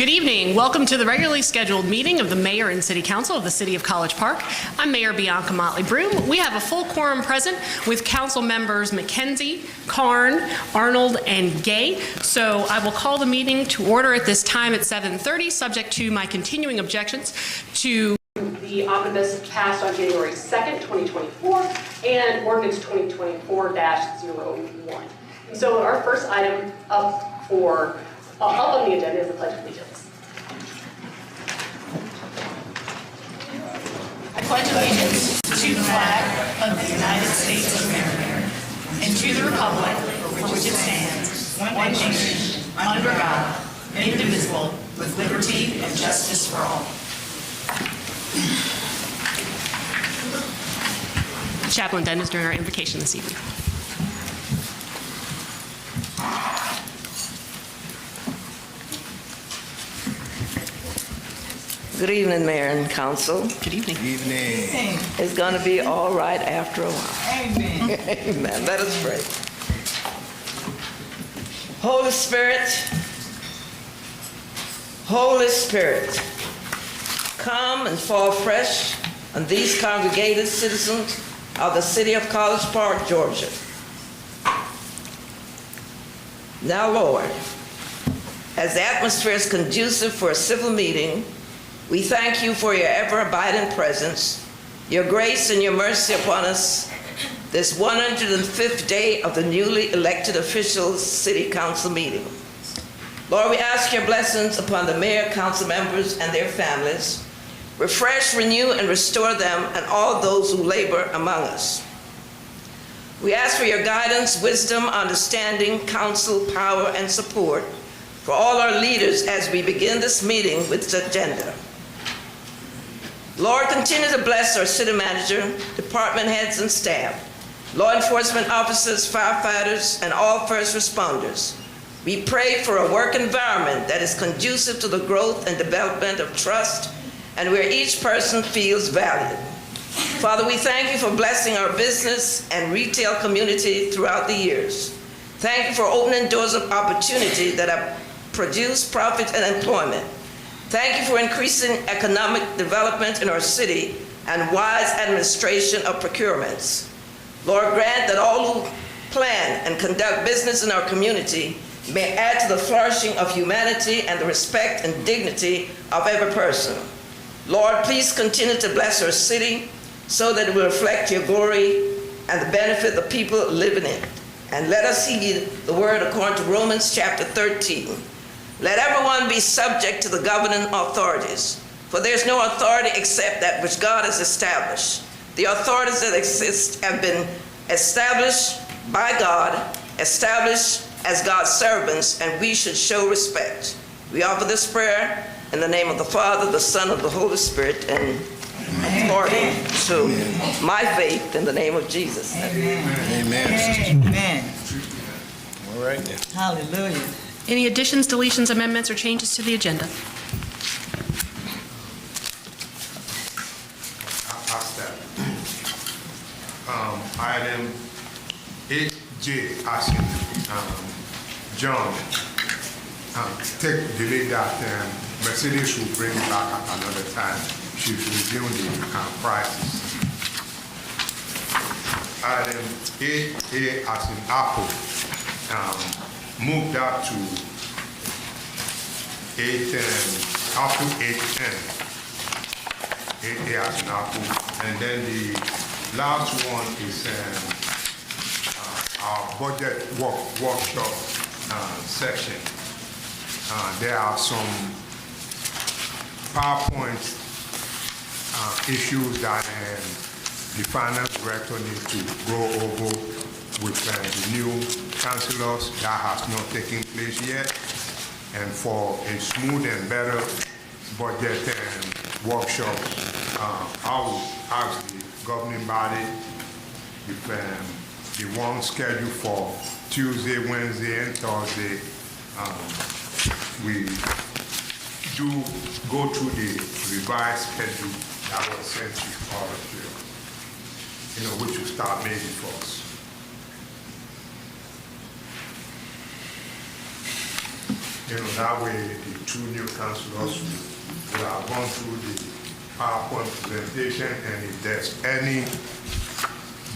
Good evening. Welcome to the regularly scheduled meeting of the Mayor and City Council of the City of College Park. I'm Mayor Bianca Motley-Broom. We have a full quorum present with council members McKenzie, Karn, Arnold, and Gay. So I will call the meeting to order at this time at 7:30, subject to my continuing objections to the omnibus passed on January 2nd, 2024, and ordinance 2024-01. So our first item up on the agenda is the Pledge of Allegiance. I pledge allegiance to the flag of the United States of America and to the republic for which it stands, one nation, under God, indivisible, with liberty and justice for all. Chaplain Dennis during our invocation this evening. Good evening, Mayor and Council. Good evening. Good evening. It's going to be all right after a while. Amen. Amen. Let us pray. Holy Spirit, come and fall fresh on these congregated citizens of the city of College Park, Georgia. Now, Lord, as the atmosphere is conducive for a civil meeting, we thank you for your ever-abiding presence, your grace and your mercy upon us this 105th day of the newly elected officials' city council meeting. Lord, we ask your blessings upon the mayor, council members, and their families. Refresh, renew, and restore them and all those who labor among us. We ask for your guidance, wisdom, understanding, counsel, power, and support for all our leaders as we begin this meeting with this agenda. Lord, continue to bless our city manager, department heads and staff, law enforcement officers, firefighters, and all first responders. We pray for a work environment that is conducive to the growth and development of trust and where each person feels valued. Father, we thank you for blessing our business and retail community throughout the years. Thank you for opening doors of opportunity that have produced profit and employment. Thank you for increasing economic development in our city and wise administration of procurements. Lord, grant that all who plan and conduct business in our community may add to the flourishing of humanity and the respect and dignity of every person. Lord, please continue to bless our city so that it will reflect your glory and the benefit of the people living in it. And let us heed the word according to Romans chapter 13. Let everyone be subject to the governing authorities, for there's no authority except that which God has established. The authorities that exist have been established by God, established as God's servants, and we should show respect. We offer this prayer in the name of the Father, the Son, and the Holy Spirit, and according to my faith in the name of Jesus. Amen. Amen. Amen. All right then. Hallelujah. Any additions, deletions, amendments, or changes to the agenda? I'll start. Item 8J, asking John, take delay that Mercedes will bring back at another time. She's reviewing the prices. Item 8A, as in Apple, moved up to 810, up to 810. 8A as in Apple. And then the last one is our budget workshop section. There are some PowerPoint issues that the finance director needs to go over with the new councillors. That has not taken place yet. And for a smooth and better budget workshop, I will ask the governing body if they want schedule for Tuesday, Wednesday, and Thursday. We do go through the revised schedule that was sent to all of you, which will start May 1st. that way the two new councilors will have gone through the PowerPoint presentation, and if there's any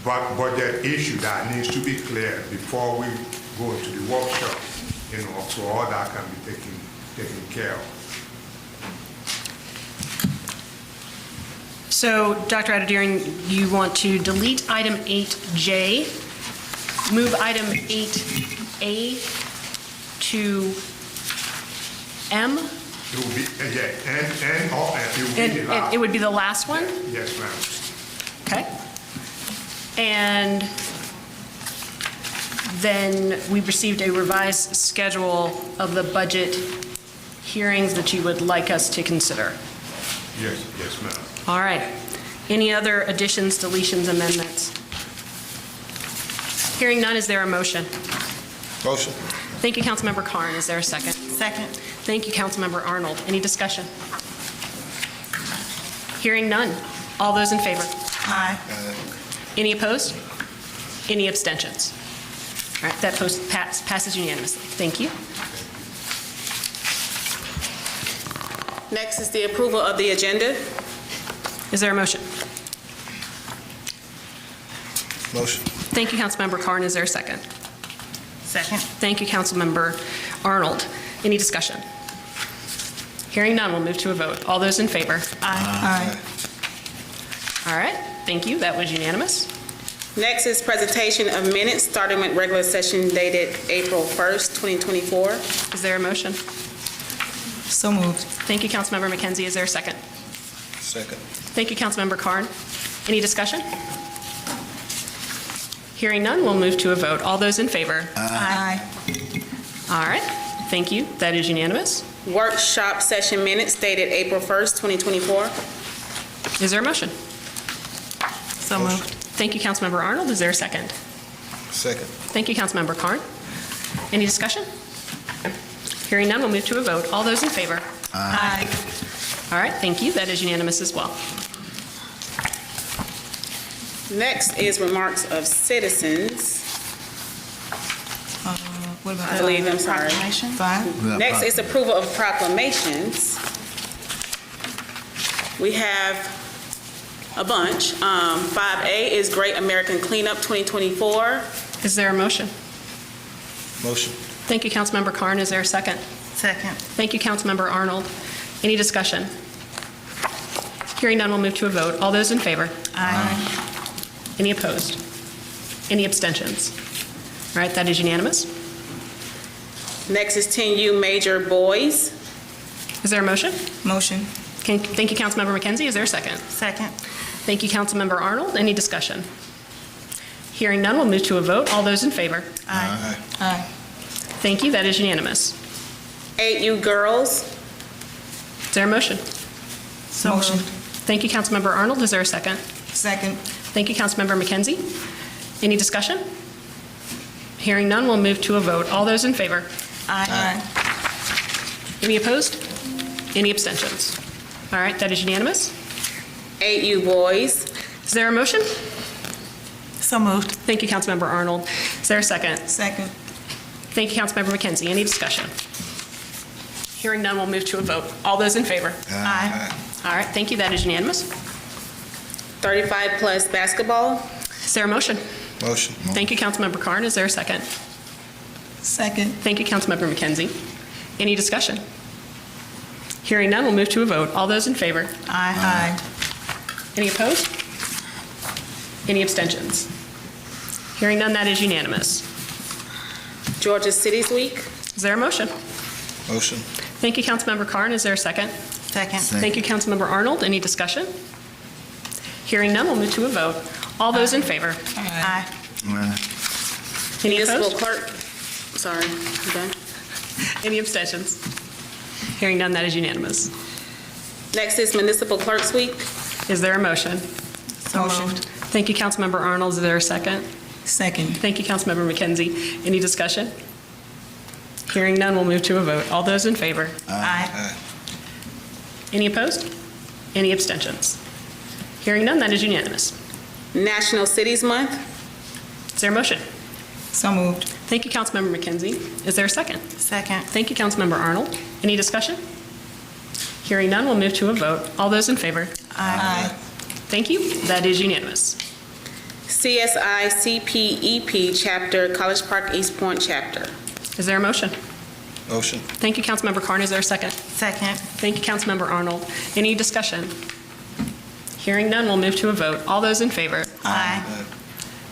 budget issue that needs to be cleared before we go into the workshop, so all that can be taken care of. So, Dr. Adediran, you want to delete item 8J, move item 8A to M? It will be, yeah, and it will be the last. It would be the last one? Yes, ma'am. Okay. And then we received a revised schedule of the budget hearings that you would like us to consider. Yes, ma'am. All right. Any other additions, deletions, amendments? Hearing none, is there a motion? Motion. Thank you, Councilmember Carn. Is there a second? Second. Thank you, Councilmember Arnold. Any discussion? Hearing none. All those in favor? Aye. Any opposed? Any abstentions? All right, that passes unanimously. Thank you. Next is the approval of the agenda. Is there a motion? Motion. Thank you, Councilmember Carn. Is there a second? Second. Thank you, Councilmember Arnold. Any discussion? Hearing none, we'll move to a vote. All those in favor? Aye. All right, thank you. That was unanimous. Next is presentation of minutes, starting with regular session dated April 1st, 2024. Is there a motion? So moved. Thank you, Councilmember McKenzie. Is there a second? Second. Thank you, Councilmember Carn. Any discussion? Hearing none, we'll move to a vote. All those in favor? Aye. All right, thank you. That is unanimous. Workshop session minutes dated April 1st, 2024. Is there a motion? So moved. Thank you, Councilmember Arnold. Is there a second? Second. Thank you, Councilmember Carn. Any discussion? Hearing none, we'll move to a vote. All those in favor? Aye. All right, thank you. That is unanimous as well. Next is remarks of citizens. What about? I believe, I'm sorry. Proclamation? 5. Next is approval of proclamations. We have a bunch. 5A is Great American Cleanup 2024. Is there a motion? Motion. Thank you, Councilmember Carn. Is there a second? Second. Thank you, Councilmember Arnold. Any discussion? Hearing none, we'll move to a vote. All those in favor? Aye. Any opposed? Any abstentions? All right, that is unanimous. Next is 10U Major Boys. Is there a motion? Motion. Thank you, Councilmember McKenzie. Is there a second? Second. Thank you, Councilmember Arnold. Any discussion? Hearing none, we'll move to a vote. All those in favor? Aye. Aye. Thank you, that is unanimous. 8U Girls. Is there a motion? So moved. Thank you, Councilmember Arnold. Is there a second? Second. Thank you, Councilmember McKenzie. Any discussion? Hearing none, we'll move to a vote. All those in favor? Aye. Any opposed? Any abstentions? All right, that is unanimous. 8U Boys. Is there a motion? So moved. Thank you, Councilmember Arnold. Is there a second? Second. Thank you, Councilmember McKenzie. Any discussion? Hearing none, we'll move to a vote. All those in favor? Aye. All right, thank you. That is unanimous. 35 Plus Basketball. Is there a motion? Motion. Thank you, Councilmember Carn. Is there a second? Second. Thank you, Councilmember McKenzie. Any discussion? Hearing none, we'll move to a vote. All those in favor? Aye. Any opposed? Any abstentions? Hearing none, that is unanimous. Georgia Cities Week. Is there a motion? Motion. Thank you, Councilmember Carn. Is there a second? Second. Thank you, Councilmember Arnold. Any discussion? Hearing none, we'll move to a vote. All those in favor? Aye. Any Municipal opposed? Clerk. Sorry, you done? Any abstentions? Hearing none, that is unanimous. Next is Municipal Clerks Week. Is there a motion? So moved. Thank you, Councilmember Arnold. Is there a second? Second. Thank you, Councilmember McKenzie. Any discussion? Hearing none, we'll move to a vote. All those in favor? Aye. Any opposed? Any abstentions? Hearing none, that is unanimous. National Cities Month. Is there a motion? So moved. Thank you, Councilmember McKenzie. Is there a second? Second. Thank you, Councilmember Arnold. Any discussion? Hearing none, we'll move to a vote. All those in favor? Aye. Thank you. That is unanimous. CSI CPEP Chapter, College Park East Point Chapter. Is there a motion? Motion. Thank you, Councilmember Carn. Is there a second? Second. Thank you, Councilmember Arnold. Any discussion? Hearing none, we'll move to a vote. All those in favor? Aye.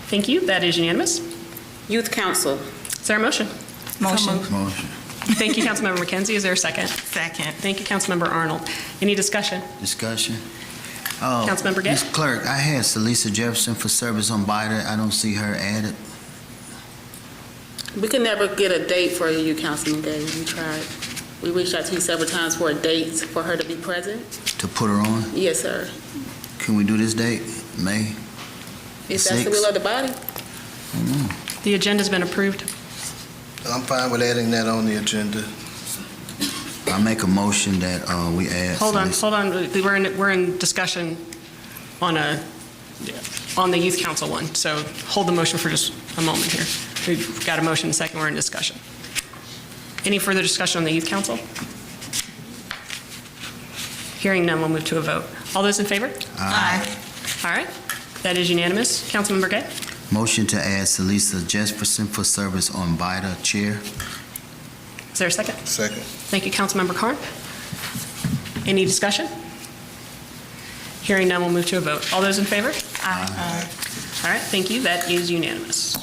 Thank you. That is unanimous. Youth Council. Is there a motion? Motion. Motion. Thank you, Councilmember McKenzie. Is there a second? Second. Thank you, Councilmember Arnold. Any discussion? Discussion. Councilmember Gay? Ms. Clerk, I had Celisa Jefferson for service on BIDA. I don't see her added. We could never get a date for you, Councilman Gay. We tried. We reached out to you several times for a date for her to be present. To put her on. Yes, sir. Can we do this date? May? If that's the Six. will of the body. The agenda's been approved. I'm fine with adding that on the agenda. I make a motion that we add. Hold on, Celisa. we're in discussion on the youth council one, so hold the motion for just a moment here. We've got a motion and a second, we're in discussion. Any further discussion on the youth council? Hearing none, we'll move to a vote. All those in favor? Aye. All right, that is unanimous. Councilmember Gay? Motion to add Celisa Jefferson for service on BIDA chair. Is there a second? Second. Thank you, Councilmember Carn. Any discussion? Hearing none, we'll move to a vote. All those in favor? Aye. All right, thank you. That is unanimous.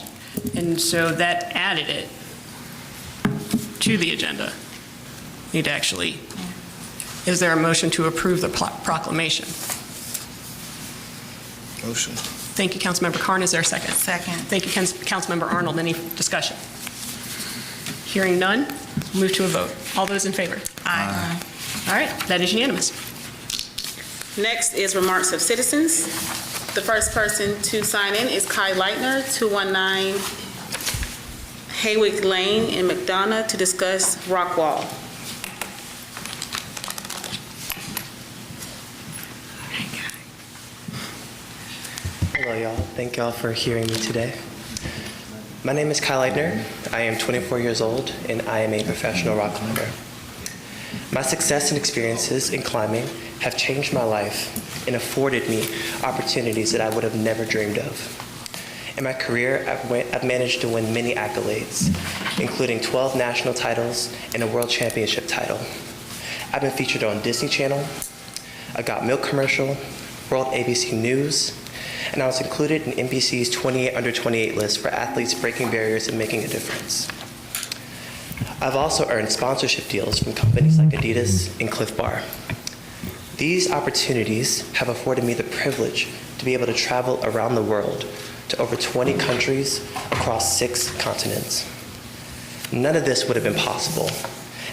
And so that added it to the agenda. Need to actually, is there a motion to approve the proclamation? Motion. Thank you, Councilmember Carn. Is there a second? Second. Thank you, Councilmember Arnold. Any discussion? Hearing none, we'll move to a vote. All those in favor? Aye. All right, that is unanimous. Next is remarks of citizens. The first person to sign in is Kai Leitner, 219 Haywick Lane in McDonough, to discuss rock wall. Hello, y'all. Thank y'all for hearing me today. My name is Kyle Leitner. I am 24 years old, and I am a professional rock climber. My success and experiences in climbing have changed my life and afforded me opportunities that I would have never dreamed of. In my career, I've managed to win many accolades, including 12 national titles and a world championship title. I've been featured on Disney Channel, a Got Milk commercial, World ABC News, and I was included in NBC's 28 Under 28 list for athletes breaking barriers and making a difference. I've also earned sponsorship deals from companies like Adidas and Cliff Bar. These opportunities have afforded me the privilege to be able to travel around the world to over 20 countries across 6 continents. None of this would have been possible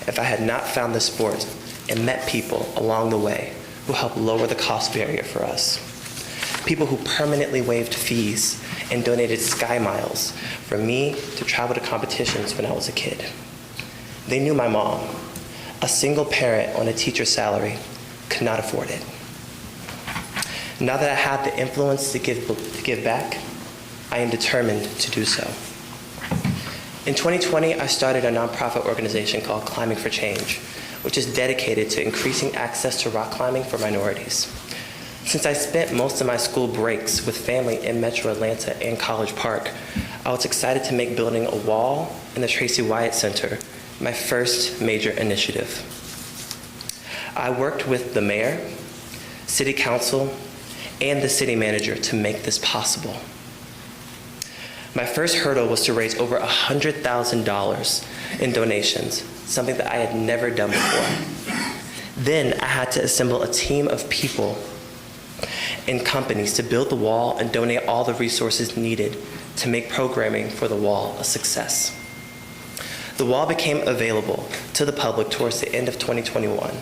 if I had not found this sport and met people along the way who helped lower the cost barrier for us. People who permanently waived fees and donated sky miles for me to travel to competitions when I was a kid. They knew my mom, a single parent on a teacher's salary, could not afford it. Now that I have the influence to give back, I am determined to do so. In 2020, I started a nonprofit organization called Climbing for Change, which is dedicated to increasing access to rock climbing for minorities. Since I spent most of my school breaks with family in Metro Atlanta and College Park, I was excited to make building a wall in the Tracy Wyatt Center my first major initiative. I worked with the mayor, city council, and the city manager to make this possible. My first hurdle was to raise over $100,000 in donations, something that I had never done before. Then I had to assemble a team of people and companies to build the wall and donate all the resources needed to make programming for the wall a success. The wall became available to the public towards the end of 2021.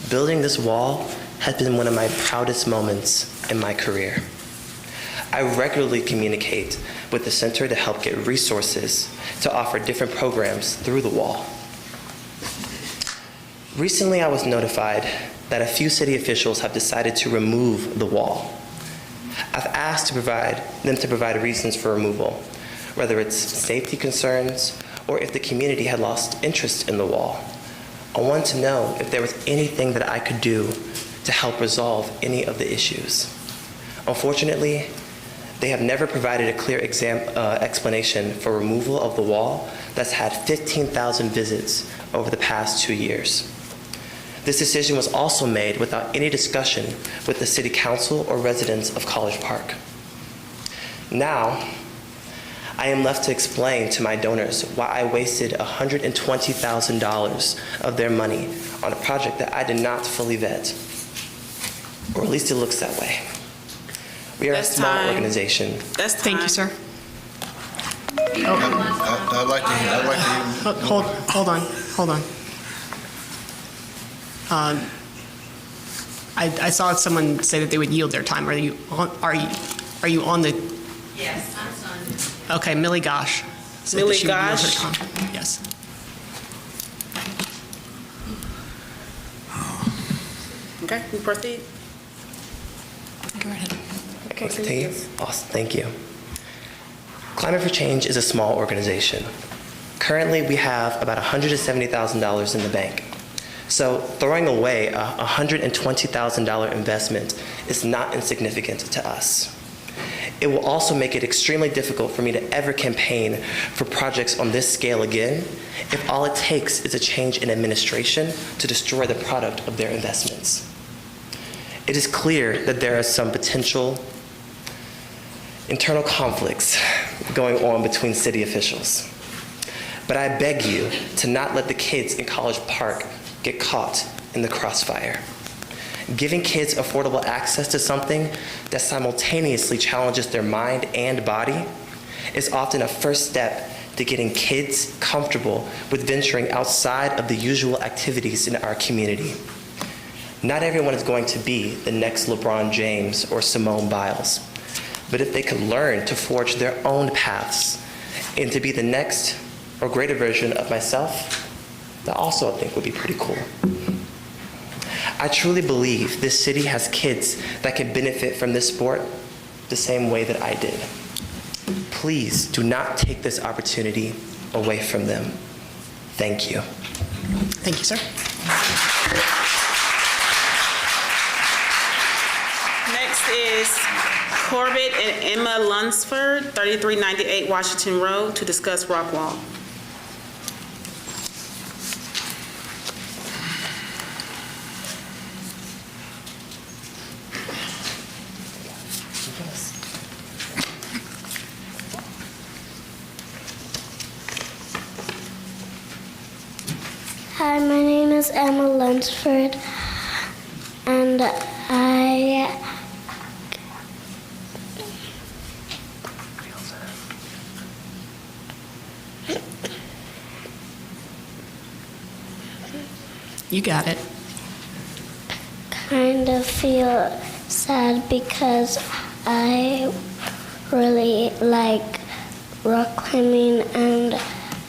Building this wall has been one of my proudest moments in my career. I regularly communicate with the center to help get resources to offer different programs through the wall. Recently, I was notified that a few city officials have decided to remove the wall. I've asked them to provide reasons for removal, whether it's safety concerns or if the community had lost interest in the wall. I wanted to know if there was anything that I could do to help resolve any of the issues. Unfortunately, they have never provided a clear explanation for removal of the wall that's had 15,000 visits over the past 2 years. This decision was also made without any discussion with the City Council or residents of College Park. Now, I am left to explain to my donors why I wasted $120,000 of their money on a project that I did not fully vet, or at least it looks that way. We are That's a small time. organization. That's time. Thank you, sir. I'd like to hear. Hold on. I saw someone say that they would yield their time. Are you on the? Yes, I'm sorry. Okay, Millie Gosh. said that Millie she would yield her Gosh? time. Yes. Okay, we proceed. Go right ahead. Okay, continue. Awesome, thank you. Climate for Change is a small organization. Currently, we have about $170,000 in the bank. So throwing away a $120,000 investment is not insignificant to us. It will also make it extremely difficult for me to ever campaign for projects on this scale again if all it takes is a change in administration to destroy the product of their investments. It is clear that there are some potential internal conflicts going on between city officials. But I beg you to not let the kids in College Park get caught in the crossfire. Giving kids affordable access to something that simultaneously challenges their mind and body is often a first step to getting kids comfortable with venturing outside of the usual activities in our community. Not everyone is going to be the next LeBron James or Simone Biles, but if they could learn to forge their own paths and to be the next or greater version of myself, that also I think would be pretty cool. I truly believe this city has kids that can benefit from this sport the same way that I did. Please do not take this opportunity away from them. Thank you. Thank you, sir. Next is Corbett and Emma Lunsford, 3398 Washington Road, to discuss rock wall. Hi, my name is Emma Lunsford, and You got it. kind of feel sad because I really like rock climbing, and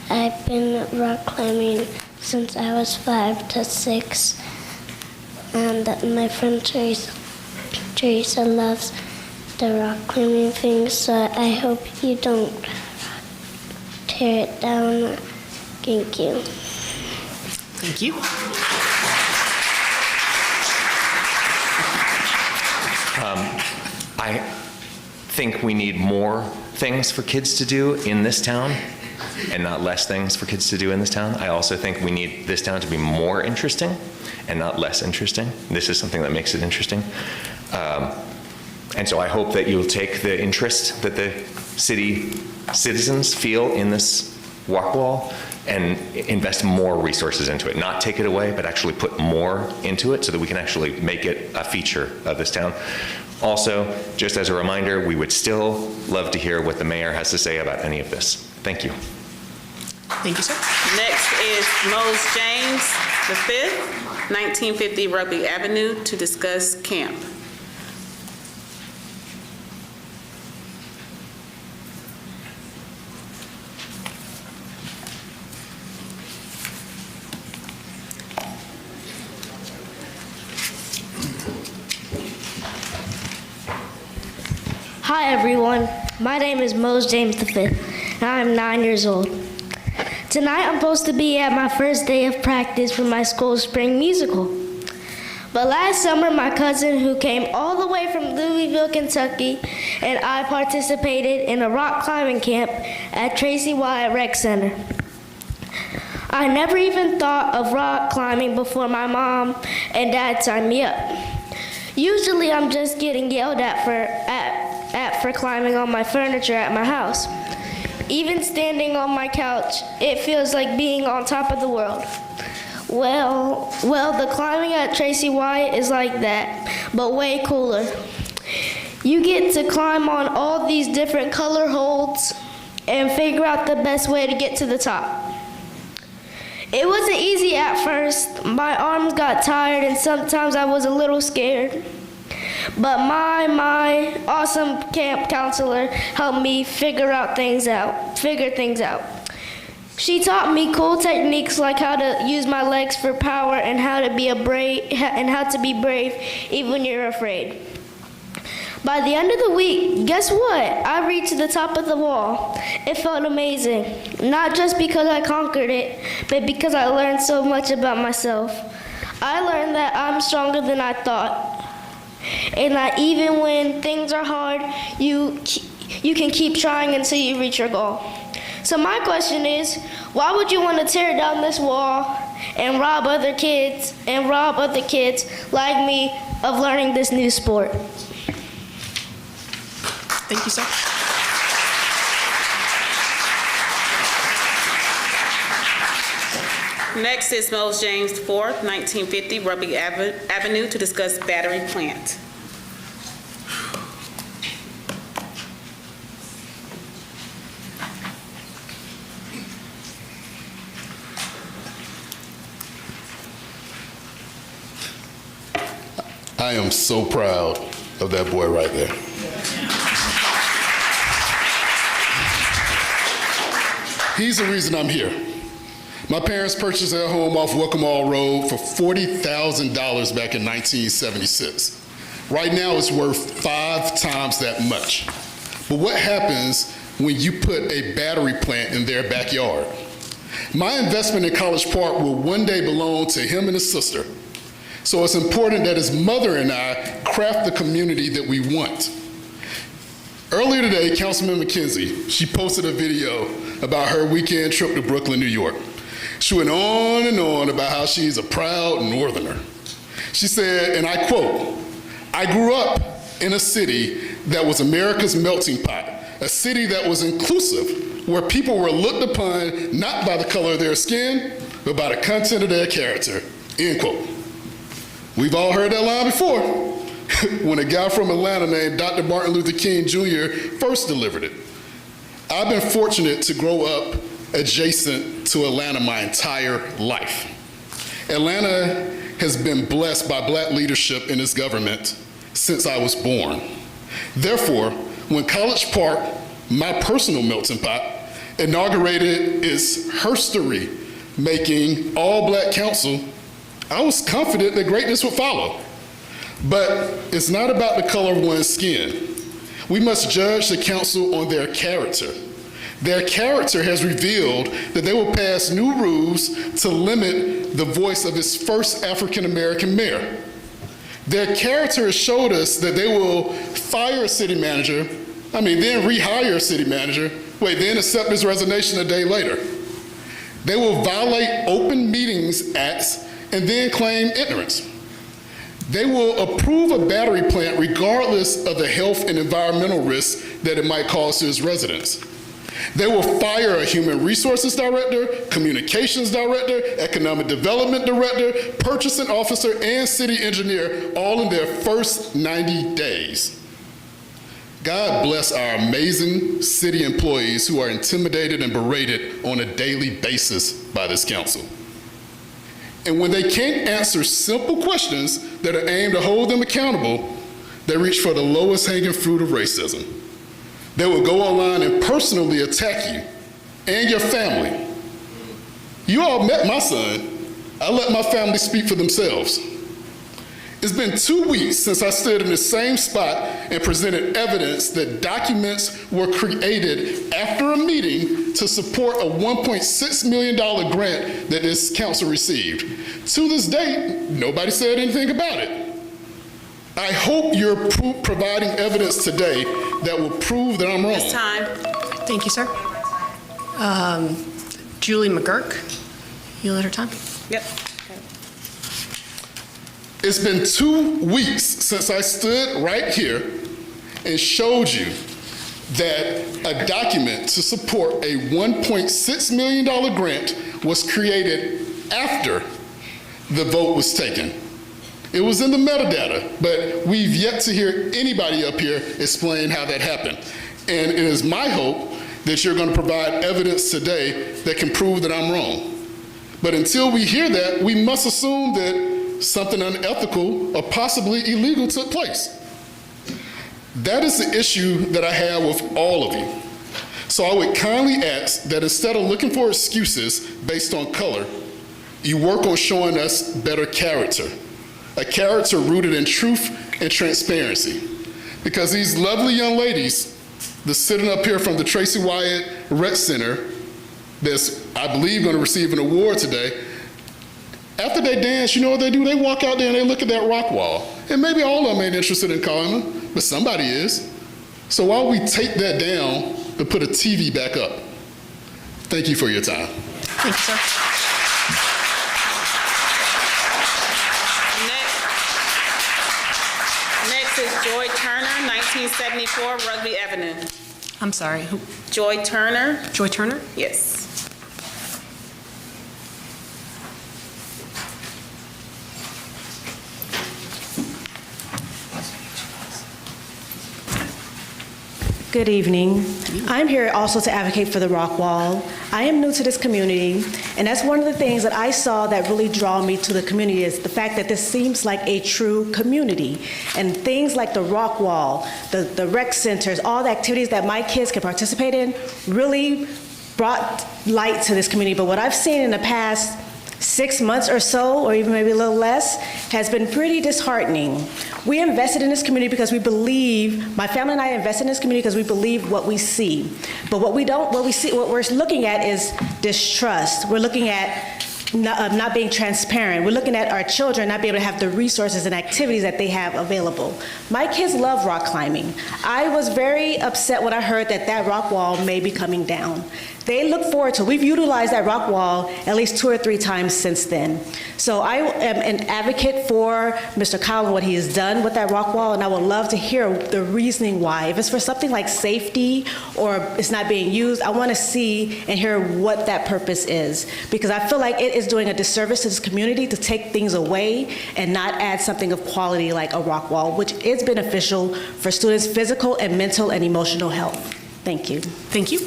I've been rock climbing since I was 5 to 6, and my friend Teresa loves the rock climbing thing, so I hope you don't tear it down. Thank you. Thank you. I think we need more things for kids to do in this town and not less things for kids to do in this town. I also think we need this town to be more interesting and not less interesting. This is something that makes it interesting. And so I hope that you'll take the interest that the city citizens feel in this walk wall and invest more resources into it. Not take it away, but actually put more into it so that we can actually make it a feature of this town. Also, just as a reminder, we would still love to hear what the mayor has to say about any of this. Thank you. Thank you, sir. Next is Mose James V, 1950 Rugby Avenue, to discuss camp. Hi everyone, my name is Mose James V, and I'm 9 years old. Tonight I'm supposed to be at my first day of practice for my school's spring musical. But last summer, my cousin, who came all the way from Louisville, Kentucky, and I participated in a rock climbing camp at Tracy Wyatt Rec Center. I never even thought of rock climbing before my mom and dad signed me up. Usually I'm just getting yelled at for climbing on my furniture at my house. Even standing on my couch, it feels like being on top of the world. Well, the climbing at Tracy Wyatt is like that, but way cooler. You get to climb on all these different color holds and figure out the best way to get to the top. It wasn't easy at first. My arms got tired and sometimes I was a little scared. But my awesome camp counselor helped me figure things out. She taught me cool techniques like how to use my legs for power and how to be brave even when you're afraid. By the end of the week, guess what? I reached the top of the wall. It felt amazing, not just because I conquered it, but because I learned so much about myself. I learned that I'm stronger than I thought, and that even when things are hard, you can keep trying until you reach your goal. So my question is, why would you want to tear down this wall and rob other kids like me of learning this new sport? Thank you, sir. Next is Mose James IV, 1950 Rugby Avenue, to discuss battery plant. I am so proud of that boy right there. He's the reason I'm here. My parents purchased their home off Wickamall Road for $40,000 back in 1976. Right now it's worth 5 times that much. But what happens when you put a battery plant in their backyard? My investment in College Park will one day belong to him and his sister. So it's important that his mother and I craft the community that we want. Earlier today, Councilman McKenzie, she posted a video about her weekend trip to Brooklyn, New York. She went on and on about how she's a proud Northerner. She said, and I quote, "I grew up in a city that was America's melting pot, a city that was inclusive, where people were looked upon not by the color of their skin, but by the content of their character," end quote. We've all heard that line before, when a guy from Atlanta named Dr. Martin Luther King Jr. first delivered it. I've been fortunate to grow up adjacent to Atlanta my entire life. Atlanta has been blessed by Black leadership in its government since I was born. Therefore, when College Park, my personal melting pot, inaugurated its history-making all-Black council, I was confident that greatness would follow. But it's not about the color of one's skin. We must judge the council on their character. Their character has revealed that they will pass new rules to limit the voice of its first African-American mayor. Their character has showed us that they will fire a city manager, then rehire a city manager, then accept his resignation a day later. They will violate open meetings acts and then claim ignorance. They will approve a battery plant regardless of the health and environmental risks that it might cause to its residents. They will fire a human resources director, communications director, economic development director, purchasing officer, and city engineer all in their first 90 days. God bless our amazing city employees who are intimidated and berated on a daily basis by this council. And when they can't answer simple questions that are aimed to hold them accountable, they reach for the lowest hanging fruit of racism. They will go online and personally attack you and your family. You all met my son. I let my family speak for themselves. It's been 2 weeks since I stood in the same spot and presented evidence that documents were created after a meeting to support a $1.6 million grant that this council received. To this date, nobody said anything about it. I hope you're providing evidence today that will prove that I'm wrong. It's time. Thank you, sir. Julie McGurk, you let her time? Yep. It's been 2 weeks since I stood right here and showed you that a document to support a $1.6 million grant was created after the vote was taken. It was in the metadata, but we've yet to hear anybody up here explain how that happened. And it is my hope that you're going to provide evidence today that can prove that I'm wrong. But until we hear that, we must assume that something unethical or possibly illegal took place. That is the issue that I have with all of you. So I would kindly ask that instead of looking for excuses based on color, you work on showing us better character, a character rooted in truth and transparency. Because these lovely young ladies that's sitting up here from the Tracy Wyatt Rec Center, that's, I believe, going to receive an award today, after they dance, you know what they do? They walk out there and they look at that rock wall. And maybe all of them ain't interested in calling them, but somebody is. So why don't we take that down and put a TV back up? Thank you for your time. Thank you, sir. Next is Joy Turner, 1974 Rugby Avenue. I'm sorry, who? Joy Turner? Joy Turner? Yes. Good evening. I'm here also to advocate for the rock wall. I am new to this community, and that's one of the things that I saw that really draw me to the community is the fact that this seems like a true community. And things like the rock wall, the rec centers, all the activities that my kids can participate in really brought light to this community. But what I've seen in the past 6 months or so, or even maybe a little less, has been pretty disheartening. We invested in this community because we believe, my family and I invested in this community because we believe what we see. But what we're looking at is distrust. We're looking at not being transparent. We're looking at our children not being able to have the resources and activities that they have available. My kids love rock climbing. I was very upset when I heard that that rock wall may be coming down. They look forward to it. We've utilized that rock wall at least 2 or 3 times since then. So I am an advocate for Mr. Kyle and what he has done with that rock wall, and I would love to hear the reasoning why. If it's for something like safety or it's not being used, I want to see and hear what that purpose is, because I feel like it is doing a disservice to this community to take things away and not add something of quality like a rock wall, which is beneficial for students' physical and mental and emotional health. Thank you. Thank you.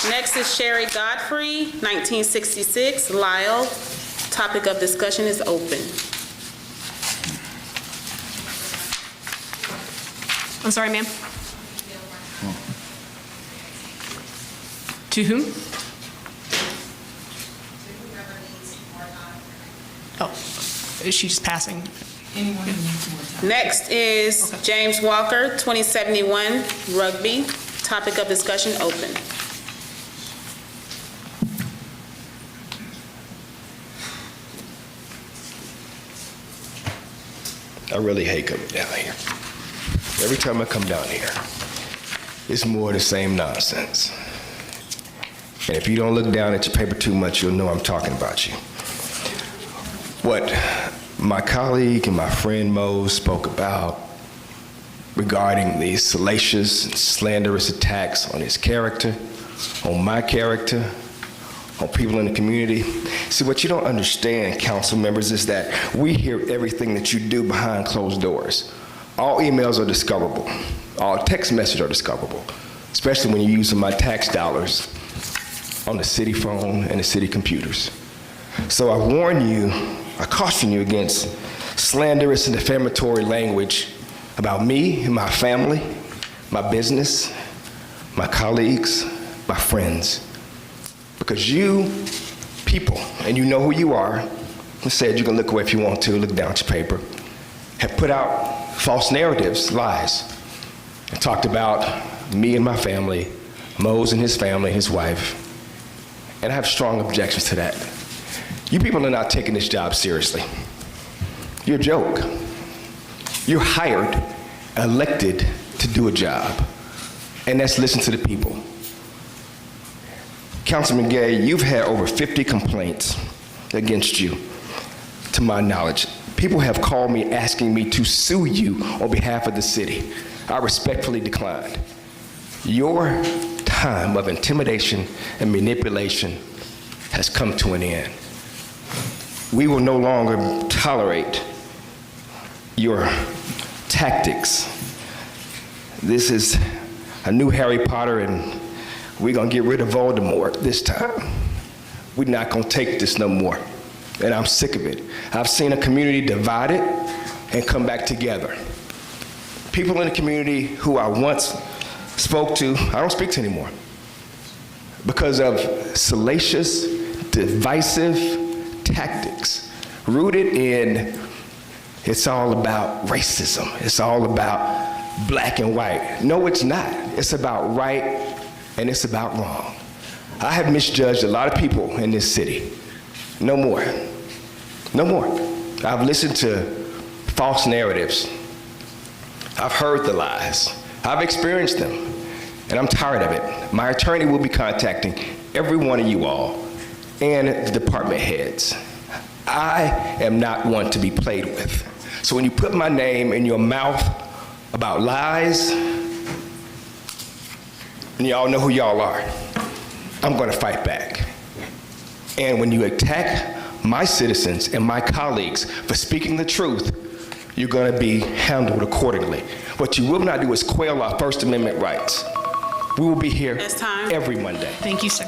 Next is Sherry Godfrey, 1966, Lyle. Topic of discussion is open. I'm sorry, ma'am. To whom? Oh, is she just passing? Anyone who needs more time. Next is James Walker, 2071, Rugby. Topic of discussion open. I really hate coming down here. Every time I come down here, it's more of the same nonsense. And if you don't look down at your paper too much, you'll know I'm talking about you. What my colleague and my friend Mo spoke about regarding these salacious and slanderous attacks on his character, on my character, on people in the community. See, what you don't understand, council members, is that we hear everything that you do behind closed doors. All emails are discoverable. All text messages are discoverable, especially when you're using my tax dollars on the city phone and the city computers. So I warn you, I caution you against slanderous and defamatory language about me and my family, my business, my colleagues, my friends. Because you people, and you know who you are, and said you can look away if you want to, look down at your paper, have put out false narratives, lies, and talked about me and my family, Mose and his family, his wife, and I have strong objections to that. You people are not taking this job seriously. You're a joke. You're hired, elected to do a job, and that's listen to the people. Councilman Gay, you've had over 50 complaints against you, to my knowledge. People have called me asking me to sue you on behalf of the city. I respectfully declined. Your time of intimidation and manipulation has come to an end. We will no longer tolerate your tactics. This is a new Harry Potter, and we're gonna get rid of Voldemort this time. We're not gonna take this no more, and I'm sick of it. I've seen a community divided and come back together. People in the community who I once spoke to, I don't speak to anymore because of salacious, divisive tactics rooted in it's all about racism. It's all about black and white. No, it's not. It's about right and it's about wrong. I have misjudged a lot of people in this city. No more. No more. I've listened to false narratives. I've heard the lies. I've experienced them, and I'm tired of it. My attorney will be contacting every one of you all and the department heads. I am not one to be played with. So when you put my name in your mouth about lies, and y'all know who y'all are, I'm gonna fight back. And when you attack my citizens and my colleagues for speaking the truth, you're gonna be handled accordingly. What you will not do is quail our First Amendment rights. We will be here every Monday. Thank you, sir.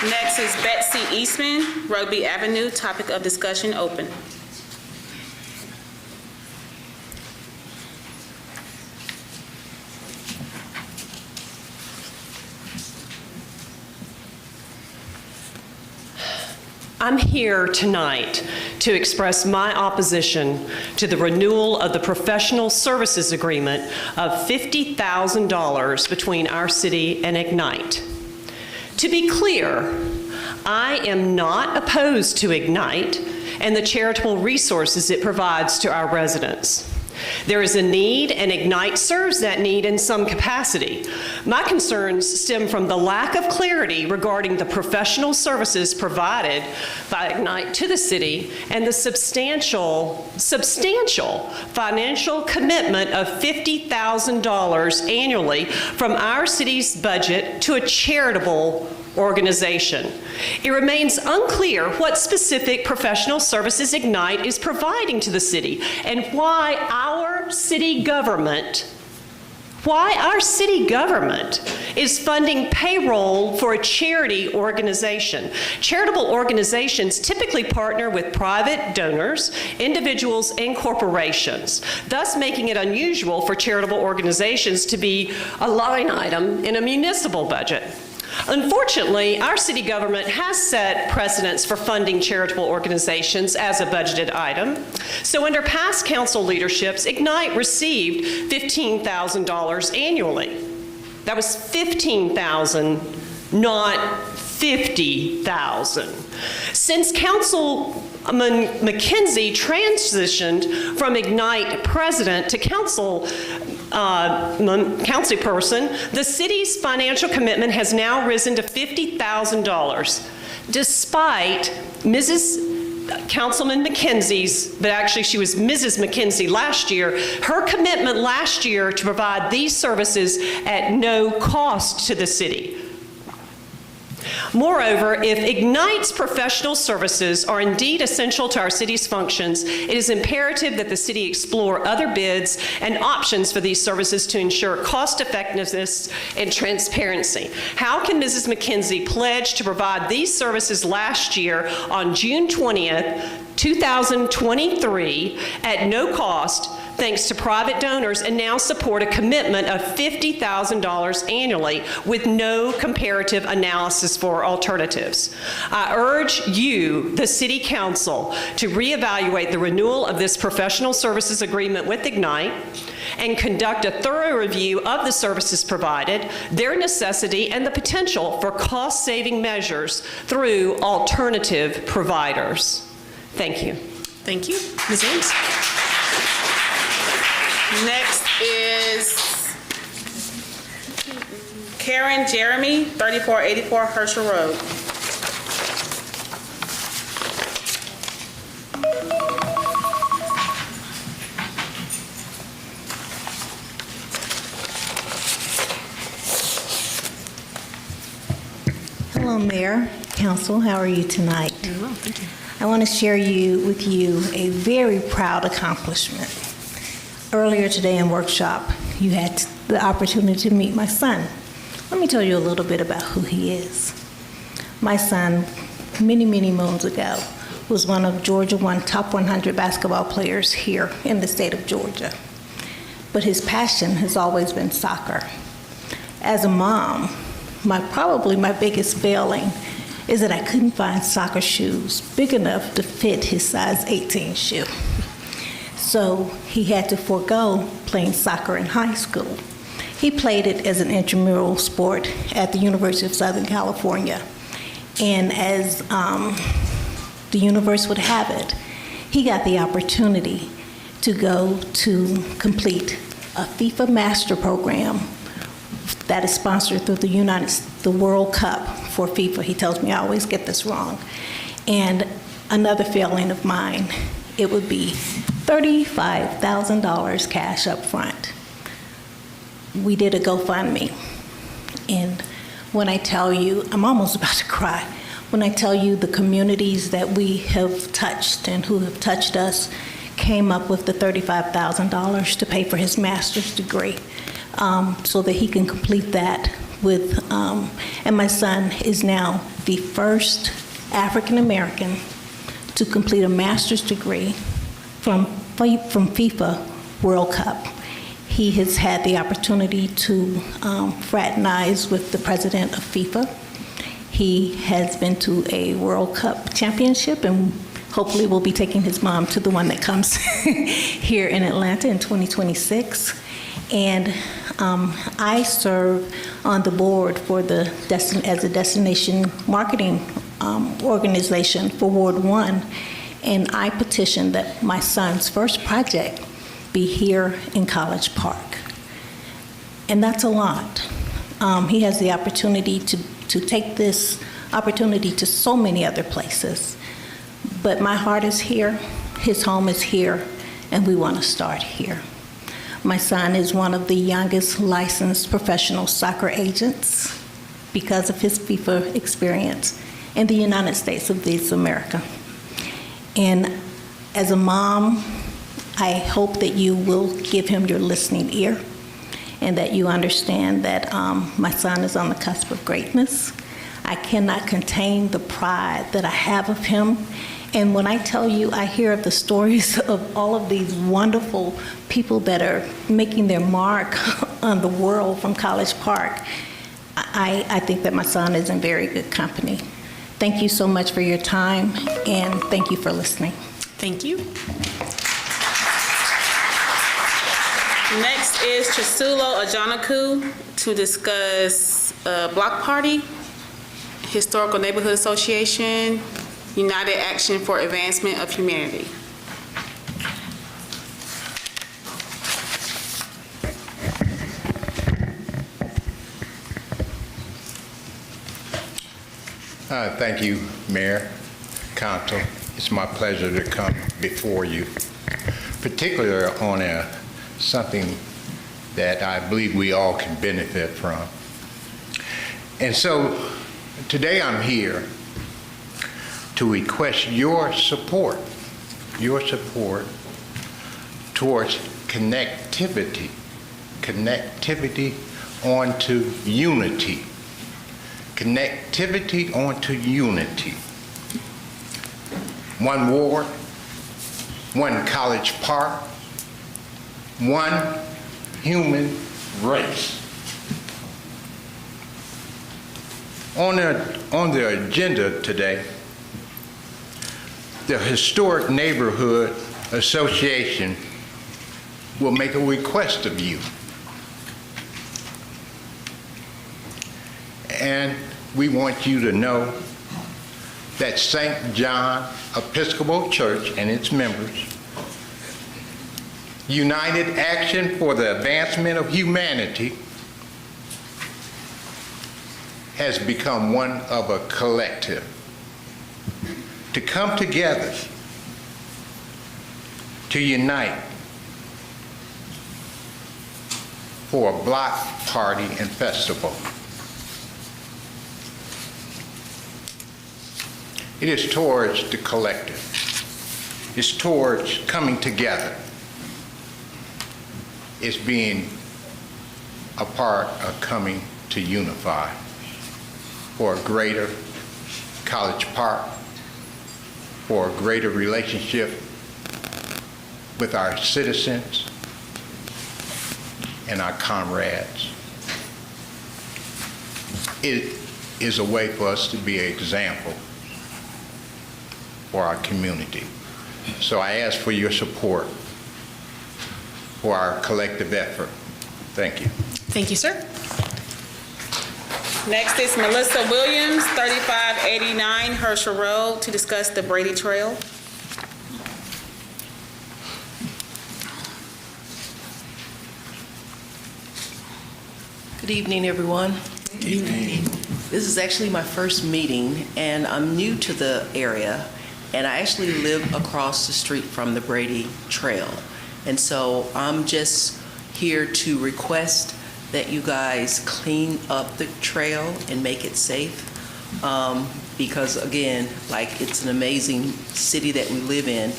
Next is Betsy Eastman, Rugby Avenue, topic of discussion open. I'm here tonight to express my opposition to the renewal of the professional services agreement of $50,000 between our city and Ignite. To be clear, I am not opposed to Ignite and the charitable resources it provides to our residents. There is a need, and Ignite serves that need in some capacity. My concerns stem from the lack of clarity regarding the professional services provided by Ignite to the city and the substantial financial commitment of $50,000 annually from our city's budget to a charitable organization. It remains unclear what specific professional services Ignite is providing to the city and why our city government is funding payroll for a charity organization. Charitable organizations typically partner with private donors, individuals, and corporations, thus making it unusual for charitable organizations to be a line item in a municipal budget. Unfortunately, our city government has set precedents for funding charitable organizations as a budgeted item. So under past council leaderships, Ignite received $15,000 annually. That was $15,000, not $50,000. Since Councilman McKenzie transitioned from Ignite president to councilperson, the city's financial commitment has now risen to $50,000, despite Councilman McKenzie's, but actually she was Mrs. McKenzie last year, her commitment last year to provide these services at no cost to the city. Moreover, if Ignite's professional services are indeed essential to our city's functions, it is imperative that the city explore other bids and options for these services to ensure cost effectiveness and transparency. How can Mrs. McKenzie pledge to provide these services last year on June 20th, 2023 at no cost, thanks to private donors, and now support a commitment of $50,000 annually with no comparative analysis for alternatives. I urge you, the City Council, to reevaluate the renewal of this professional services agreement with Ignite and conduct a thorough review of the services provided, their necessity, and the potential for cost-saving measures through alternative providers. Thank you. Thank you. Ms. Ames? Next is Karen Jeremy, 3484 Herschel Road. Hello, Mayor, Council. How are you tonight? Very well, thank you. I want to share with you a very proud accomplishment. Earlier today in workshop, you had the opportunity to meet my son. Let me tell you a little bit about who he is. My son, many, many moons ago, was one of Georgia top 100 basketball players here in the state of Georgia. But his passion has always been soccer. As a mom, probably my biggest failing is that I couldn't find soccer shoes big enough to fit his size 18 shoe. So he had to forego playing soccer in high school. He played it as an intramural sport at the University of Southern California. And as the universe would have it, he got the opportunity to go to complete a FIFA Master Program that is sponsored through the World Cup for FIFA. He tells me I always get this wrong. And another failing of mine, it would be $35,000 cash up front. We did a GoFundMe. And when I tell you, I'm almost about to cry, when I tell you the communities that we have touched and who have touched us came up with the $35,000 to pay for his master's degree. So that he can complete that with, and my son is now the first African American to complete a master's degree from FIFA World Cup. He has had the opportunity to fraternize with the president of FIFA. He has been to a World Cup championship and hopefully will be taking his mom to the one that comes here in Atlanta in 2026. And I serve on the board for as a destination marketing organization for Ward 1, and I petitioned that my son's first project be here in College Park. And that's a lot. He has the opportunity to take this opportunity to so many other places. But my heart is here, his home is here, and we want to start here. My son is one of the youngest licensed professional soccer agents because of his FIFA experience in the United States of America. And as a mom, I hope that you will give him your listening ear and that you understand that my son is on the cusp of greatness. I cannot contain the pride that I have of him. And when I tell you, I hear of the stories of all of these wonderful people that are making their mark on the world from College Park, I think that my son is in very good company. Thank you so much for your time, and thank you for listening. Thank you. Next is Chisulo Ajanaku to discuss Block Party, Historical Neighborhood Association, United Action for Advancement of Humanity. Thank you, Mayor, Council. It's my pleasure to come before you, particularly on something that I believe we all can benefit from. And so today I'm here to request your support towards connectivity onto unity. Connectivity onto unity. One ward, one College Park, one human race. On the agenda today, the Historic Neighborhood Association will make a request of you. And we want you to know that St. John Episcopal Church and its members, United Action for the Advancement of Humanity, has become one of a collective to come together, to unite for a block party and festival. It is towards the collective. It's towards coming together. It's being a part of coming to unify for a greater College Park, for a greater relationship with our citizens and our comrades. It is a way for us to be an example for our community. So I ask for your support for our collective effort. Thank you. Thank you, sir. Next is Melissa Williams, 3589 Herschel Road, to discuss the Brady Trail. Good evening, everyone. Good evening. This is actually my first meeting, and I'm new to the area, and I actually live across the street from the Brady Trail. And so I'm just here to request that you guys clean up the trail and make it safe. Because again, like, it's an amazing city that we live in,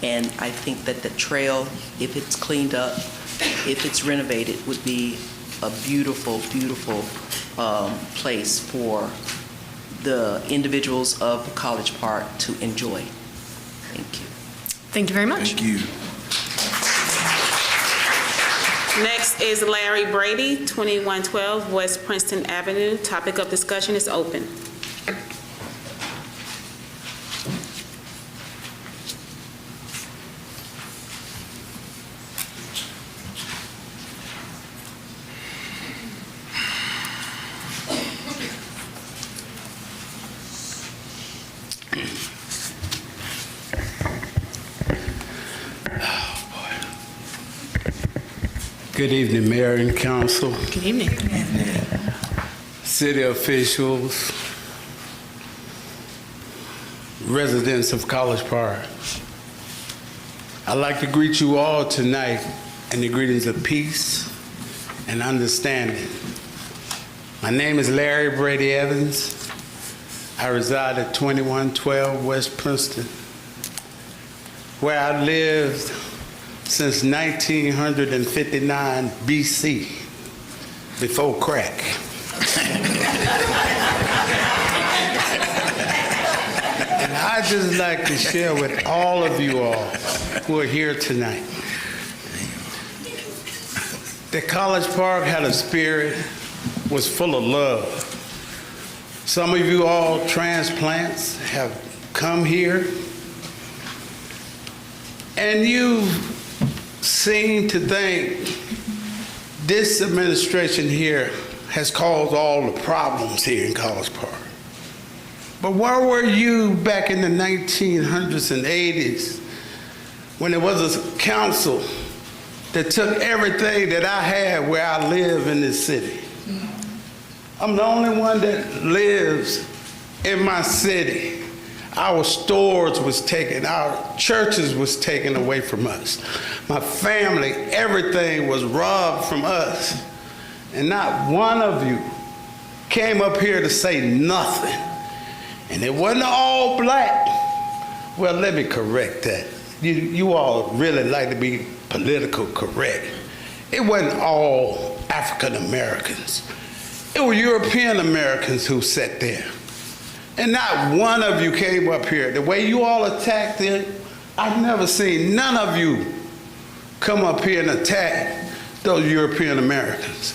and I think that the trail, if it's cleaned up, if it's renovated, would be a beautiful, beautiful place for the individuals of College Park to enjoy. Thank you. Thank you very much. Thank you. Next is Larry Brady, 2112 West Princeton Avenue. Topic of discussion is open. Good evening, Mayor and Council. Good evening. City officials, residents of College Park. I'd like to greet you all tonight in the greetings of peace and understanding. My name is Larry Brady Evans. I reside at 2112 West Princeton, where I lived since 1959 BC, before crack. And I'd just like to share with all of you all who are here tonight that College Park had a spirit, was full of love. Some of you all transplants have come here, and you seem to think this administration here has caused all the problems here in College Park. But where were you back in the 1900s and 80s when there was a council that took everything that I had where I live in this city? I'm the only one that lives in my city. Our stores was taken, our churches was taken away from us. My family, everything was robbed from us. And not one of you came up here to say nothing. And it wasn't all black. Well, let me correct that. You all really like to be political correct. It wasn't all African Americans. It were European Americans who sat there. And not one of you came up here. The way you all attacked it, I've never seen none of you come up here and attack those European Americans.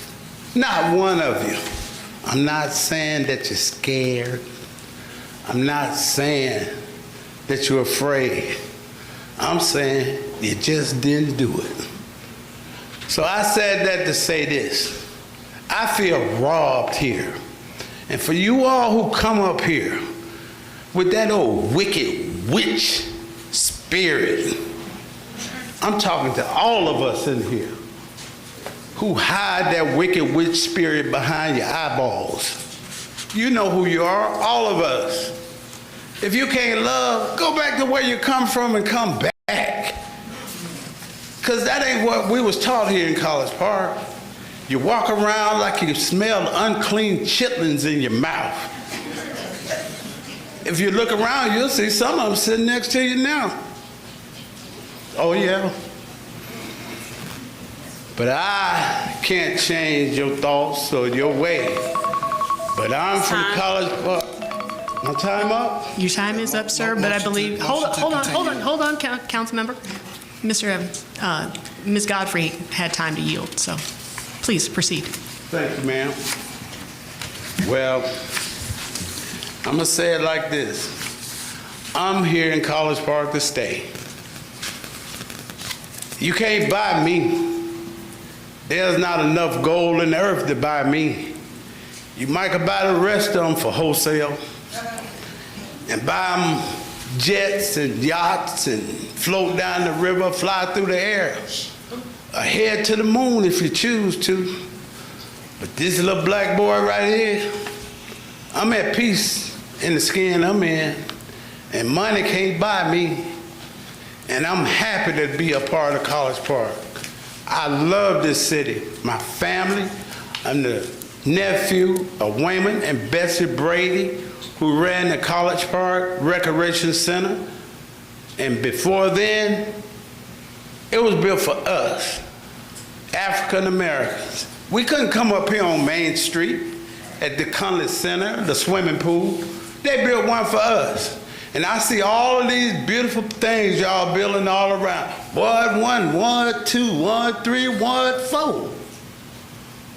Not one of you. I'm not saying that you're scared. I'm not saying that you're afraid. I'm saying you just didn't do it. So I said that to say this. I feel robbed here. And for you all who come up here with that old wicked witch spirit, I'm talking to all of us in here who hide that wicked witch spirit behind your eyeballs. You know who you are, all of us. If you can't love, go back to where you come from and come back. Because that ain't what we was taught here in College Park. You walk around like you smell unclean chitlins in your mouth. If you look around, you'll see some of them sitting next to you now. Oh yeah. But I can't change your thoughts or your way. But I'm from College Park. My time up? Your time is up, sir, but I believe, hold on, council member. Mr. Evans, Ms. Godfrey had time to yield, so please proceed. Thank you, ma'am. Well, I'm gonna say it like this. I'm here in College Park to stay. You can't buy me. There's not enough gold in the earth to buy me. You might could buy the rest of them for wholesale and buy them jets and yachts and float down the river, fly through the air, or head to the moon if you choose to. But this little black boy right here, I'm at peace in the skin I'm in, and money can't buy me, and I'm happy to be a part of College Park. I love this city, my family. I'm the nephew of Wayman and Bessie Brady, who ran the College Park Recreation Center. And before then, it was built for us, African Americans. We couldn't come up here on Main Street at the Conley Center, the swimming pool. They built one for us. And I see all of these beautiful things y'all building all around. Ward 1, Ward 2, Ward 3, Ward 4.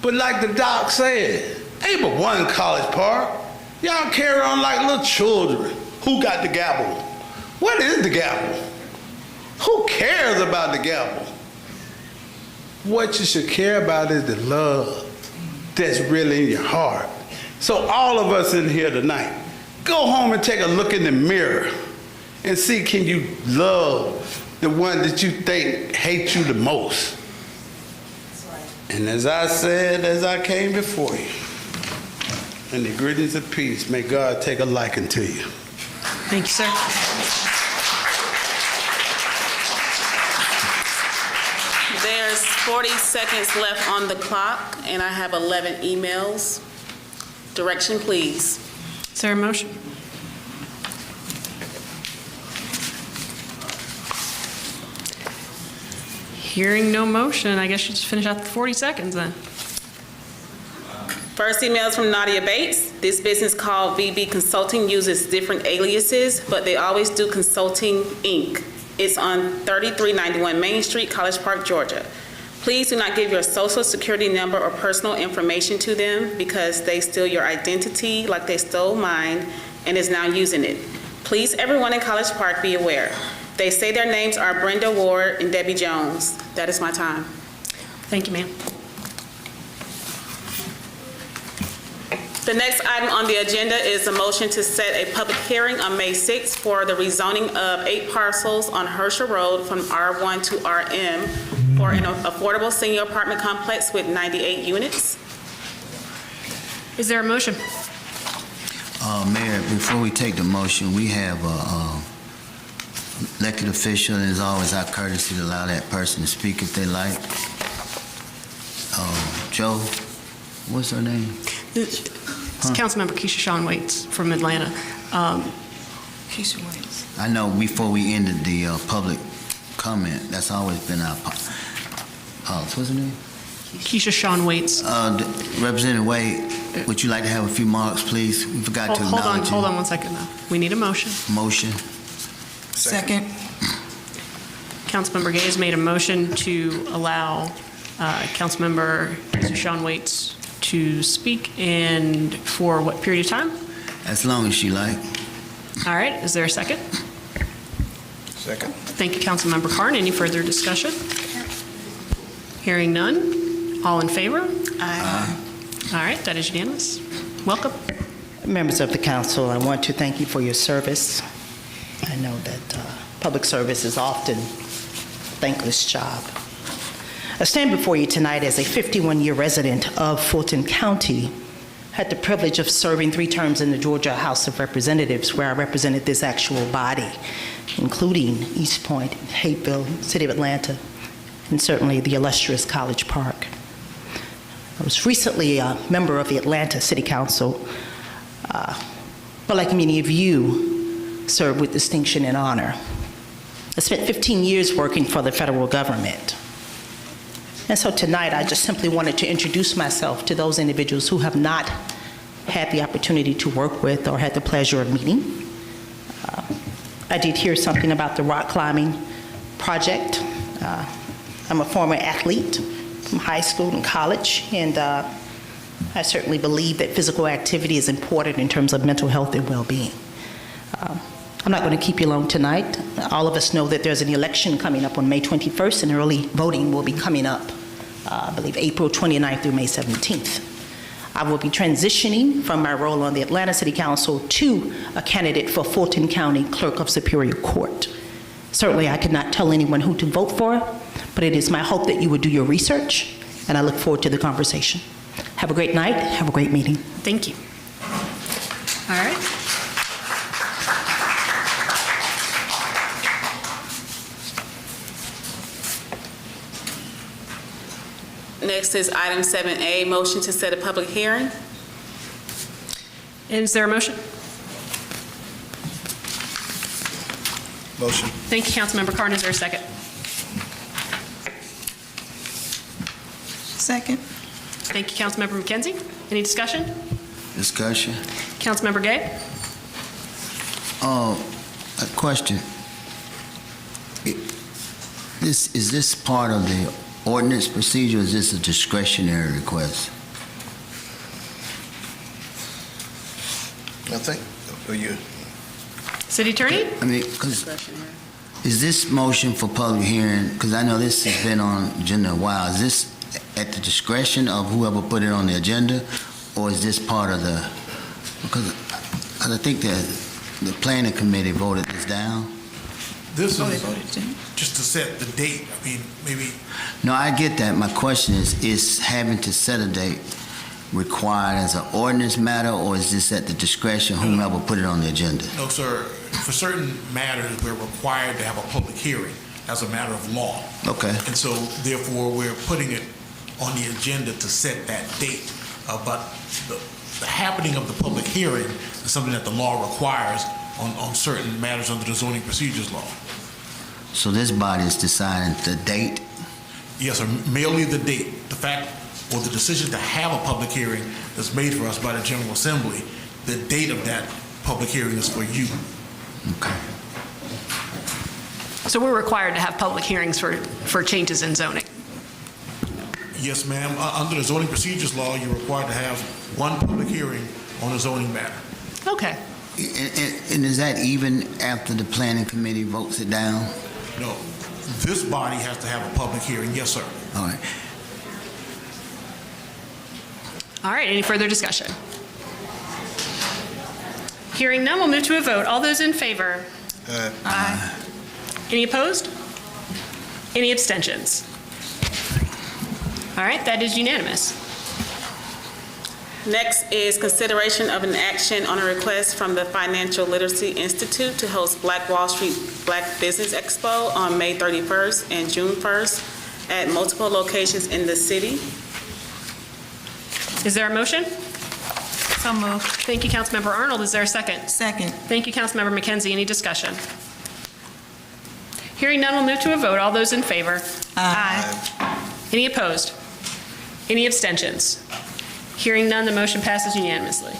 But like the doc said, ain't but one College Park. Y'all carry on like little children. Who got the gavel? What is the gavel? Who cares about the gavel? What you should care about is the love that's really in your heart. So all of us in here tonight, go home and take a look in the mirror and see, can you love the one that you think hates you the most? And as I said, as I came before you, and the greetings of peace, may God take a liking to you. Thank you, sir. There's 40 seconds left on the clock, and I have 11 emails. Direction, please. Is there a motion? Hearing no motion, I guess you just finish out the 40 seconds then. First email is from Nadia Bates. This business called VB Consulting uses different aliases, but they always do Consulting Inc. It's on 3391 Main Street, College Park, Georgia. Please do not give your social security number or personal information to them because they steal your identity like they stole mine and is now using it. Please, everyone in College Park, be aware. They say their names are Brenda Ward and Debbie Jones. That is my time. Thank you, ma'am. The next item on the agenda is a motion to set a public hearing on May 6th for the rezoning of 8 parcels on Herschel Road from R1 to RM for an affordable senior apartment complex with 98 units. Is there a motion? Mayor, before we take the motion, we have a elected official, and it's always our courtesy to allow that person to speak if they like. Joe, what's her name? It's Councilmember Keisha Shawn Waits from Atlanta. Keisha Waits. I know before we ended the public comment, that's always been our, what's her name? Keisha Shawn Waits. Representative Wade, would you like to have a few marks, please? We forgot to acknowledge you. Hold on 1 second now. We need a motion. Motion. Second. Councilmember Gay has made a motion to allow Councilmember Sean Waits to speak, and for what period of time? As long as you like. All right, is there a second? Second. Thank you, Councilmember Carn. Any further discussion? Hearing none. All in favor? Aye. All right, that is unanimous. Welcome. Members of the council, I want to thank you for your service. I know that public service is often a thankless job. I stand before you tonight as a 51-year resident of Fulton County. I had the privilege of serving 3 terms in the Georgia House of Representatives, where I represented this actual body, including East Point, Hapeville, City of Atlanta, and certainly the illustrious College Park. I was recently a member of the Atlanta City Council, but like many of you, served with distinction and honor. I spent 15 years working for the federal government. And so tonight, I just simply wanted to introduce myself to those individuals who have not had the opportunity to work with or had the pleasure of meeting. I did hear something about the rock climbing project. I'm a former athlete from high school and college, and I certainly believe that physical activity is important in terms of mental health and well-being. I'm not going to keep you long tonight. All of us know that there's an election coming up on May 21st, and early voting will be coming up, I believe, April 29th through May 17th. I will be transitioning from my role on the Atlanta City Council to a candidate for Fulton County Clerk of Superior Court. Certainly, I could not tell anyone who to vote for, but it is my hope that you would do your research, and I look forward to the conversation. Have a great night. Have a great meeting. Thank you. All right. Next is item 7A, motion to set a public hearing. Is there a motion? Motion. Thank you, Councilmember Carn. Is there a second? Second. Thank you, Councilmember McKenzie. Any discussion? Discussion. Councilmember Gay? A question. Is this part of the ordinance procedure, or is this a discretionary request? I think, for you. City Attorney? I mean, because is this motion for public hearing, because I know this has been on agenda a while, is this at the discretion of whoever put it on the agenda, or is this part of the, because I think the planning committee voted this down? This is just to set the date. I mean, maybe. No, I get that. My question is having to set a date required as an ordinance matter, or is this at the discretion of whomever put it on the agenda? No, sir. For certain matters, we're required to have a public hearing as a matter of law. Okay. And so, therefore, we're putting it on the agenda to set that date. But the happening of the public hearing is something that the law requires on certain matters under the zoning procedures law. So this body is deciding the date? Yes, sir. Merely the date. The fact or the decision to have a public hearing is made for us by the General Assembly. The date of that public hearing is for you. Okay. So we're required to have public hearings for changes in zoning? Yes, ma'am. Under the zoning procedures law, you're required to have one public hearing on a zoning matter. Okay. And is that even after the planning committee votes it down? No. This body has to have a public hearing. Yes, sir. All right. All right, any further discussion? Hearing none, we'll move to a vote. All those in favor? Aye. Any opposed? Any abstentions? All right, that is unanimous. Next is consideration of an action on a request from the Financial Literacy Institute to host Black Wall Street Black Business Expo on May 31st and June 1st at multiple locations in the city. Is there a motion? So moved. Thank you, Councilmember Arnold. Is there a second? Second. Thank you, Councilmember McKenzie. Any discussion? Hearing none, we'll move to a vote. All those in favor? Aye. Any opposed? Any abstentions? Hearing none, the motion passes unanimously.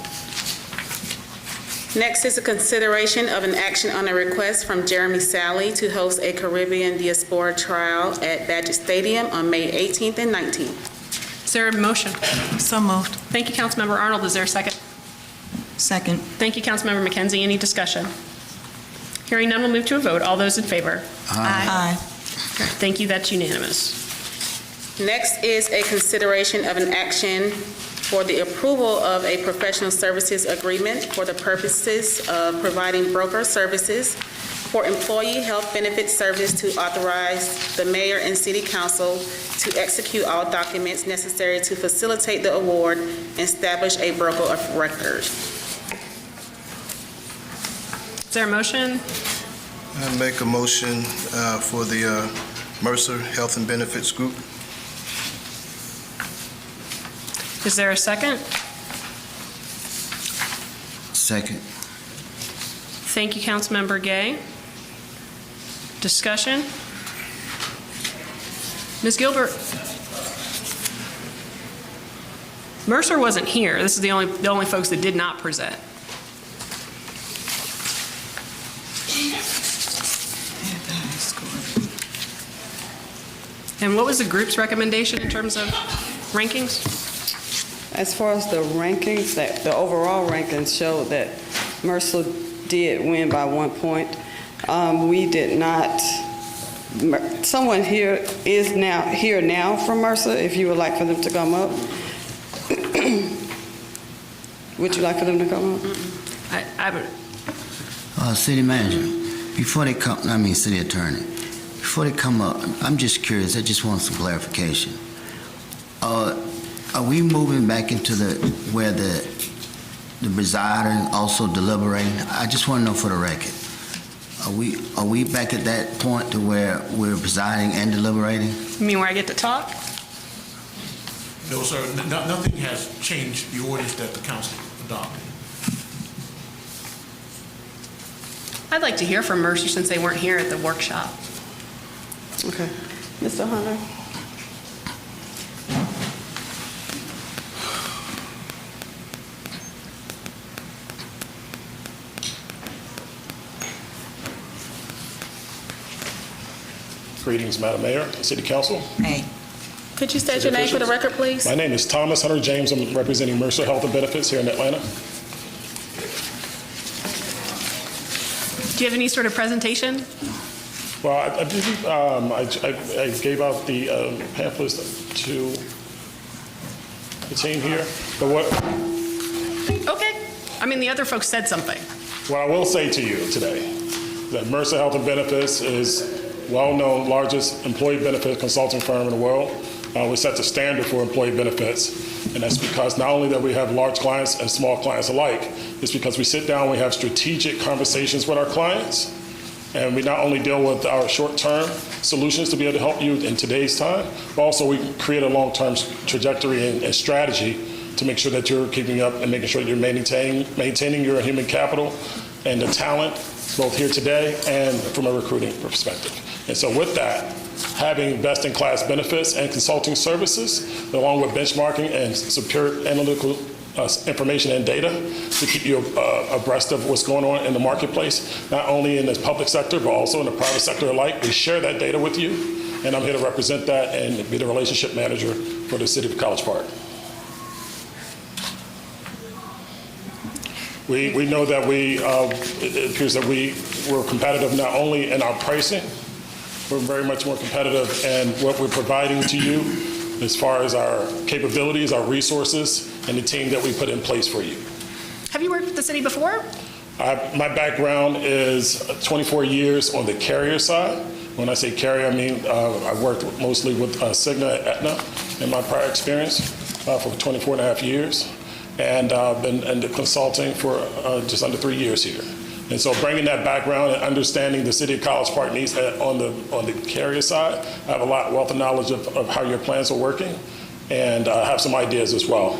Next is a consideration of an action on a request from Jeremy Salley to host a Caribbean Diaspora Trial at Badgett Stadium on May 18th and 19th. Is there a motion? So moved. Thank you, Councilmember Arnold. Is there a second? Second. Thank you, Councilmember McKenzie. Any discussion? Hearing none, we'll move to a vote. All those in favor? Aye. Thank you. That's unanimous. Next is a consideration of an action for the approval of a professional services agreement for the purposes of providing broker services for employee health benefit service to authorize the mayor and city council to execute all documents necessary to facilitate the award and establish a broker of record. Is there a motion? I make a motion for the Mercer Health and Benefits Group. Is there a second? Second. Thank you, Councilmember Gay. Discussion? Ms. Gilbert? Mercer wasn't here. This is the only folks that did not present. And what was the group's recommendation in terms of rankings? As far as the rankings, the overall rankings showed that Mercer did win by 1 point. We did not. Someone here is here now from Mercer, if you would like for them to come up. Would you like for them to come up? I would. City Manager, before they come, City Attorney, before they come up, I'm just curious, I just want some clarification. Are we moving back into where the presider also deliberating? I just want to know for the record. Are we back at that point to where we're presiding and deliberating? You mean where I get to talk? No, sir, nothing has changed the orders that the council adopted. I'd like to hear from Mercer since they weren't here at the workshop. Okay. Mr. Hunter? Greetings, Madam Mayor, City Council. Hey. Could you state your name for the record, please? My name is Thomas Hunter James. I'm representing Mercer Health and Benefits here in Atlanta. Do you have any sort of presentation? Well, I gave out the pamphlets to the team here. But Okay. I mean, the other folks said something. what I will say to you today, that Mercer Health and Benefits is well-known, largest employee benefit consulting firm in the world. We set the standard for employee benefits, and that's because not only that we have large clients and small clients alike, it's because we sit down, we have strategic conversations with our clients, and we not only deal with our short-term solutions to be able to help you in today's time, but also we create a long-term trajectory and strategy to make sure that you're keeping up and making sure that you're maintaining your human capital and the talent, both here today and from a recruiting perspective. And so with that, having best-in-class benefits and consulting services, along with benchmarking and superior analytical information and data to keep you abreast of what's going on in the marketplace, not only in the public sector, but also in the private sector alike. We share that data with you, and I'm here to represent that and be the relationship manager for the City of College Park. We know that it appears that we were competitive not only in our pricing, we're very much more competitive in what we're providing to you as far as our capabilities, our resources, and the team that we put in place for you. Have you worked with the city before? My background is 24 years on the carrier side. When I say carrier, I mean I worked mostly with Cigna and Aetna in my prior experience for 24 and a half years. And I've been into consulting for just under 3 years here. And so bringing that background and understanding the City of College Park needs on the carrier side, I have a wealth of knowledge of how your plans are working, and I have some ideas as well.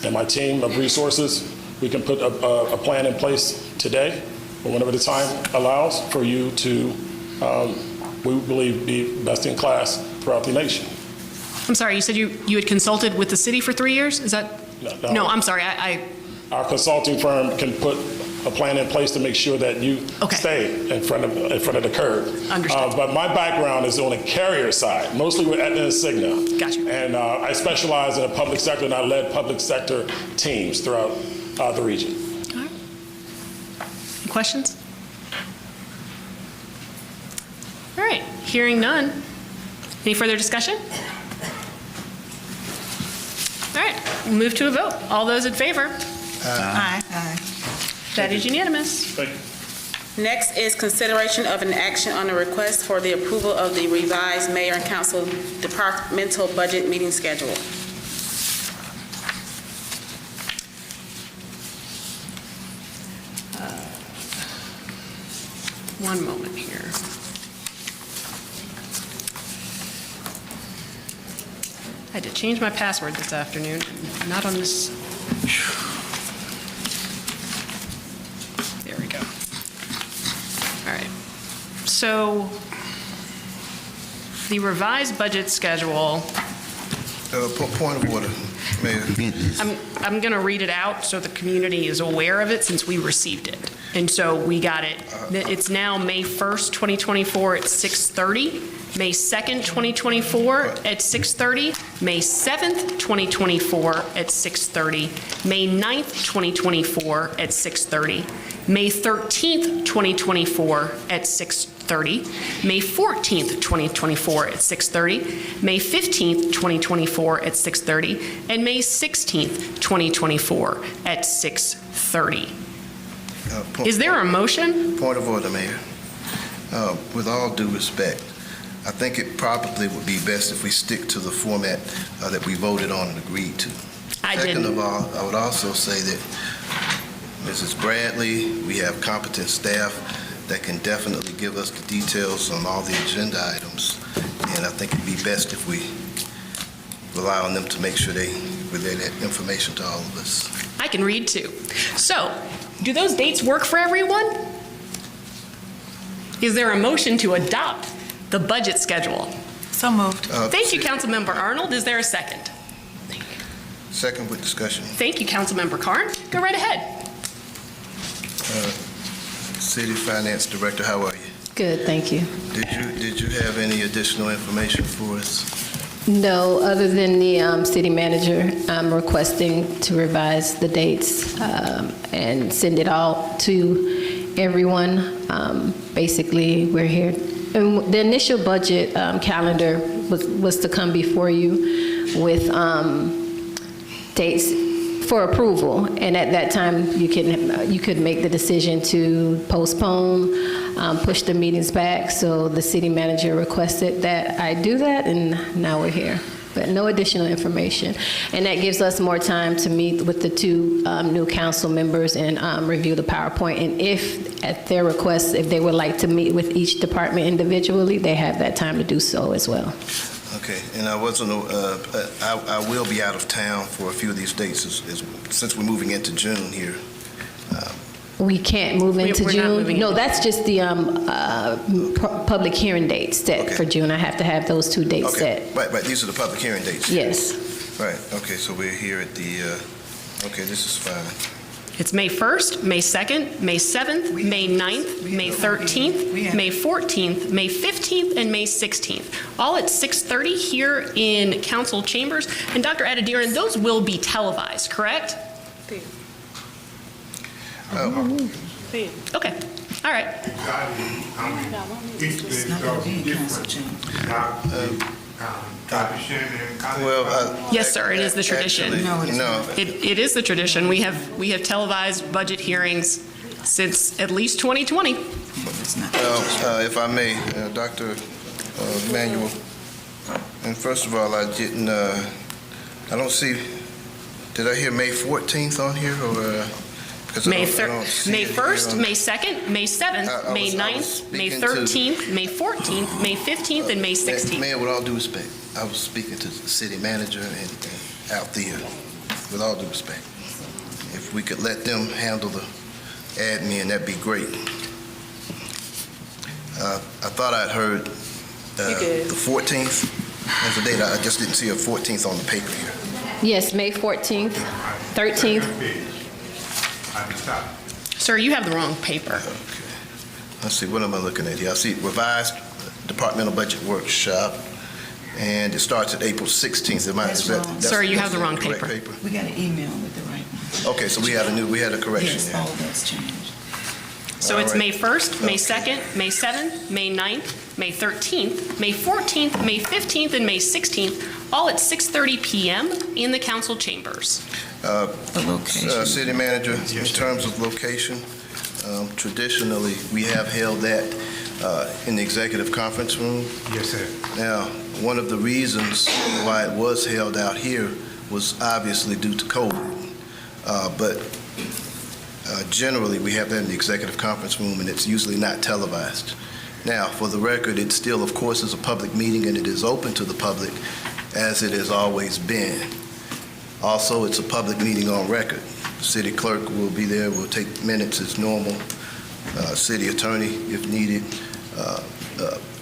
And my team of resources, we can put a plan in place today, or whenever the time allows, for you to, we believe, be best in class throughout the nation. I'm sorry, you said you had consulted with the city for 3 years? Is that? No, I'm sorry. Our consulting firm can put a plan in place to make sure that you stay in front of the curve. Understood. But my background is on the carrier side, mostly with Aetna and Cigna. Gotcha. And I specialize in the public sector, and I led public sector teams throughout the region. All right. Any questions? All right, hearing none. Any further discussion? All right, we'll move to a vote. All those in favor? Aye. That is unanimous. Thank you. Next is consideration of an action on a request for the approval of the revised mayor and council departmental budget meeting schedule. One moment here. I had to change my password this afternoon, not on this. There we go. All right. So the revised budget schedule, Point of order, Mayor. I'm going to read it out so the community is aware of it since we received it. And so we got it. It's now May 1st, 2024 at 6:30. May 2nd, 2024 at 6:30, May 7th, 2024 at 6:30, May 9th, 2024 at 6:30, May 13th, 2024 at 6:30, May 14th, 2024 at 6:30, May 15th, 2024 at 6:30, and May 16th, 2024 at 6:30. Is there a motion? Point of order, Mayor. With all due respect, I think it probably would be best if we stick to the format that we voted on and agreed to. Second of all, I would also say that Mrs. Bradley, we have competent staff that can definitely give us the details on all the agenda items, and I think it'd be best if we rely on them to make sure they relay that information to all of us. I can read too. So, do those dates work for everyone? Is there a motion to adopt the budget schedule? So moved. Thank you, Councilmember Arnold. Is there a second? Second with discussion. Thank you, Councilmember Carn. Go right ahead. City Finance Director, how are you? Good, thank you. Did you have any additional information for us? No, other than the city manager, I'm requesting to revise the dates and send it all to everyone. Basically, we're here. And the initial budget calendar was to come before you with dates for approval, and at that time you could make the decision to postpone, push the meetings back. So the city manager requested that I do that, and now we're here. But no additional information, and that gives us more time to meet with the two new council members and review the PowerPoint. And if at their request, if they would like to meet with each department individually, they have that time to do so as well. Okay, and I wasn't. I will be out of town for a few of these dates, since we're moving into June here. We can't move into June? No, that's just the public hearing dates set for June. I have to have those two dates set. Right. These are the public hearing dates. Yes. Right. Okay. So we're here at the. Okay, this is fine. It's May 1st, May 2nd, May 7th, May 9th, May 13th, May 14th, May 15th, and May 16th. All at 6:30 here in council chambers. And Dr. Adediran, those will be televised, correct? Okay. All right. Yes, sir. It is the tradition. It is the tradition. We have televised budget hearings since at least 2020. Well, if I may, Dr. Emmanuel, and first of all, I don't see. Did I hear May 14th on here or? May 1st, May 2nd, May 7th, May 9th, May 13th, May 14th, May 15th, and May 16th. Mayor, with all due respect, I was speaking to the city manager and Althea, with all due respect. If we could let them handle the admin, that'd be great. I thought I'd heard the 14th as a date. I just didn't see a 14th on the paper here. Yes, May 14th, 13th. Sir, you have the wrong paper. Let's see, what am I looking at here? I see revised Departmental Budget Workshop, and it starts at April 16th. That's wrong. Sir, you have the wrong correct paper. We got an email with the right one. Okay, so we had a correction Yes, there. all that's changed. So it's May 1st, May 2nd, May 7th, May 9th, May 13th, May 14th, May 15th, and May 16th, all at 6:30 PM in the council chambers. City Manager, in terms of location, traditionally, we have held that in the executive conference room. Yes, sir. Now, one of the reasons why it was held out here was obviously due to COVID. But generally, we have that in the executive conference room, and it's usually not televised. Now, for the record, it still, of course, is a public meeting, and it is open to the public, as it has always been. Also, it's a public meeting on record. The city clerk will be there, will take minutes as normal. City attorney, if needed,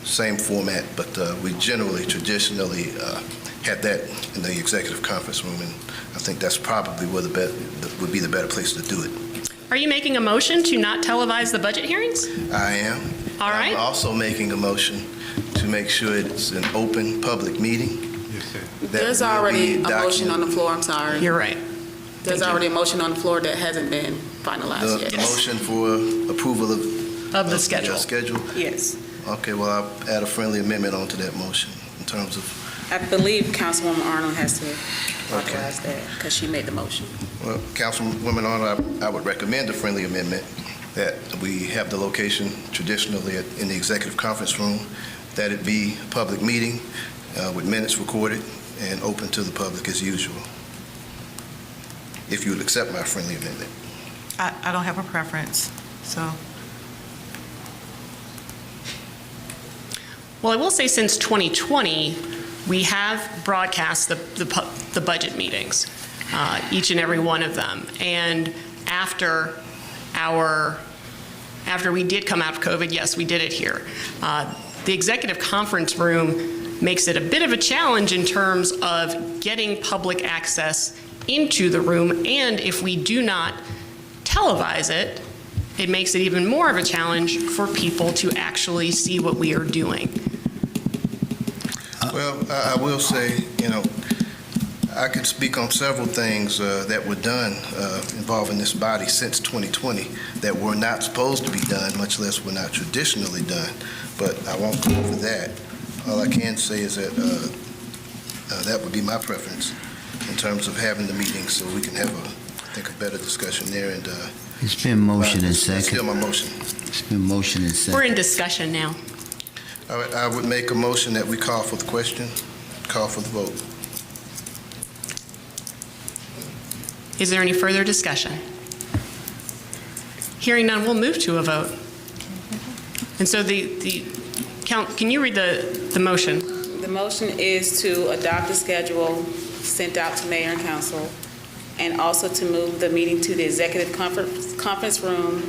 same format, but we traditionally had that in the executive conference room, and I think that's probably where would be the better place to do it. Are you making a motion to not televise the budget hearings? I am. All right. I'm also making a motion to make sure it's an open public meeting. There's already a motion on the floor, I'm sorry. You're right. There's already a motion on the floor that hasn't been finalized yet. The motion for approval of the schedule. Yes. Okay, well, I'll add a friendly amendment onto that motion in terms of. I believe Councilwoman Arnold has to authorize that because she made the motion. Well, Councilwoman Arnold, I would recommend a friendly amendment that we have the location traditionally in the executive conference room, that it be a public meeting with minutes recorded and open to the public as usual. If you would accept my friendly amendment. I don't have a preference, so. Well, I will say since 2020, we have broadcast the budget meetings, each and every one of them. And after we did come out of COVID, yes, we did it here. The executive conference room makes it a bit of a challenge in terms of getting public access into the room, and if we do not televise it, it makes it even more of a challenge for people to actually see what we are doing. Well, I will say, I could speak on several things that were done involving this body since 2020 that were not supposed to be done, much less were not traditionally done, but I won't go over that. All I can say is that that would be my preference in terms of having the meeting, so we can have a better discussion there. And it's been motion and second. It's still my motion. It's been motion and second. We're in discussion now. All right, I would make a motion that we call for the question, call for the vote. Is there any further discussion? Hearing none, we'll move to a vote. And so can you read the motion? The motion is to adopt the schedule sent out to mayor and council, and also to move the meeting to the executive conference room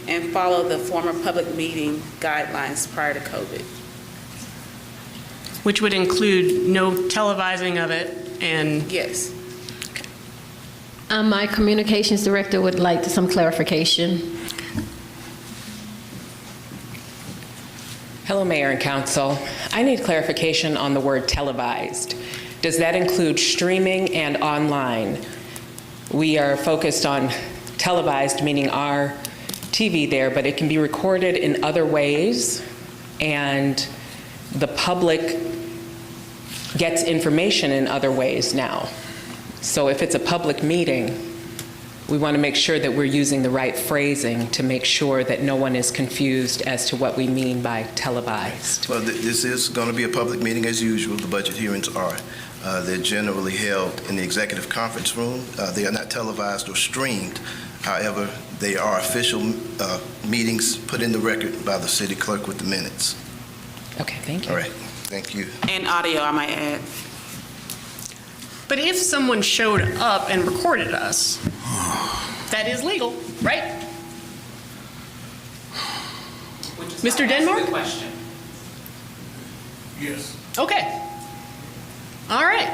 and follow the former public meeting guidelines prior to COVID. Which would include no televising of it and... Yes. My communications director would like some clarification. Hello, Mayor and Council. I need clarification on the word televised. Does that include streaming and online? We are focused on televised, meaning our TV there, but it can be recorded in other ways, and the public gets information in other ways now. So if it's a public meeting, we want to make sure that we're using the right phrasing to make sure that no one is confused as to what we mean by televised. Well, this is going to be a public meeting as usual. The budget hearings are. They're generally held in the executive conference room. They are not televised or streamed. However, they are official meetings put in the record by the city clerk with the minutes. Okay, thank you. All right, thank you. And audio, I might add. But if someone showed up and recorded us, that is legal, right? Mr. Denmark? Question. Yes. Okay. All right.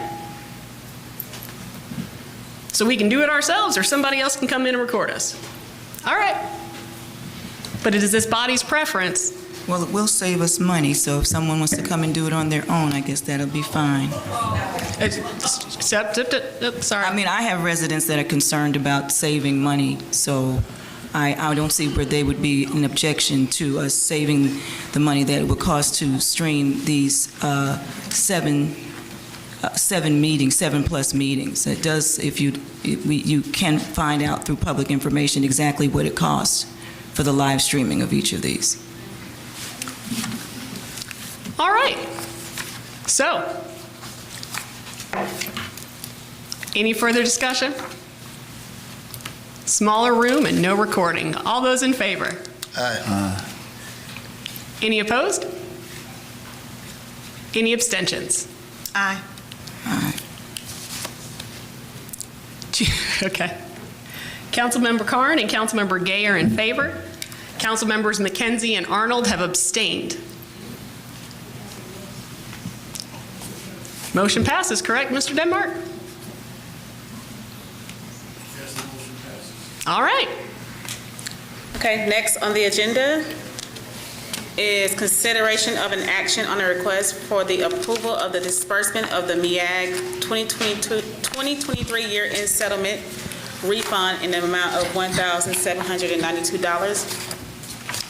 So we can do it ourselves, or somebody else can come in and record us. All right. But it is this body's preference. Well, it will save us money, so if someone wants to come and do it on their own, I guess that'll be fine. Sorry. I mean, I have residents that are concerned about saving money, so I don't see where they would be an objection to us saving the money that it would cost to stream these 7+ meetings. It does, you can find out through public information exactly what it costs for the live streaming of each of these. All right. So, any further discussion? Smaller room and no recording. All those in favor? Aye. Any opposed? Any abstentions? Aye. Okay. Councilmember Carn and Councilmember Gay are in favor. Councilmembers McKenzie and Arnold have abstained. Motion passes, correct, Mr. Denmark? All right. Okay, next on the agenda is consideration of an action on a request for the approval of the disbursement of the MEAG 2023 year-end settlement refund in the amount of $1,792.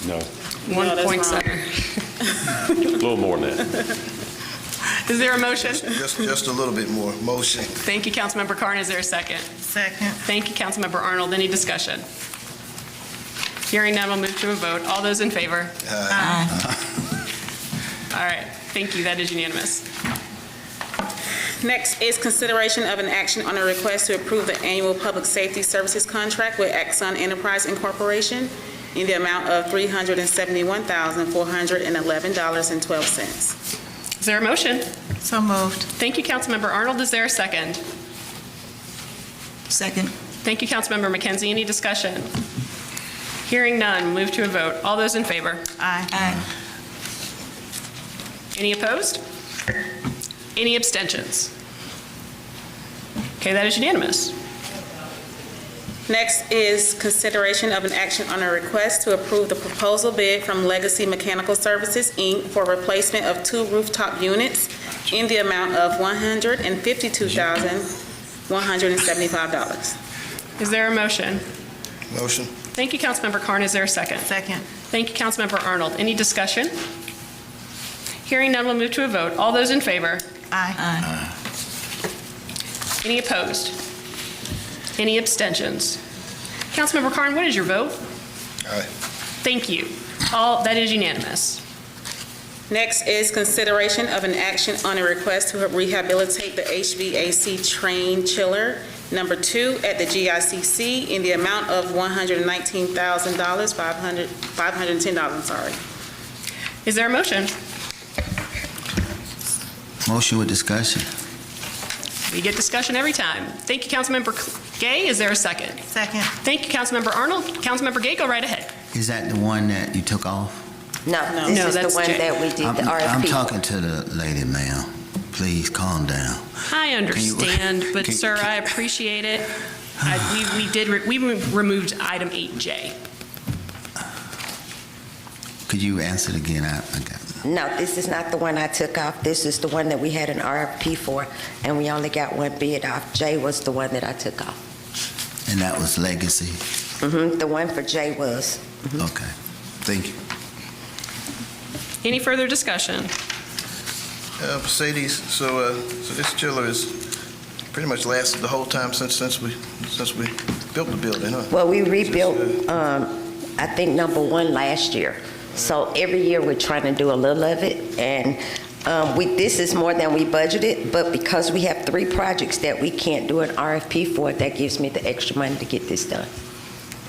No. 1.7. A little more than that. Is there a motion? Just a little bit more. Motion. Thank you, Councilmember Carn. Is there a second? Second. Thank you, Councilmember Arnold. Any discussion? Hearing none, we'll move to a vote. All those in favor? Aye. All right. Thank you. That is unanimous. Next is consideration of an action on a request to approve the annual public safety services contract with Axon Enterprise Incorporation in the amount of $371,411.12. Is there a motion? So moved. Thank you, Councilmember Arnold. Is there a second? Second. Thank you, Councilmember McKenzie. Any discussion? Hearing none, move to a vote. All those in favor? Aye. Aye. Any opposed? Any abstentions? Okay, that is unanimous. Next is consideration of an action on a request to approve the proposal bid from Legacy Mechanical Services, Inc. for replacement of 2 rooftop units in the amount of $152,175. Is there a motion? Motion. Thank you, Councilmember Carn. Is there a second? Second. Thank you, Councilmember Arnold. Any discussion? Hearing none, we'll move to a vote. All those in favor? Aye. Any opposed? Any abstentions? Councilmember Carn, what is your vote? Aye. Thank you. That is unanimous. Next is consideration of an action on a request to rehabilitate the HVAC Trane Chiller number 2 at the GICC in the amount of $510,000, I'm sorry. Is there a motion? Motion with discussion. We get discussion every time. Thank you, Councilmember Gay. Is there a second? Second. Thank you, Councilmember Arnold. Councilmember Gay, go right ahead. Is that the one that you took off? No, this is the one that we did the RFP. I'm talking to the lady, ma'am. Please calm down. I understand, but sir, I appreciate it. We removed item 8J. Could you answer it again? I got it. No, this is not the one I took off. This is the one that we had an RFP for, and we only got one bid off. J was the one that I took off. And that was Legacy? Mm-hmm. The one for J was. Mm-hmm. Okay. Thank you. Any further discussion? Mercedes, so this chiller is pretty much lasted the whole time since we built the building, huh? Well, we rebuilt, I think, number 1 last year. So every year we're trying to do a little of it, and this is more than we budgeted, but because we have 3 projects that we can't do an RFP for, that gives me the extra money to get this done.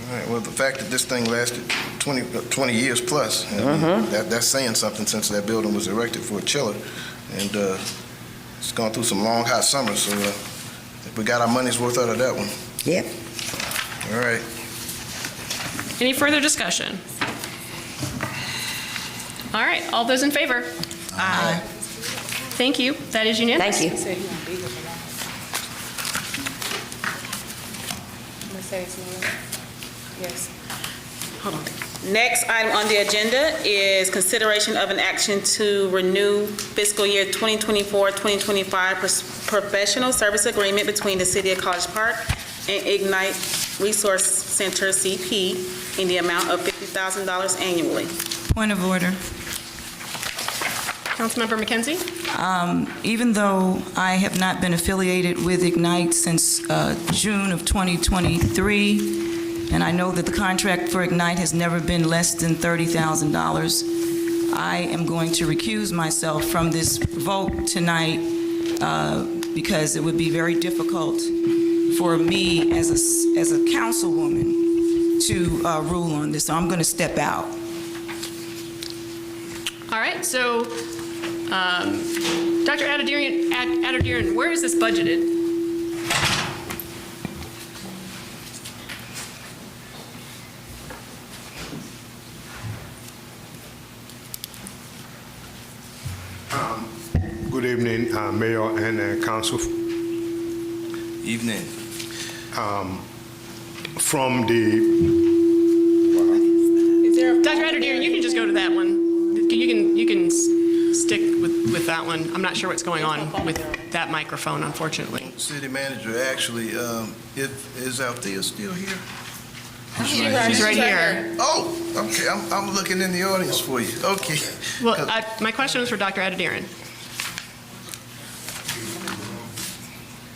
All right, well, the fact that this thing lasted 20 years plus, that's saying something since that building was erected for a chiller, and it's gone through some long, hot summers, so we got our money's worth out of that one. Yep. All right. Any further discussion? All right, all those in favor? Aye. Thank you. That is unanimous. Thank you. Yes. Hold on. Next item on the agenda is consideration of an action to renew fiscal year 2024-2025 professional service agreement between the City of College Park and Ignite Resource Center CP in the amount of $50,000 annually. Point of order. Councilmember McKenzie? Even though I have not been affiliated with Ignite since June of 2023, and I know that the contract for Ignite has never been less than $30,000, I am going to recuse myself from this vote tonight because it would be very difficult for me as a councilwoman to rule on this. So I'm going to step out. All right, so Dr. Adediran, where is this budgeted? Good evening, Mayor and Council. Evening. From the... Dr. Adediran, you can just go to that one. You can stick with that one. I'm not sure what's going on with that microphone, unfortunately. City Manager, actually, is Althea still here? She's right here. Oh, okay. I'm looking in the audience for you. Okay. Well, my question was for Dr. Adediran.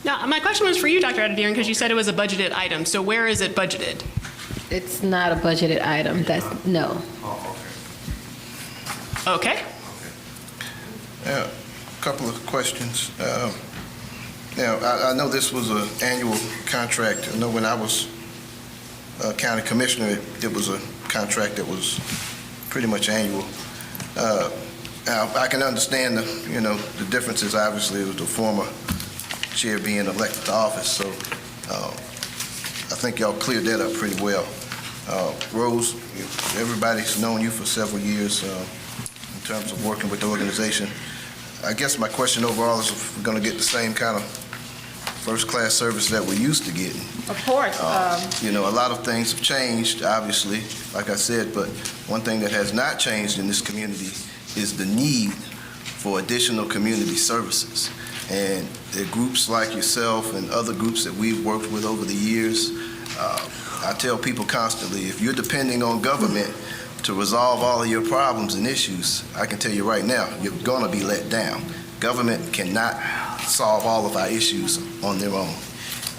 No, my question was for you, Dr. Adediran, because you said it was a budgeted item. So where is it budgeted? It's not a budgeted item. No. Okay. A couple of questions. Now, I know this was an annual contract. I know when I was county commissioner, it was a contract that was pretty much annual. Now, I can understand the differences, obviously, with the former chair being elected to office, so I think y'all cleared that up pretty well. Rose, everybody's known you for several years in terms of working with the organization. I guess my question overall is if we're going to get the same kind of first-class service that we're used to getting. Of course. A lot of things have changed, obviously, like I said, but one thing that has not changed in this community is the need for additional community services. And there are groups like yourself and other groups that we've worked with over the years. I tell people constantly, if you're depending on government to resolve all of your problems and issues, I can tell you right now, you're going to be let down. Government cannot solve all of our issues on their own.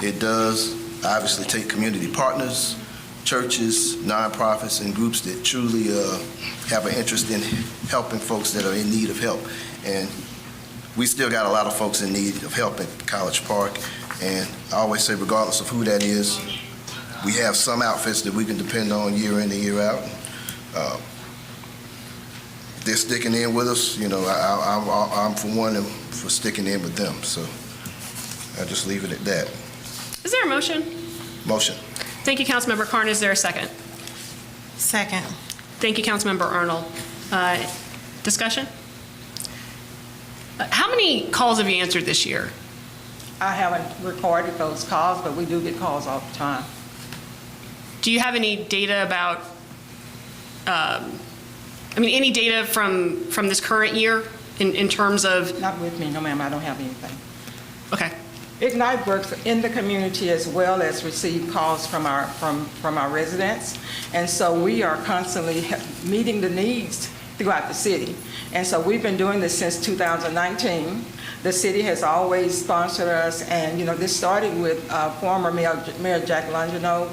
It does obviously take community partners, churches, nonprofits, and groups that truly have an interest in helping folks that are in need of help. And we still got a lot of folks in need of help at College Park. And I always say, regardless of who that is, we have some outfits that we can depend on year in and year out. They're sticking in with us. I'm for one and for sticking in with them. So I'll just leave it at that. Is there a motion? Motion. Thank you, Councilmember Carn. Is there a second? Second. Thank you, Councilmember Arnold. Discussion? How many calls have you answered this year? I haven't recorded those calls, but we do get calls all the time. Do you have any data about, any data from this current year in terms of? Not with me, no ma'am, I don't have anything. Okay. Ignite works in the community as well as receive calls from our residents. And so we are constantly meeting the needs throughout the city. And so we've been doing this since 2019. The city has always sponsored us, and this started with former Mayor Jack Longino,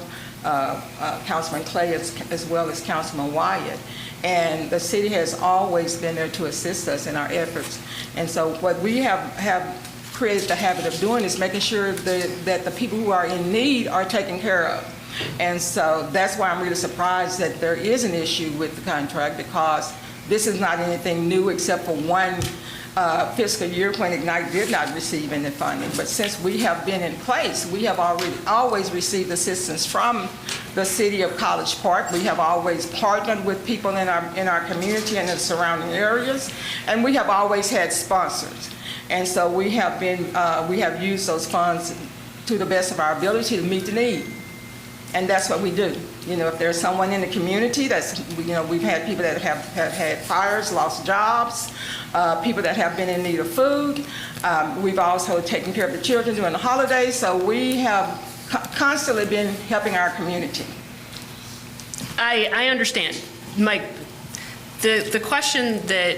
Councilman Clay, as well as Councilman Wyatt. And the city has always been there to assist us in our efforts. And so what we have created the habit of doing is making sure that the people who are in need are taken care of. And so that's why I'm really surprised that there is an issue with the contract, because this is not anything new except for one fiscal year when Ignite did not receive any funding. But since we have been in place, we have always received assistance from the city of College Park. We have always partnered with people in our community and in the surrounding areas, and we have always had sponsors. And so we have used those funds to the best of our ability to meet the need. And that's what we do. You know, if there's someone in the community that's, you know, we've had people that have had fires, lost jobs, people that have been in need of food. We've also taken care of the children during the holidays, so we have constantly been helping our community. I understand. Mike, the question that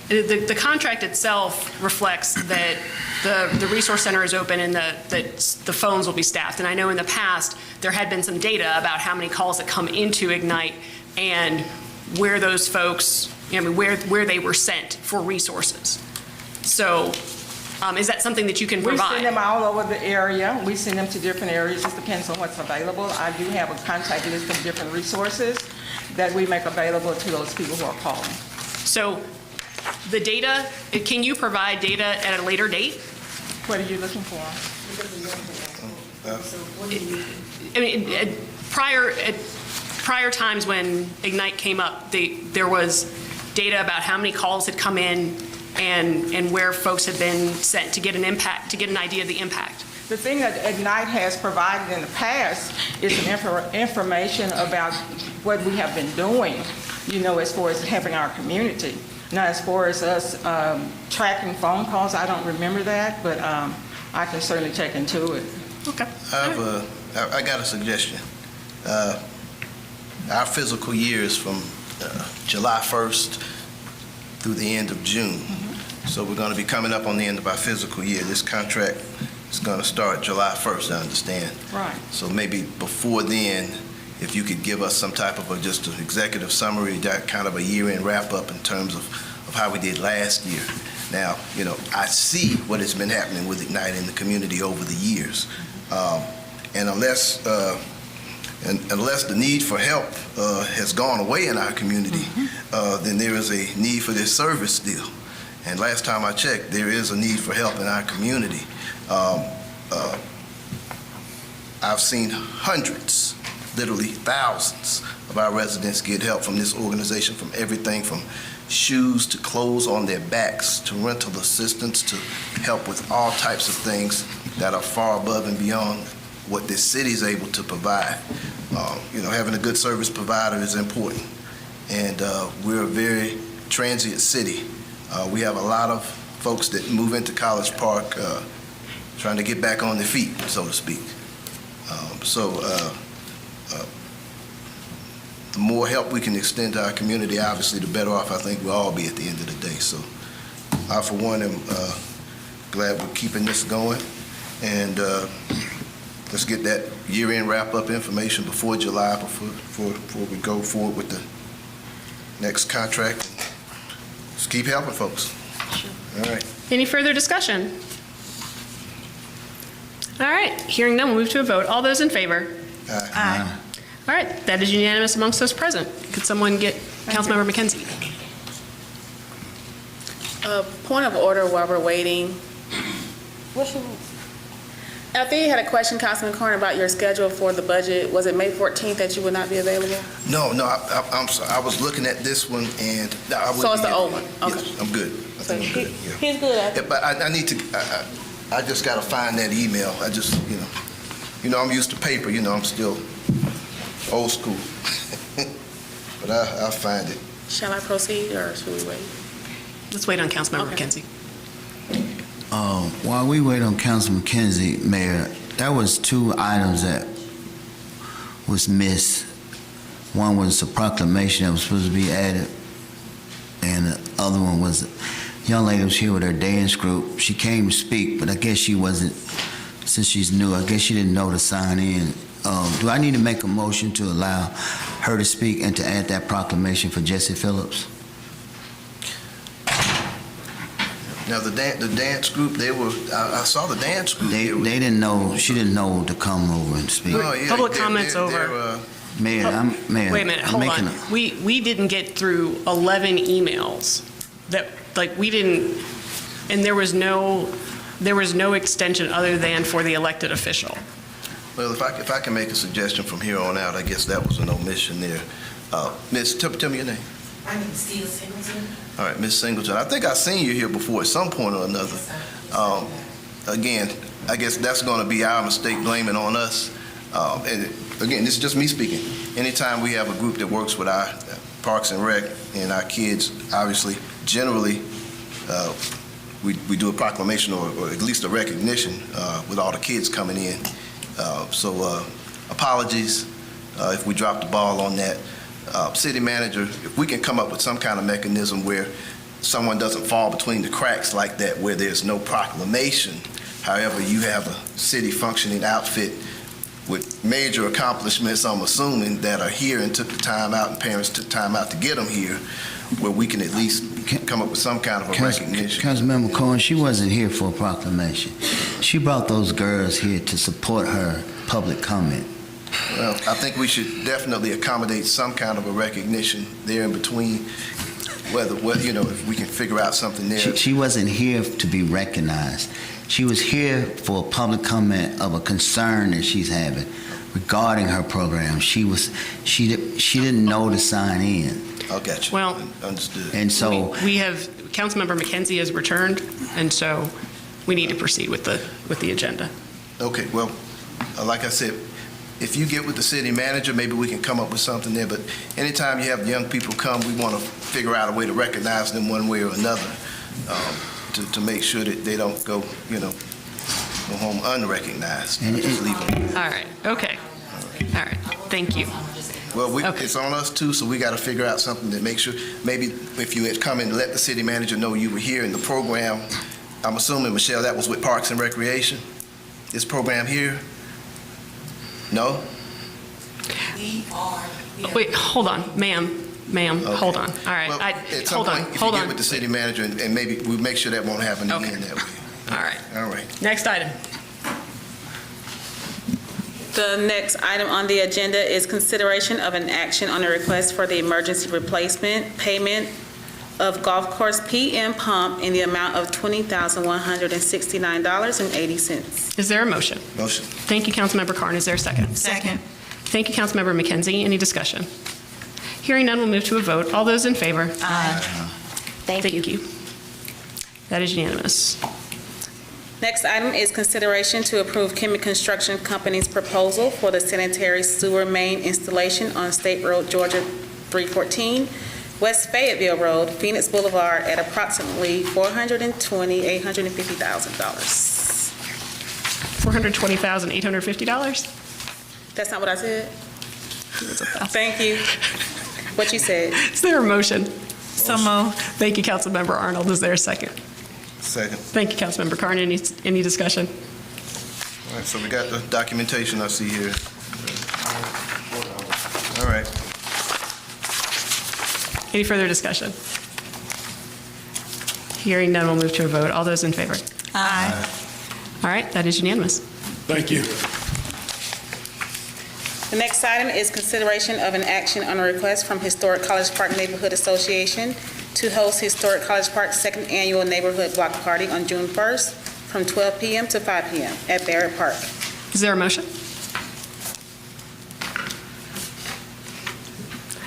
the contract itself reflects that the resource center is open and that the phones will be staffed. And I know in the past there had been some data about how many calls that come into Ignite and where those folks, you know, where they were sent for resources. So is that something that you can provide? We send them all over the area. We send them to different areas. It just depends on what's available. I do have a contact list of different resources that we make available to those people who are calling. So the data, can you provide data at a later date? What are you looking for? I mean, at prior times when Ignite came up, there was data about how many calls had come in and where folks had been sent to get an impact, to get an idea of the impact. The thing that Ignite has provided in the past is information about what we have been doing, you know, as far as helping our community. Now, as far as us tracking phone calls, I don't remember that, but I can certainly check into it. Okay. I got a suggestion. Our fiscal year is from July 1st through the end of June. So we're going to be coming up on the end of our fiscal year. This contract is going to start July 1st, I understand. Right. So maybe before then, if you could give us some type of just an executive summary, that kind of a year-end wrap-up in terms of how we did last year. Now, you know, I see what has been happening with Ignite in the community over the years. And unless the need for help has gone away in our community, then there is a need for this service still. And last time I checked, there is a need for help in our community. I've seen hundreds, literally thousands of our residents get help from this organization, from everything from shoes to clothes on their backs to rental assistance to help with all types of things that are far above and beyond what this city is able to provide. You know, having a good service provider is important. And we're a very transient city. We have a lot of folks that move into College Park trying to get back on their feet, so to speak. The more help we can extend to our community, obviously, the better off I think we'll all be at the end of the day. So I, for one, am glad we're keeping this going. And let's get that year-end wrap-up information before July, before we go forward with the next contract. Let's keep helping folks. Sure. All right. Any further discussion? All right, hearing none, we'll move to a vote. All those in favor? Aye. All right, that is unanimous amongst those present. Could someone get Councilmember McKenzie? Point of order while we're waiting. Althea had a question, Councilman Carn, about your schedule for the budget. Was it May 14th that you would not be available? No, I'm sorry. I was looking at this one and I wouldn't. So it's the old one? Okay. Yes, I'm good. I think I'm good. Yeah. He's good. Yeah, but I need to, I just got to find that email. I just, you know, I'm used to paper, you know, I'm still old school. But I'll find it. Shall I proceed or should we wait? Let's wait on Councilmember McKenzie. While we wait on Councilman McKenzie, Mayor, there was two items that was missed. One was a proclamation that was supposed to be added, and the other one was a young lady was here with her dance group. She came to speak, but I guess she wasn't, since she's new, I guess she didn't know to sign in. Do I need to make a motion to allow her to speak and to add that proclamation for Jesse Phillips? Now, the dance group, they were, I saw the dance group. They didn't know, she didn't know to come over and speak. Oh, yeah, Public comments over. Mayor, Mayor. Wait a minute, hold on. We didn't get through 11 emails that, like, we didn't, and there was no extension other than for the elected official. Well, if I can make a suggestion from here on out, I guess that was an omission there. Miss, tell me your name. My name is Steve Singleton. All right, Ms. Singleton. I think I've seen you here before at some point or another. Again, I guess that's going to be our mistake blaming on us. And again, this is just me speaking. Anytime we have a group that works with our Parks and Rec and our kids, obviously, generally, we do a proclamation or at least a recognition with all the kids coming in. So apologies if we dropped the ball on that. City Manager, if we can come up with some kind of mechanism where someone doesn't fall between the cracks like that, where there's no proclamation, however, you have a city functioning outfit with major accomplishments, I'm assuming, that are here and took the time out, and parents took time out to get them here, where we can at least come up with some kind of a recognition. Councilmember Cohen, she wasn't here for a proclamation. She brought those girls here to support her public comment. Well, I think we should definitely accommodate some kind of a recognition there in between, whether if we can figure out something there. She wasn't here to be recognized. She was here for a public comment of a concern that she's having regarding her program. She didn't know to sign in. I'll get you. Well, understood. And so we have Councilmember McKenzie has returned, and so we need to proceed with the agenda. Okay. Well, like I said, if you get with the city manager, maybe we can come up with something there. But anytime you have young people come, we want to figure out a way to recognize them one way or another, to make sure that they don't go home unrecognized. Just leave them. All right. Okay. All right. Thank you. Well, it's on us too, so we got to figure out something to make sure. Maybe if you had come and let the city manager know you were here in the program. I'm assuming, Michelle, that was with Parks and Recreation. This program here. No? We are. Wait, hold on, ma'am, Okay. hold on. All right, Well, at some hold point, on, if hold you on. get with the city manager, and maybe we'll make sure that won't happen again that way. All right. All right. Next item. The next item on the agenda is consideration of an action on a request for the emergency replacement payment of golf course PM pump in the amount of $20,169.80. Is there a motion? Motion. Thank you, Councilmember Carn. Is there a second? Second. Thank you, Councilmember McKenzie. Any discussion? Hearing none, we'll move to a vote. All those in favor? Aye. Thank you. That is unanimous. Next item is consideration to approve Kemi Construction Company's proposal for the Sanitary Sewer Main installation on State Road, Georgia 314, West Fayetteville Road, Phoenix Boulevard, at approximately $420,850,000. $420,850? That's not what I said? Thank you. What you said. Is there a motion? So moved. Thank you, Councilmember Arnold. Is there a second? Second. Thank you, Councilmember Carn. Any discussion? All right, so we got the documentation I see here. All right. Any further discussion? Hearing none, we'll move to a vote. All those in favor? Aye. All right, that is unanimous. Thank you. The next item is consideration of an action on a request from Historic College Park Neighborhood Association to host Historic College Park's second annual neighborhood block party on June 1st from 12 p.m. to 5 p.m. at Barrett Park. Is there a motion?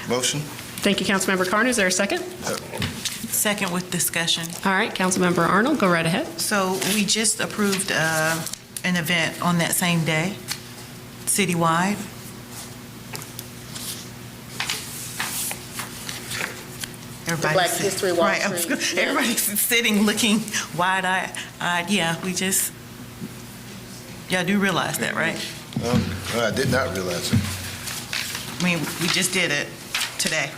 Motion. Thank you, Councilmember Carn. Is there a second? Second with discussion. All right, Councilmember Arnold, go right ahead. So we just approved an event on that same day, citywide. Black History Wall Right, Street. everybody's sitting, looking wide-eyed. Yeah, y'all do realize that, right? I did not realize it. I mean, we just did it today.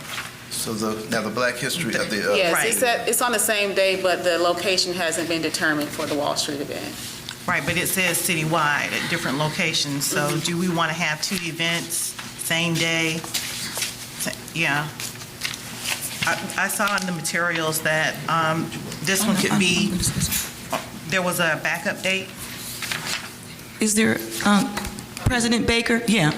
So now the Black History of the... Yes, it's on the same day, but the location hasn't been determined for the Wall Street event. Right, but it says citywide at different locations. So do we want to have two events, same day? Yeah. I saw in the materials that this one could be, there was a backup date. Is there, President Baker? Yeah.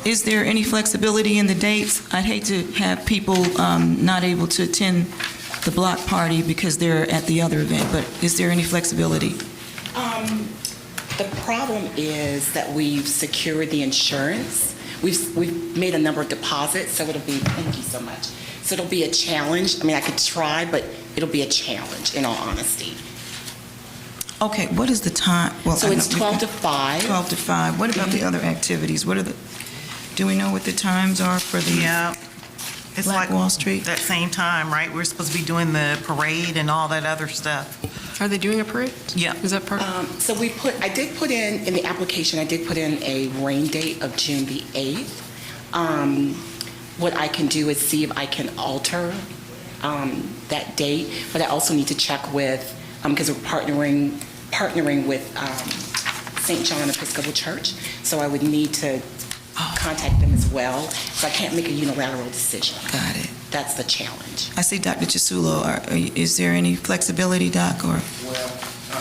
Is there any flexibility in the dates? I'd hate to have people not able to attend the block party because they're at the other event, but is there any flexibility? The problem is that we've secured the insurance. We've made a number of deposits, so it'll be, thank you so much. So it'll be a challenge. I mean, I could try, but it'll be a challenge, in all honesty. Okay, what is the time? Well, So I it's know- 12 to 5. 12 to 5. What about the other activities? Do we know what the times are for the Yeah. It's Black like Wall Street? that same time, right? We're supposed to be doing the parade and all that other stuff. Are they doing a parade? Yeah. Is that part? So I did put in the application, I did put in a rain date of June the 8th. What I can do is see if I can alter that date, but I also need to check with, because we're partnering with St. John Episcopal Church, so I would need to contact them as well, so I can't make a unilateral decision. Got it. That's the challenge. I see Dr. Chisulo. Is there any flexibility, Doc, or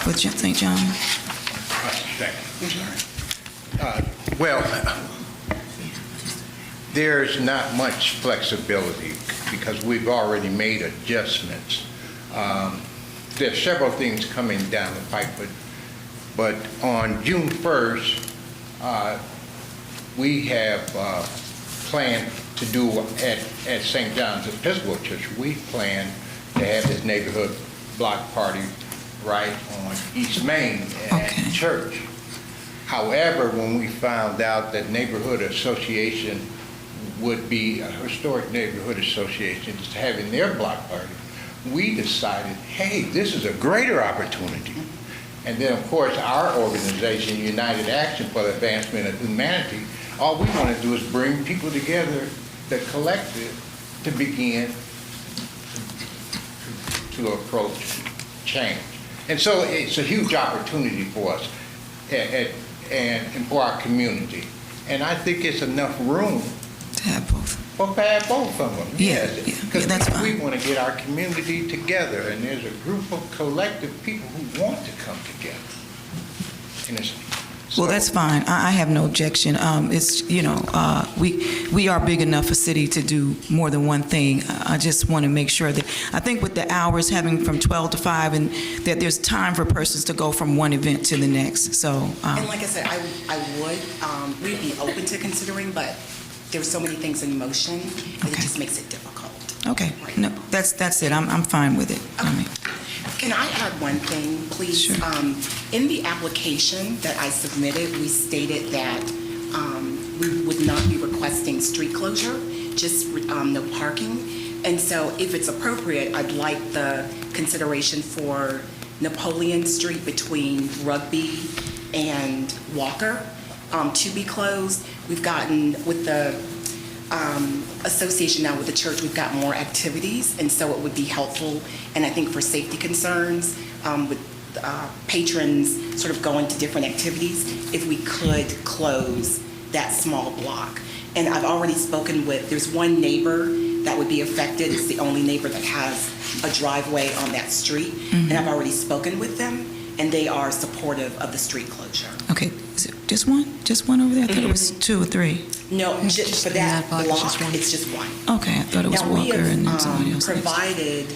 with St. John? Well, there's not much flexibility because we've already made adjustments. There's several things coming down the pipe, but on June 1st, we have planned to do at St. John's Episcopal Church. We plan to have this neighborhood block party right on East Main at church. However, when we found out that neighborhood association would be a historic neighborhood association just having their block party, we decided, hey, this is a greater opportunity. And then, of course, our organization, United Action for the Advancement of Humanity, all we want to do is bring people together, the collective, to begin to approach change. And so it's a huge opportunity for us and for our community. And I think it's enough room to have both. Well, to have both of them, yes. Because that's we want to get our community together, and there's a group of collective people who want to come together. And Well, that's fine. I have no objection. It's, we are big enough a city to do more than one thing. I just want to make sure that, I think with the hours having from 12 to 5, and that there's time for persons to go from one event to the next, so. And like I said, we'd be open to considering, but there's so many things in motion that it just makes it difficult. Okay, no, that's it. I'm fine with it. Can I add one thing, please? Sure. In the application that I submitted, we stated that we would not be requesting street closure, just no parking. And so if it's appropriate, I'd like the consideration for Napoleon Street between Rugby and Walker to be closed. We've gotten, with the association now with the church, we've got more activities, and so it would be helpful, and I think for safety concerns, with patrons sort of going to different activities, if we could close that small block. And I've already spoken with, there's one neighbor that would be affected. It's the only neighbor that has a driveway on that street, and I've already spoken with them, and they are supportive of the street closure. Okay, is it just one? Just one over there? I thought it was 2 or 3. No, just for that block, it's just one. Okay, I thought it was Now, Walker and then somebody else. provided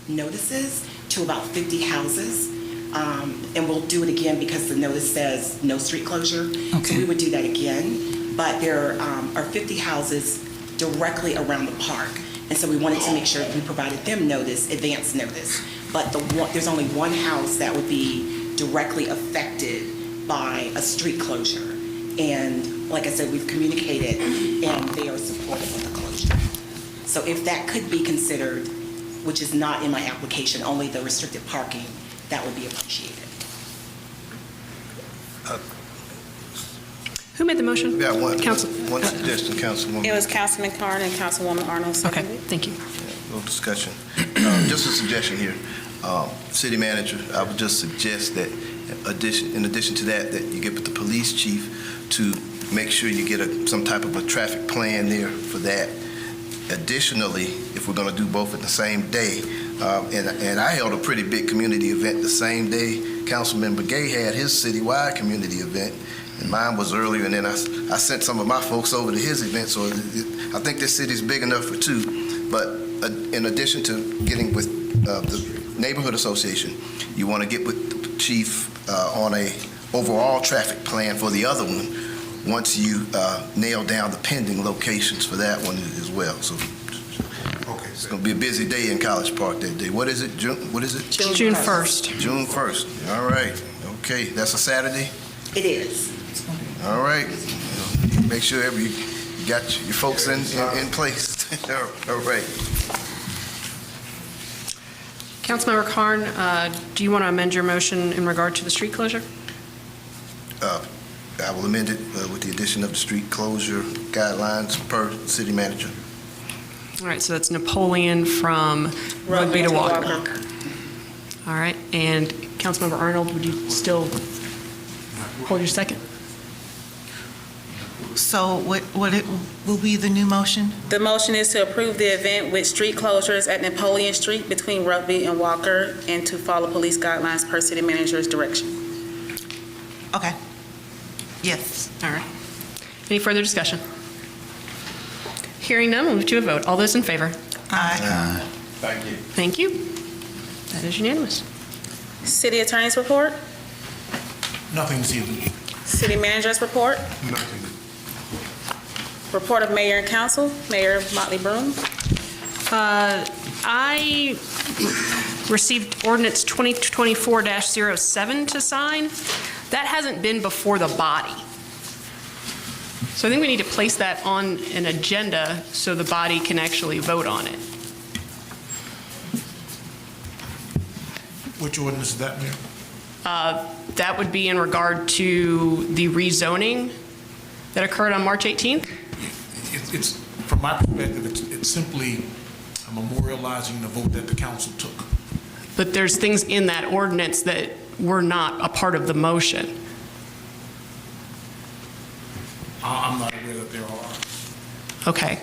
notices to about 50 houses, and we'll do it again because the notice says no street closure. Okay. So we would do that again, but there are 50 houses directly around the park, and so we wanted to make sure we provided them notice, advance notice. But there's only one house that would be directly affected by a street closure. And like I said, we've communicated, and they are supportive of the closure. So if that could be considered, which is not in my application, only the restricted parking, that would be appreciated. Who made the motion? We got one suggestion, Councilwoman. It was Councilman Carn and Councilwoman Arnold. Okay, thank you. No discussion. Just a suggestion here. City Manager, I would just suggest that in addition to that you get with the police chief to make sure you get some type of a traffic plan there for that. Additionally, if we're going to do both at the same day, and I held a pretty big community event the same day Councilmember Gay had his citywide community event, and mine was earlier, and then I sent some of my folks over to his event, so I think this city's big enough for two. But in addition to getting with the neighborhood association, you want to get with the chief on a overall traffic plan for the other one once you nail down the pending locations for that one as well. So, Okay. It's going to be a busy day in College Park that day. What is it, June? What is it? June 1st. June 1st. All right. Okay, that's a Saturday? It is. All right. Make sure you got your folks in place. All right. Councilmember Carn, do you want to amend your motion in regard to the street closure? I will amend it with the addition of the street closure guidelines per city manager. All right, so that's Napoleon from Rugby to Walker. All right, and Councilmember Arnold, would you still hold your second? So what it will be the new motion? The motion is to approve the event with street closures at Napoleon Street between Rugby and Walker and to follow police guidelines per city manager's direction. Okay. Yes. All right. Any further discussion? Hearing none, we'll move to a vote. All those in favor? Aye. Thank you. Thank you. That is unanimous. City Attorney's report, Nothing this evening. City Manager's report, Nothing. report of Mayor and Council, Mayor Motley Broom. I received ordinance 2024-07 to sign. That hasn't been before the body. So I think we need to place that on an agenda so the body can actually vote on it. Which ordinance is that, Mayor? That would be in regard to the rezoning that occurred on March 18th. It's from my perspective, it's simply memorializing the vote that the council took. But there's things in that ordinance that were not a part of the motion. I'm not aware that there are. Okay.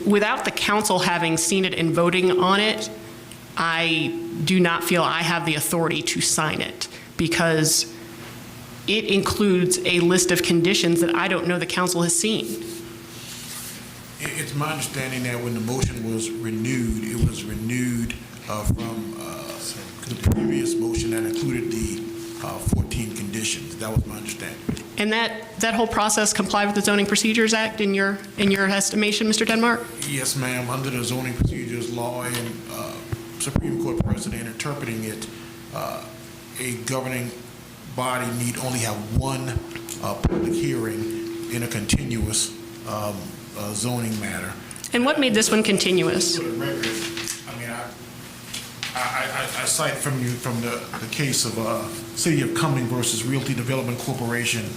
Without the council having seen it and voting on it, I do not feel I have the authority to sign it because it includes a list of conditions that I don't know the council has seen. It's my understanding that when the motion was renewed, it was renewed from the previous motion that included the 14 conditions. That was my understanding. And that whole process complied with the Zoning Procedures Act in your estimation, Mr. Denmark? Yes, ma'am. Under the zoning procedures law and Supreme Court precedent interpreting it, a governing body need only have one public hearing in a continuous zoning matter. And what made this one continuous? For the record, I mean, I cite from the case of City of Cumming versus Realty Development Corporation.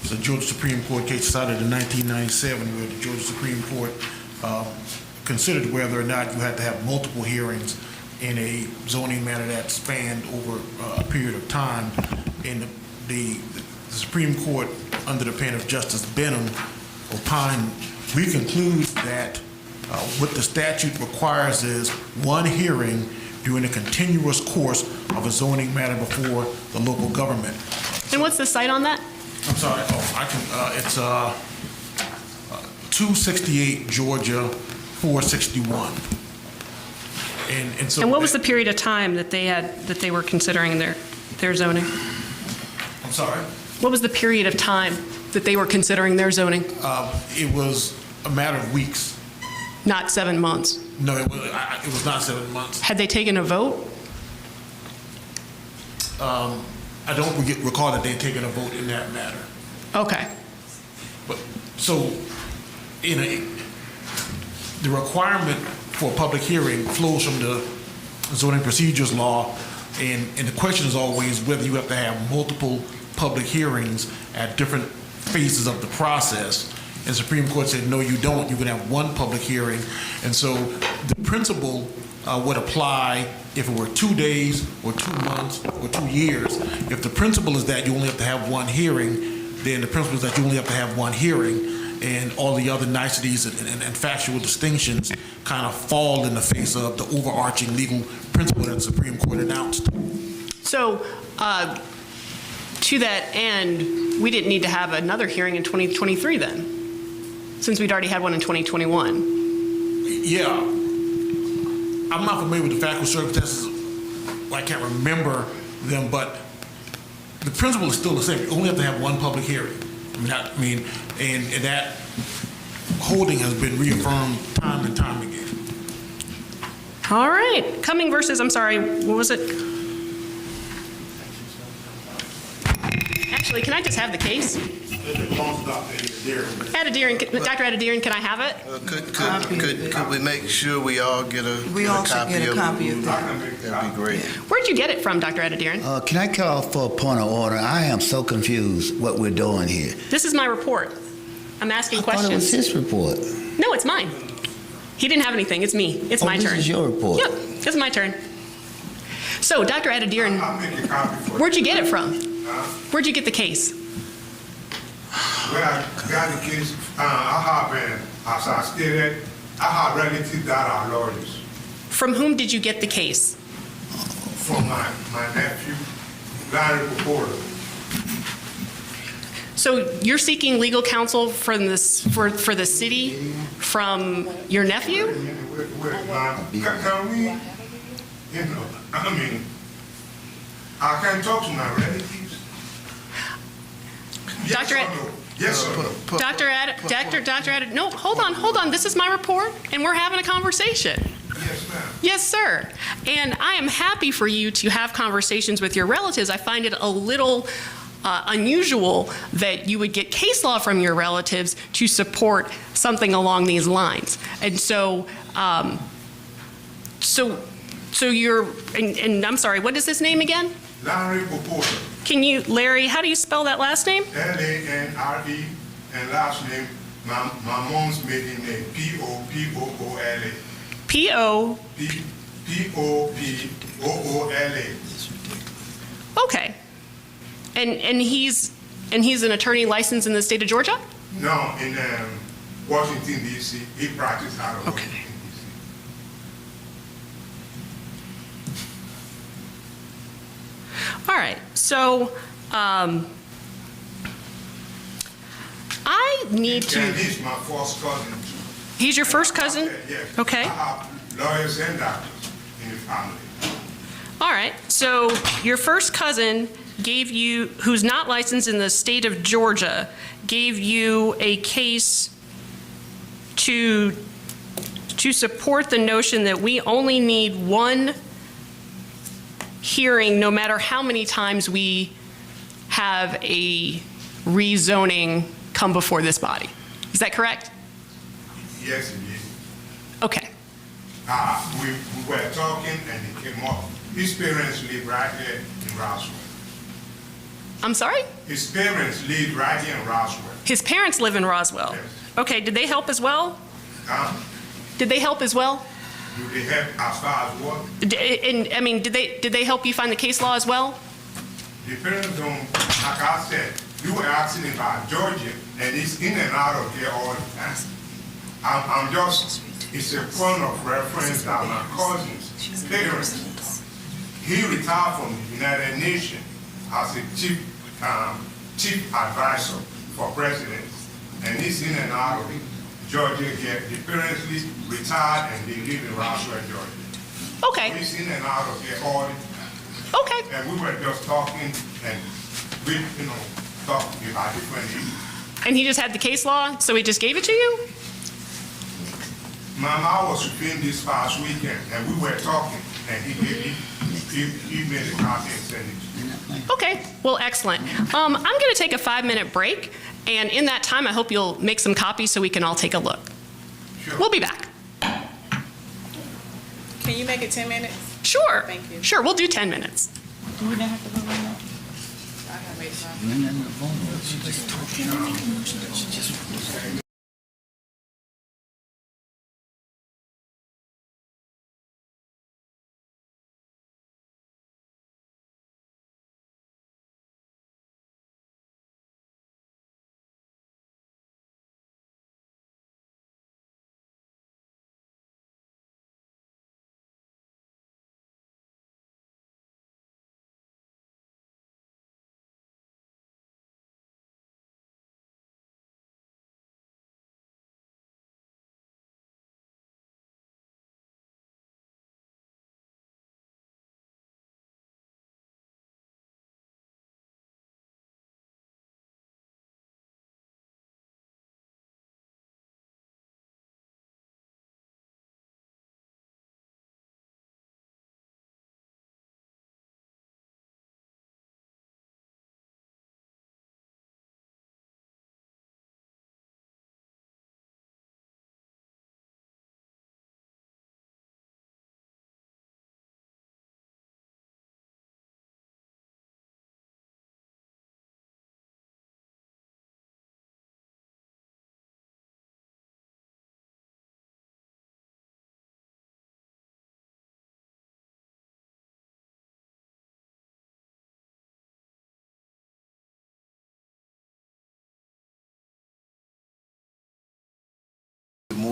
It's a Georgia Supreme Court case decided in 1997 where the Georgia Supreme Court considered whether or not you had to have multiple hearings in a zoning matter that spanned over a period of time. And the Supreme Court, under the pen of Justice Benham, opined, we conclude that what the statute requires is one hearing during a continuous course of a zoning matter before the local government. And what's the site on that? I'm sorry, it's 268 Georgia 461. And so. And what was the period of time that they were considering their zoning? I'm sorry? What was the period of time that they were considering their zoning? It was a matter of weeks. Not 7 months? No, it was not 7 months. Had they taken a vote? I don't recall that they had taken a vote in that matter. Okay. But so, the requirement for a public hearing flows from the zoning procedures law, and the question is always whether you have to have multiple public hearings at different phases of the process. And the Supreme Court said, no, you don't. You can have one public hearing. And so the principle would apply if it were 2 days or 2 months or 2 years. If the principle is that you only have to have one hearing, then the principle is that you only have to have one hearing, and all the other niceties and factual distinctions kind of fall in the face of the overarching legal principle that the Supreme Court announced. So, to that end, we didn't need to have another hearing in 2023 then, since we'd already had one in 2021. Yeah. I'm not familiar with the factual circumstances. I can't remember them, but the principle is still the same. You only have to have one public hearing. And that holding has been reaffirmed time and time again. All right, Cumming versus, I'm sorry, what was it? Actually, can I just have the case? Adediran, Dr. Adediran, can I have it? Could we make sure we all get a We all should get a copy of that. That'd be great. Where'd you get it from, Dr. Adediran? Can I call for a point of order? I am so confused what we're doing here. This is my report. I'm asking I thought questions. it was his report. No, it's mine. He didn't have anything. It's me. It's my turn. This is your report. Yep, it's my turn. So, Dr. Adediran, I'll make a copy for you. where'd you get it from? Where'd you get the case? Well, I got the case, I have as I stated, I have relatives that are lawyers. From whom did you get the case? From my nephew, Larry Porter. So you're seeking legal counsel from this, for the city from your nephew? Can we, you know, I mean, I can talk to my relatives. Dr. Ed, Yes, sir. no, hold on. This is my report, and we're having a conversation. Yes, ma'am. Yes, sir. And I am happy for you to have conversations with your relatives. I find it a little unusual that you would get case law from your relatives to support something along these lines. And so, so you're, and I'm sorry, what is his name again? Larry Porter. Can you, Larry, how do you spell that last name? L-A-N-R-E, and last name, my mom's maiden name, P-O-P-O-O-L-A. P-O. P-O-P-O-O-L-A. Okay. And he's an attorney licensed in the state of Georgia? No, in Washington, D.C. He practiced out of Washington, D.C. All right, so I need to. And he's my first cousin. He's your first cousin? Yes. Okay. I have lawyers and doctors in the family. All right, so your first cousin gave you, who's not licensed in the state of Georgia, gave you a case to support the notion that we only need one hearing no matter how many times we have a rezoning come before this body. Is that correct? Yes, it is. Okay. We were talking and it came up. His parents live right here in Roswell. I'm sorry? His parents live right here in Roswell. His parents live in Roswell. Yes. Okay, did they help as well? Did they help as well? Do they help as far as what? And I mean, did they help you find the case law as well? The parents don't, like I said, you were asking about Georgia, and it's in and out of here all the time. I'm just, it's a point of reference that my cousin's parents, he retired from the United Nations as a chief advisor for president, and he's in and out of Georgia here. The parents retired and they live in Roswell, Georgia. Okay. So he's in and out of here all the time. Okay. And we were just talking and we, talking about different issues. And he just had the case law, so he just gave it to you? Mama was with him this past weekend and we were talking and he made a copy and sent it to me. Okay, well, excellent. I'm going to take a 5-minute break, and in that time, I hope you'll make some copies so we can all take a look. Sure. We'll be back. Can you make it 10 minutes? Sure. Thank you. Sure, we'll do 10 minutes. Do we not have to vote on that? I have made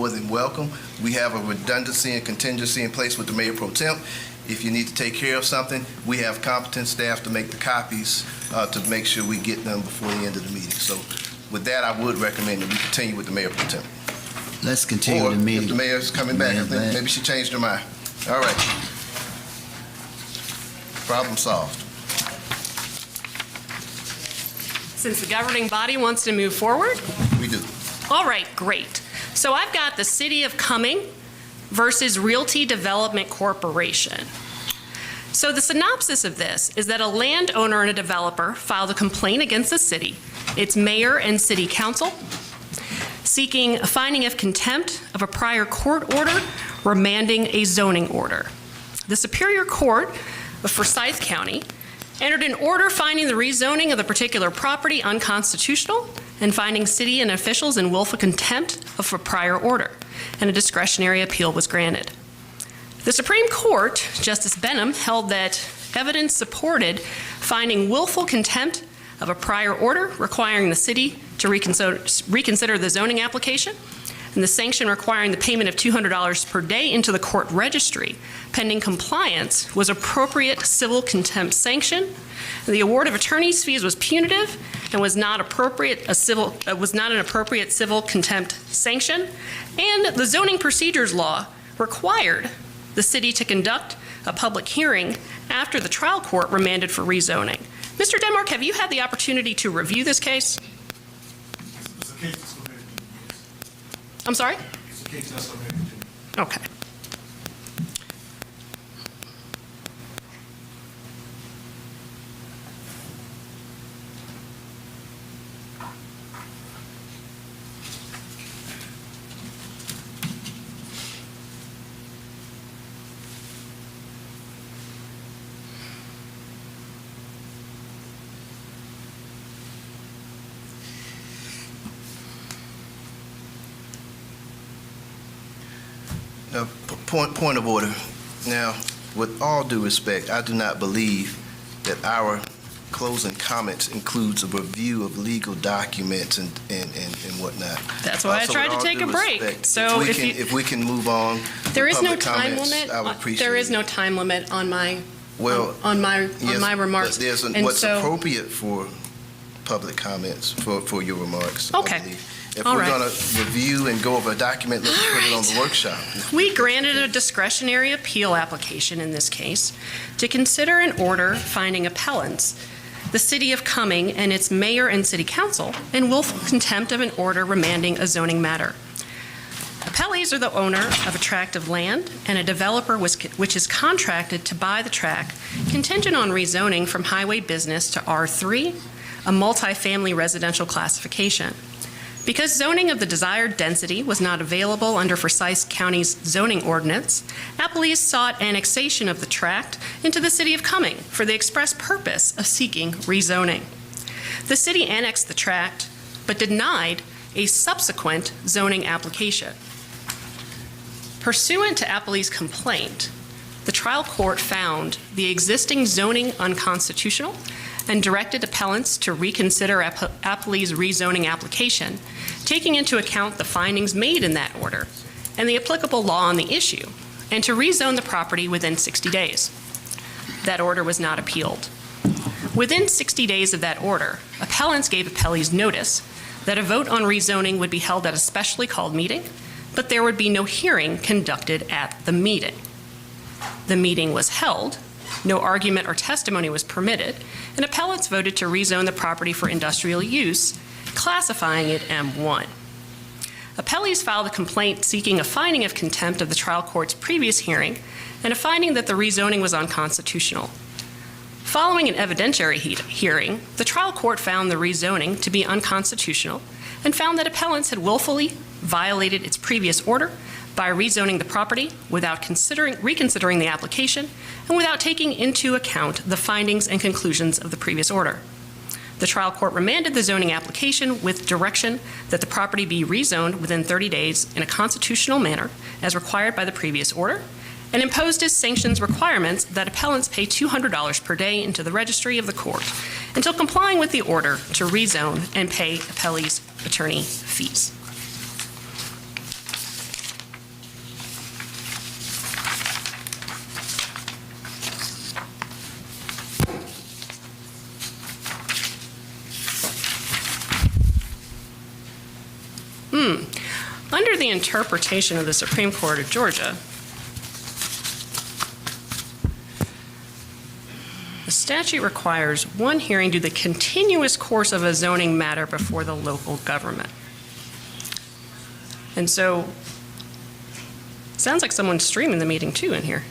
more than welcome. We have a redundancy and contingency in place with the Mayor Pro Tem. If you need to take care of something, we have competent staff to make the copies to make sure we get them before the end of the meeting. So with that, I would recommend that we continue with the Mayor Pro Tem. Let's continue Or the meeting. if the mayor's coming back, I think maybe she changed her mind. All right. Problem solved. Since the governing body wants to move forward? We do. All right, great. So I've got the City of Cumming versus Realty Development Corporation. So the synopsis of this is that a landowner and a developer filed a complaint against the city, its mayor and city council, seeking a finding of contempt of a prior court order remanding a zoning order. The Superior Court of Forsyth County entered an order finding the rezoning of the particular property unconstitutional and finding city and officials in willful contempt of a prior order, and a discretionary appeal was granted. The Supreme Court, Justice Benham, held that evidence supported finding willful contempt of a prior order requiring the city to reconsider the zoning application, and the sanction requiring the payment of $200 per day into the court registry pending compliance was appropriate civil contempt sanction. And the award of attorney's fees was punitive and was not an appropriate civil contempt sanction. And the zoning procedures law required the city to conduct a public hearing after the trial court remanded for rezoning. Mr. Denmark, have you had the opportunity to review this case? It's a case that's submitted. I'm sorry? It's a case that's submitted. Okay. Point of order. Now, with all due respect, I do not believe that our closing comments includes a review of legal documents and whatnot. That's why I tried to take a break. So if we can move on. There is no public time comments, limit. I would appreciate There is it. no time limit on my Yes, my remarks. But there's what's appropriate for public comments for your remarks. Okay. I believe. If All we're right. going to review and go over a document, let's put it on the workshop. We granted a discretionary appeal application in this case to consider an order finding appellants, the City of Cumming and its mayor and city council, in willful contempt of an order remanding a zoning matter. Appellees are the owner of a tract of land and a developer which is contracted to buy the tract contingent on rezoning from highway business to R3, a multifamily residential classification. Because zoning of the desired density was not available under Forsyth County's zoning ordinance, appellees sought annexation of the tract into the City of Cumming for the express purpose of seeking rezoning. The city annexed the tract, but denied a subsequent zoning application. Pursuant to appellee's complaint, the trial court found the existing zoning unconstitutional and directed appellants to reconsider appellee's rezoning application, taking into account the findings made in that order and the applicable law on the issue, and to rezone the property within 60 days. That order was not appealed. Within 60 days of that order, appellants gave appellees notice that a vote on rezoning would be held at a specially called meeting, but there would be no hearing conducted at the meeting. The meeting was held, no argument or testimony was permitted, and appellants voted to rezone the property for industrial use, classifying it M1. Appellees filed a complaint seeking a finding of contempt of the trial court's previous hearing and a finding that the rezoning was unconstitutional. Following an evidentiary hearing, the trial court found the rezoning to be unconstitutional and found that appellants had willfully violated its previous order by rezoning the property without reconsidering the application and without taking into account the findings and conclusions of the previous order. The trial court remanded the zoning application with direction that the property be rezoned within 30 days in a constitutional manner as required by the previous order, and imposed as sanctions requirements that appellants pay $200 per day into the registry of the court until complying with the order to rezone and pay appellees' attorney fees. Under the interpretation of the Supreme Court of Georgia, the statute requires one hearing due to the continuous course of a zoning matter before the local government. And so, sounds like someone's streaming the meeting too in here.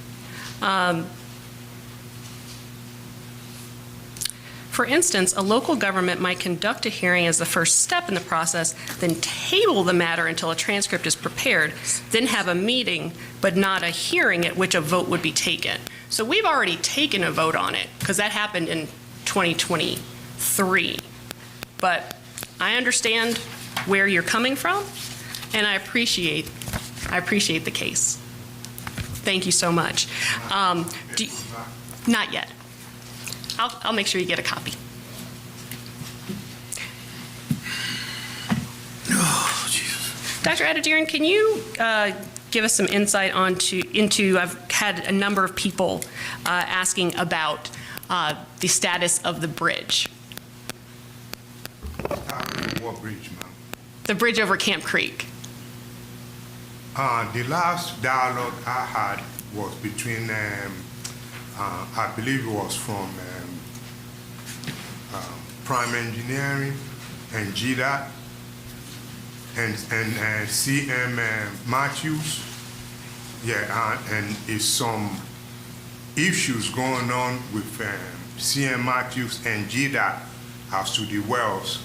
For instance, a local government might conduct a hearing as the first step in the process, then table the matter until a transcript is prepared, then have a meeting, but not a hearing at which a vote would be taken. So we've already taken a vote on it, because that happened in 2023. But I understand where you're coming from, and I appreciate the case. Thank you so much. Not yet. I'll make sure you get a copy. Oh, Jesus. Dr. Adediran, can you give us some insight into I've had a number of people asking about the status of the bridge. What bridge, ma'am? The bridge over Camp Creek. The last dialogue I had was between, I believe it was from Prime Engineering and GDOT and CM Matthews. Yeah, and it's some issues going on with CM Matthews and GDOT as to the wells,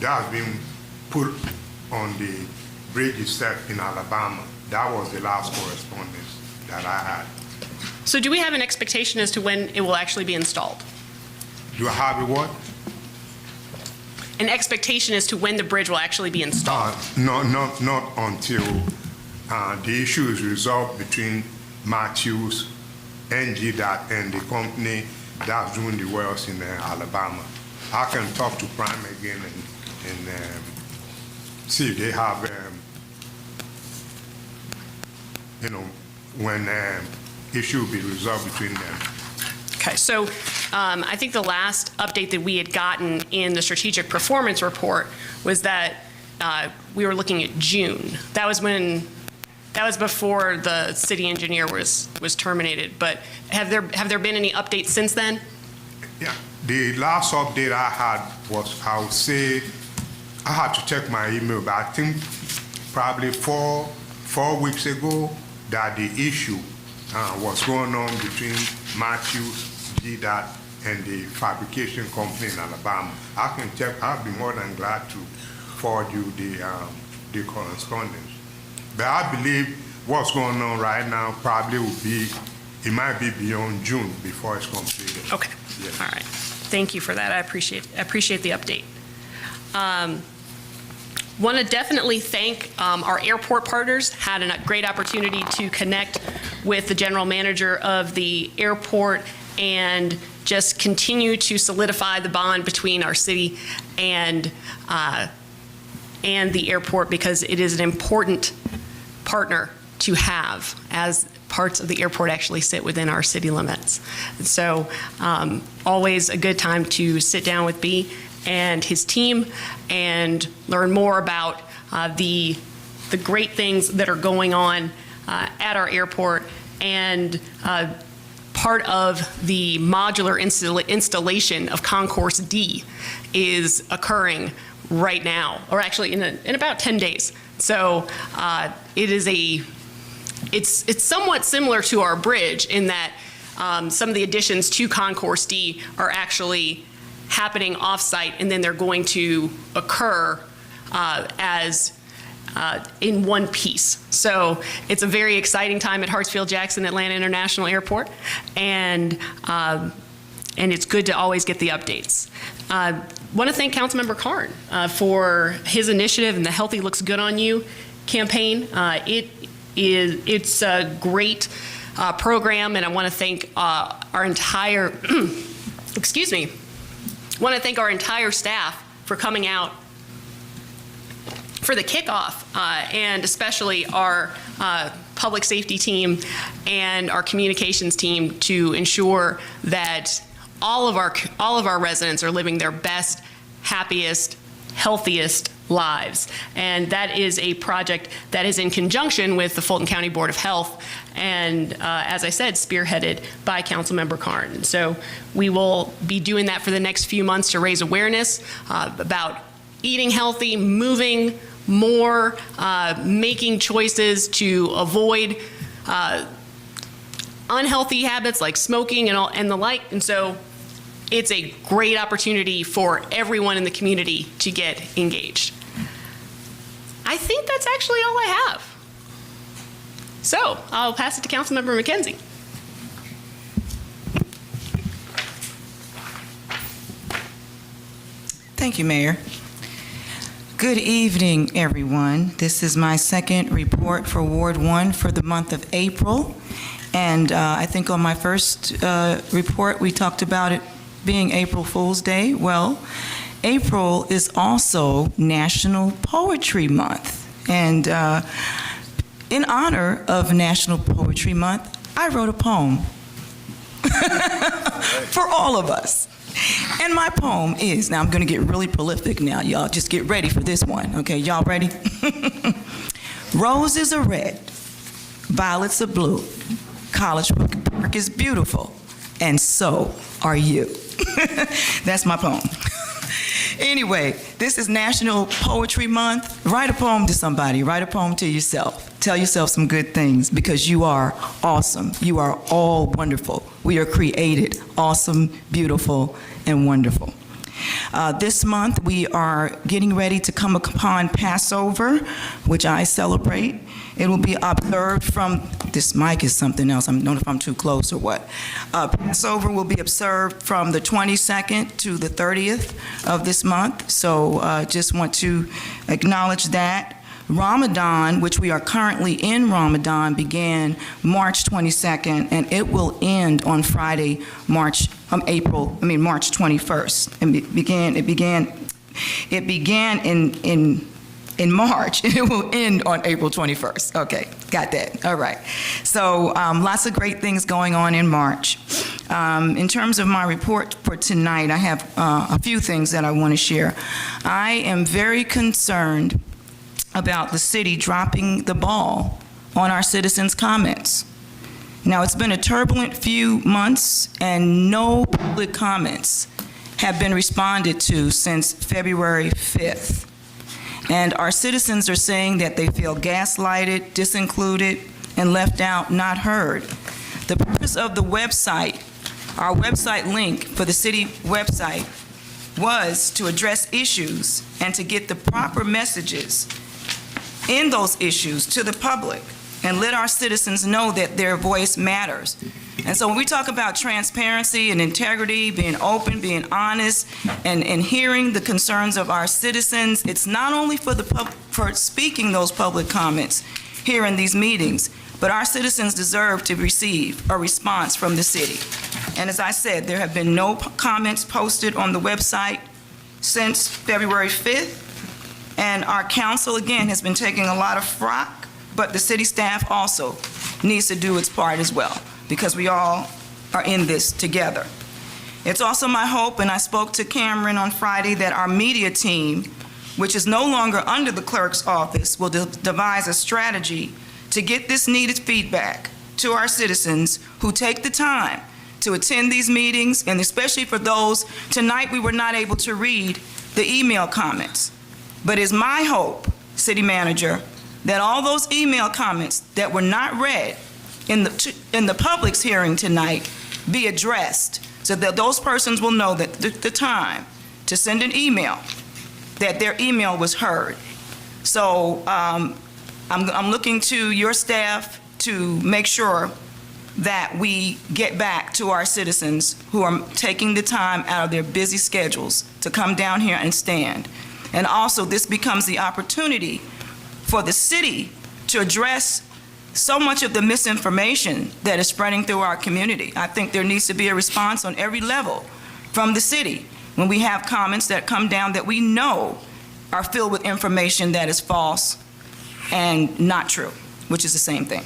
that's been put on the bridge itself in Alabama. That was the last correspondence that I had. So do we have an expectation as to when it will actually be installed? Do I have a what? An expectation as to when the bridge will actually be installed? No, not until the issue is resolved between Matthews and GDOT and the company that's doing the wells in Alabama. I can talk to Prime again and see if they have, when issue will be resolved between them. Okay, so I think the last update that we had gotten in the strategic performance report was that we were looking at June. That was before the city engineer was terminated. But have there been any updates since then? Yeah, the last update I had was, I would say, I had to check my email, but I think probably four weeks ago that the issue was going on between Matthews, GDOT, and the fabrication company in Alabama. I can check. I'll be more than glad to forward you the correspondence. But I believe what's going on right now probably will be, it might be beyond June before it's completed. Okay. Yes. All right. Thank you for that. I appreciate the update. Want to definitely thank our airport partners. Had a great opportunity to connect with the general manager of the airport and just continue to solidify the bond between our city and the airport, because it is an important partner to have, as parts of the airport actually sit within our city limits. And so always a good time to sit down with B and his team and learn more about the great things that are going on at our airport. And part of the modular installation of Concourse D is occurring right now, or actually in about 10 days. So it's somewhat similar to our bridge in that some of the additions to Concourse D are actually happening off-site, and then they're going to occur as in one piece. So it's a very exciting time at Hartsfield-Jackson Atlanta International Airport, and it's good to always get the updates. Want to thank Councilmember Karn for his initiative and the Healthy Looks Good on You campaign. It's a great program, and I want to thank our entire excuse me. Want to thank our entire staff for coming out for the kickoff, and especially our public safety team and our communications team to ensure that all of our residents are living their best, happiest, healthiest lives. And that is a project that is in conjunction with the Fulton County Board of Health and, as I said, spearheaded by Councilmember Karn. So we will be doing that for the next few months to raise awareness about eating healthy, moving more, making choices to avoid unhealthy habits like smoking and the like. And so it's a great opportunity for everyone in the community to get engaged. I think that's actually all I have. So I'll pass it to Councilmember McKenzie. Thank you, Mayor. Good evening, everyone. This is my second report for Ward 1 for the month of April. And I think on my first report, we talked about it being April Fool's Day. Well, April is also National Poetry Month. And in honor of National Poetry Month, I wrote a poem for all of us. And my poem is, now I'm going to get really prolific now, y'all. Just get ready for this one. Okay, y'all ready? Roses are red, violets are blue, College Park is beautiful, and so are you. That's my poem. Anyway, this is National Poetry Month. Write a poem to somebody. Write a poem to yourself. Tell yourself some good things because you are awesome. You are all wonderful. We are created awesome, beautiful, and wonderful. This month, we are getting ready to come upon Passover, which I celebrate. It will be observed from, this mic is something else, I don't know if I'm too close or what. Passover will be observed from the 22nd to the 30th of this month, so just want to acknowledge that. Ramadan, which we are currently in Ramadan, began March 22nd, and it will end on Friday, March 21st. And it began in March, and it will end on April 21st. Okay, got that. All right. So lots of great things going on in March. In terms of my report for tonight, I have a few things that I want to share. I am very concerned about the city dropping the ball on our citizens' comments. Now, it's been a turbulent few months, and no public comments have been responded to since February 5th. And our citizens are saying that they feel gaslighted, disincluded, and left out, not heard. The purpose of the website, our website link for the city website, was to address issues and to get the proper messages in those issues to the public and let our citizens know that their voice matters. And so when we talk about transparency and integrity, being open, being honest, and hearing the concerns of our citizens, it's not only for speaking those public comments here in these meetings, but our citizens deserve to receive a response from the city. And as I said, there have been no comments posted on the website since February 5th. And our council, again, has been taking a lot of frock, but the city staff also needs to do its part as well, because we all are in this together. It's also my hope, and I spoke to Cameron on Friday, that our media team, which is no longer under the clerk's office, will devise a strategy to get this needed feedback to our citizens who take the time to attend these meetings, and especially for those, tonight we were not able to read the email comments. But it's my hope, City Manager, that all those email comments that were not read in the public's hearing tonight be addressed so that those persons will know that the time to send an email, that their email was heard. So I'm looking to your staff to make sure that we get back to our citizens who are taking the time out of their busy schedules to come down here and stand. And also, this becomes the opportunity for the city to address so much of the misinformation that is spreading through our community. I think there needs to be a response on every level from the city when we have comments that come down that we know are filled with information that is false and not true, which is the same thing.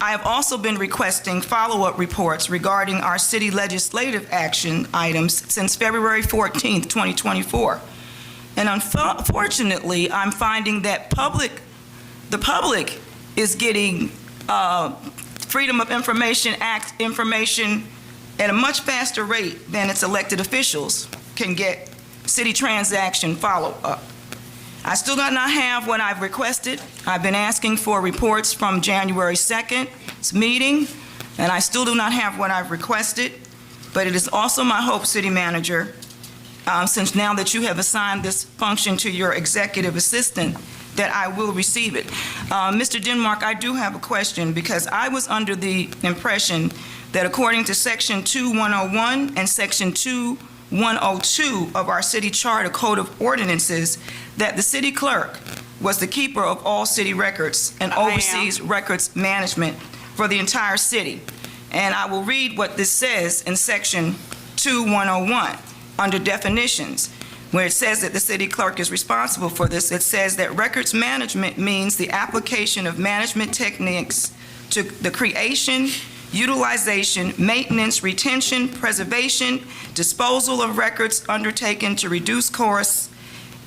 I have also been requesting follow-up reports regarding our city legislative action items since February 14th, 2024. And unfortunately, I'm finding that the public is getting Freedom of Information Act information at a much faster rate than its elected officials can get city transaction follow-up. I still do not have what I've requested. I've been asking for reports from January 2nd's meeting, and I still do not have what I've requested. But it is also my hope, City Manager, since now that you have assigned this function to your executive assistant, that I will receive it. Mr. Denmark, I do have a question, because I was under the impression that according to Section 2101 and Section 2102 of our City Charter Code of Ordinances, that the city clerk was the keeper of all city records and oversees records management for the entire city. And I will read what this says in Section 2101 under definitions, where it says that the city clerk is responsible for this. It says that records management means the application of management techniques to the creation, utilization, maintenance, retention, preservation, disposal of records undertaken to reduce costs,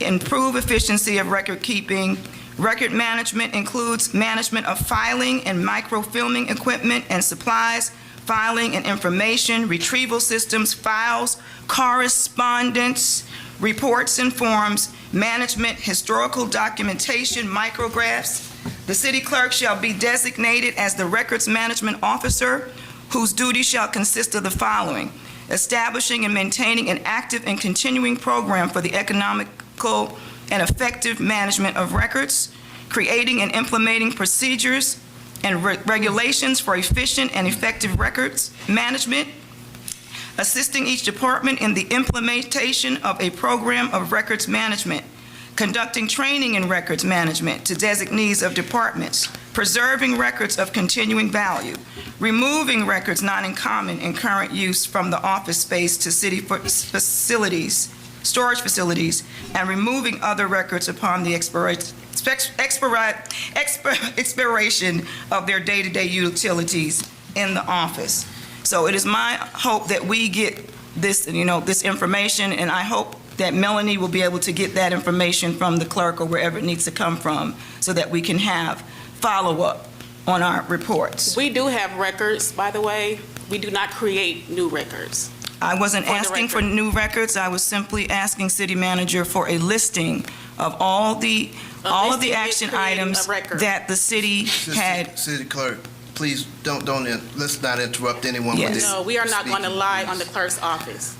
improve efficiency of record keeping. Record management includes management of filing and microfilming equipment and supplies, filing and information, retrieval systems, files, correspondence, reports and forms, management, historical documentation, micrographs. The city clerk shall be designated as the records management officer, whose duty shall consist of the following: establishing and maintaining an active and continuing program for the economical and effective management of records, creating and implementing procedures and regulations for efficient and effective records management, assisting each department in the implementation of a program of records management, conducting training in records management to designees of departments, preserving records of continuing value, removing records not in common and current use from the office space to city facilities, storage facilities, and removing other records upon the expiration of their day-to-day utilities in the office. So it is my hope that we get this, this information, and I hope that Melanie will be able to get that information from the clerk or wherever it needs to come from, so that we can have follow-up on our reports. We do have records, by the way. We do not create new records. I wasn't asking for new records. I was simply asking City Manager for a listing of all the action items that the city had. City Clerk, please let's not interrupt anyone with this. No, we are not going to lie on the clerk's office.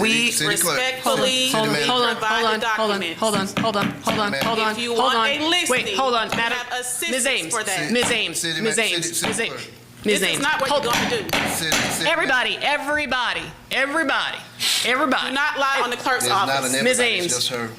We respectfully provide the documents. Hold on. If you want a listing, wait, hold on, Madam. have assistance for that. Ms. Ames. This is not what you're going to do. Everybody. Do not lie on the clerk's office. Ms. Ames. Just her.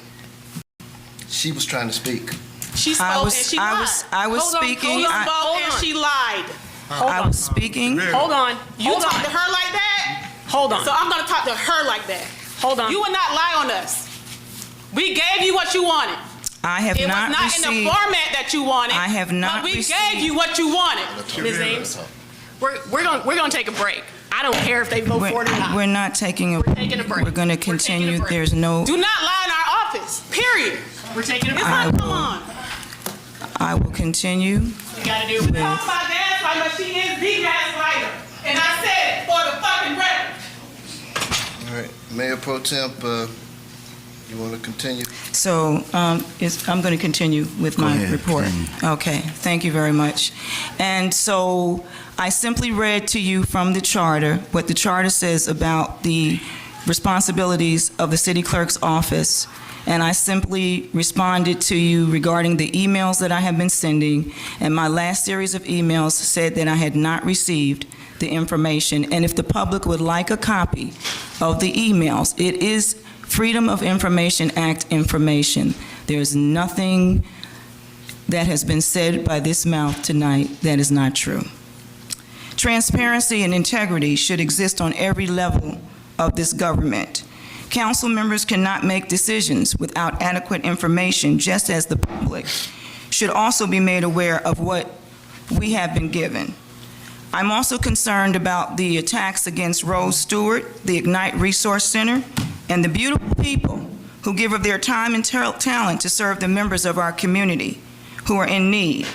She was trying to speak. She spoke and she lied. I was speaking. She spoke and she lied. I was speaking. Hold on. You talk to her like that? Hold on. So I'm going to talk to her like that. Hold on. You would not lie on us. We gave you what you wanted. I have it not was not in the format that you wanted. I have not But we gave you what you wanted. Ms. Ames, we're going to take a break. I don't care if they vote for it or not. We're not taking a break. We're taking a break. We're going to continue. There's no. Do not lie in our office. Period. We're taking a break. Come on. I will continue. You got to do it. Talk about gaslighting, but she is the gaslighter. And I said it for the fucking record. All right, Mayor Pro Tem, you want to continue? So I'm going to continue with my report. Okay, thank you very much. And so I simply read to you from the charter what the charter says about the responsibilities of the city clerk's office. And I simply responded to you regarding the emails that I have been sending. And my last series of emails said that I had not received the information. And if the public would like a copy of the emails, it is Freedom of Information Act information. There's nothing that has been said by this mouth tonight that is not true. Transparency and integrity should exist on every level of this government. Council members cannot make decisions without adequate information, just as the public should also be made aware of what we have been given. I'm also concerned about the attacks against Rose Stewart, the Ignite Resource Center, and the beautiful people who give of their time and talent to serve the members of our community who are in need.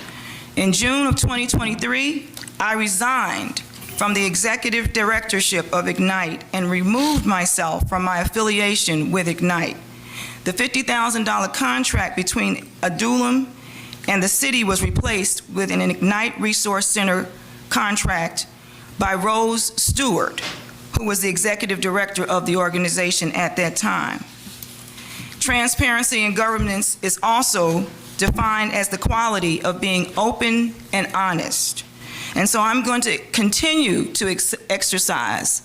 In June of 2023, I resigned from the executive directorship of Ignite and removed myself from my affiliation with Ignite. The $50,000 contract between Adulam and the city was replaced with an Ignite Resource Center contract by Rose Stewart, who was the executive director of the organization at that time. Transparency in governance is also defined as the quality of being open and honest. And so I'm going to continue to exercise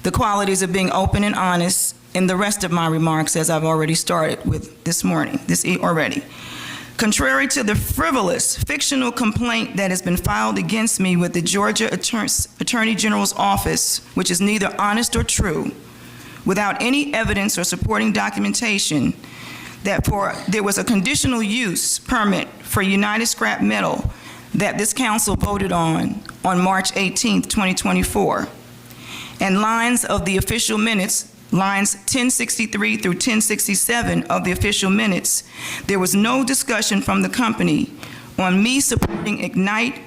the qualities of being open and honest in the rest of my remarks, as I've already started with this morning, already. Contrary to the frivolous, fictional complaint that has been filed against me with the Georgia Attorney General's office, which is neither honest or true, without any evidence or supporting documentation, that there was a conditional use permit for United Scrap Metal that this council voted on March 18th, 2024. And lines of the official minutes, lines 1063 through 1067 of the official minutes, there was no discussion from the company on me supporting Ignite,